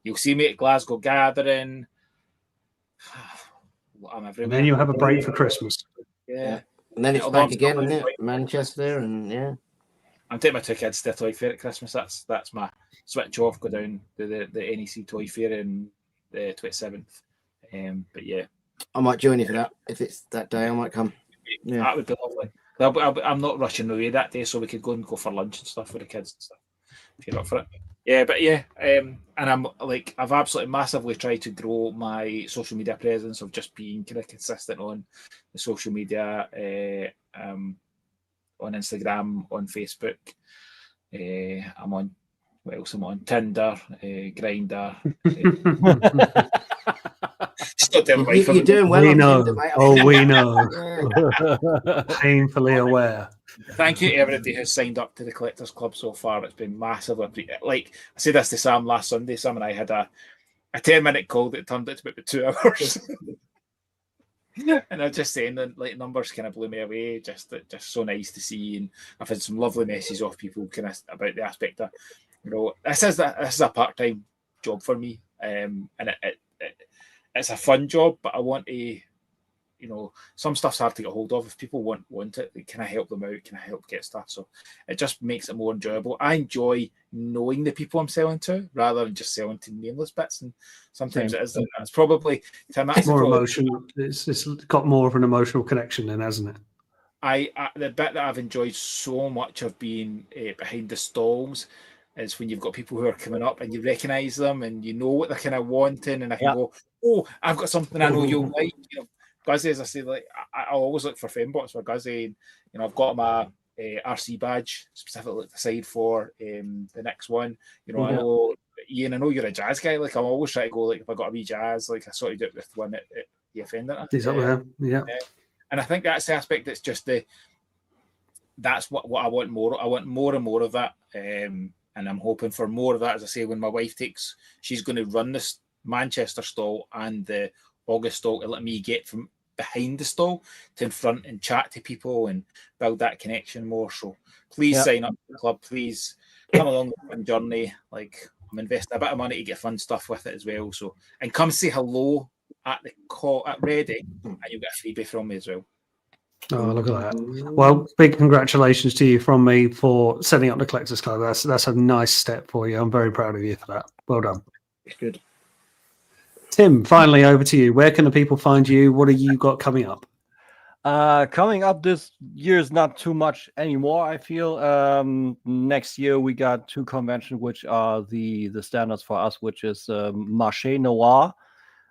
Speaker 2: You'll see me at Glasgow Gathering. I'm everywhere.
Speaker 1: And then you'll have a break for Christmas.
Speaker 2: Yeah.
Speaker 3: And then it's back again, isn't it? Manchester, and yeah.
Speaker 2: I'm taking my 2 kids to a toy fair at Christmas. That's my switch off. Go down to the NEC toy fair in the 27th. But yeah,
Speaker 3: I might join you for that if it's that day. I might come. Yeah,
Speaker 2: that would be lovely. I'm not rushing away that day, so we could go for lunch and stuff with the kids and stuff. If you're up for it, yeah. But yeah, and I've absolutely massively tried to grow my social media presence of just being kind of consistent on the social media, on Instagram, on Facebook. I'm on. What else am I on? Tinder, Grindr.
Speaker 3: You're doing well.
Speaker 1: We
Speaker 3: on
Speaker 1: know.
Speaker 3: Tinder, mate.
Speaker 1: Oh, we know.
Speaker 3: Yeah.
Speaker 1: Painfully aware.
Speaker 2: Thank you to everybody who's signed up to the Collectors Club so far. It's been massively. Like I said this to Sam last Sunday. Sam and I had a 10-minute call that turned out to be about 2 hours. And I was just saying that like numbers kind of blew me away. Just so nice to see, and I've had some lovely messages off people kind of about the aspect of, this is a part-time job for me, and it's a fun job, but I want to, some stuff's hard to get hold of. If people want it, can I help them out? Can I help get stuff? So it just makes it more enjoyable. I enjoy knowing the people I'm selling to rather than just selling to nameless bits. And sometimes it is. It's probably
Speaker 1: it's more emotional. It's got more of an emotional connection then, hasn't it?
Speaker 2: The bit that I've enjoyed so much of being behind the stalls is when you've got people who are coming up and you recognise them and you know what they're kind of wanting, and I can go, oh, I've got something I know you'll like. Guzzy, as I say, like I always look for fembots for Guzzy, and I've got my RC badge specifically aside for the next one. I know Ian, I know you're a jazz guy. Like I'm always trying to go like if I got a wee jazz, like I sort of do it with one at the offender.
Speaker 1: He's up there, yeah.
Speaker 2: And I think that's the aspect that's just that's what I want more. I want more and more of that. And I'm hoping for more of that. As I say, when my wife she's going to run this Manchester stall and the August stall to let me get from behind the stall to in front and chat to people and build that connection more. So please sign up to the club. Please come along the fun journey. Like I'm investing a bit of money to get fun stuff with it as well. So and come say hello at the call at Ready, and you'll get a freebie from me as well.
Speaker 1: Oh, look at that. Well, big congratulations to you from me for setting up the Collectors Club. That's a nice step for you. I'm very proud of you for that. Well done.
Speaker 3: Good.
Speaker 1: Tim, finally over to you. Where can the people find you? What have you got coming up?
Speaker 4: Coming up this year is not too much anymore, I feel. Next year we got 2 conventions, which are the standards for us, which is Marché Noir,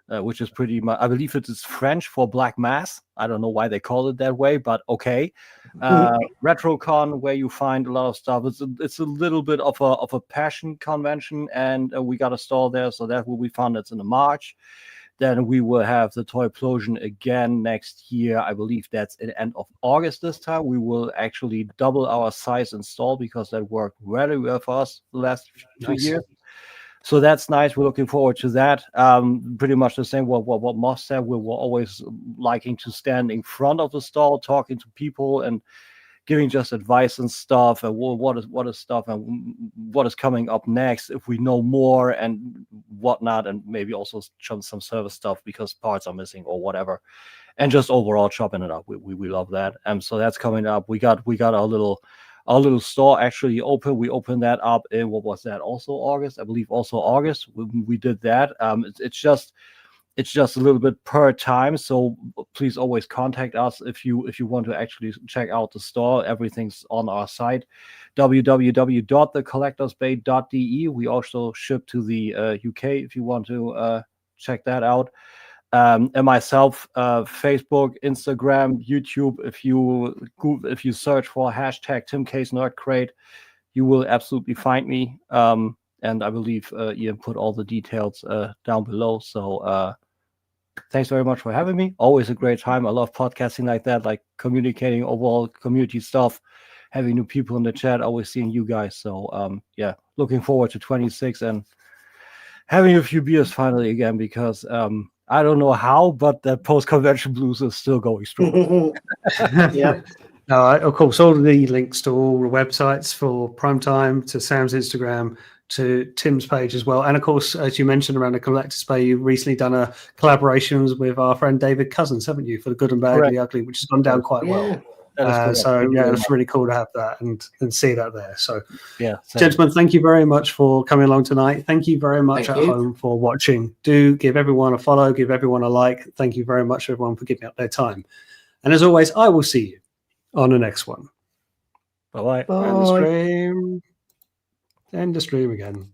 Speaker 4: which is pretty much, I believe it is French for Black Mass. I don't know why they call it that way, but okay. RetroCon, where you find a lot of stuff. It's a little bit of a passion convention, and we got a stall there, so that will be fun. It's in March. Then we will have the Toyplosion again next year. I believe that's at the end of August this time. We will actually double our size and stall because that worked really well for us the last 2 years. So that's nice. We're looking forward to that. Pretty much the same what Moff said. We were always liking to stand in front of the stall, talking to people and giving just advice and stuff, and what is stuff and what is coming up next if we know more and whatnot, and maybe also some service stuff because parts are missing or whatever, and just overall chopping it up. We love that. So that's coming up. We got our little store actually open. We opened that up in, what was that, also August? I believe also August. We did that. It's just a little bit per time. So please always contact us if you want to actually check out the store. Everything's on our site, www.thecollectorsbay.de. We also ship to the UK if you want to check that out. And myself, Facebook, Instagram, YouTube. If you search for hashtag Tim K's Nerd Crate, you will absolutely find me. And I believe Ian put all the details down below. So thanks very much for having me. Always a great time. I love podcasting like that, like communicating overall community stuff, having new people in the chat, always seeing you guys. So yeah, looking forward to 26 and having a few beers finally again, because I don't know how, but that post-convention blues is still going strong.
Speaker 3: Yeah.
Speaker 1: Of course, all the links to all the websites for PrimeTime, to Sam's Instagram, to Tim's page as well. And of course, as you mentioned around the Collector's Bay, you've recently done a collaborations with our friend David Cousins, haven't you, for the Good and Bad, the Ugly, which has gone down quite well. So yeah, it's really cool to have that and see that there. So
Speaker 4: yeah,
Speaker 1: gentlemen, thank you very much for coming along tonight. Thank you very much at home for watching. Do give everyone a follow, give everyone a like. Thank you very much everyone for giving up their time. And as always, I will see you on the next one.
Speaker 4: Bye-bye.
Speaker 1: End the stream. End the stream again.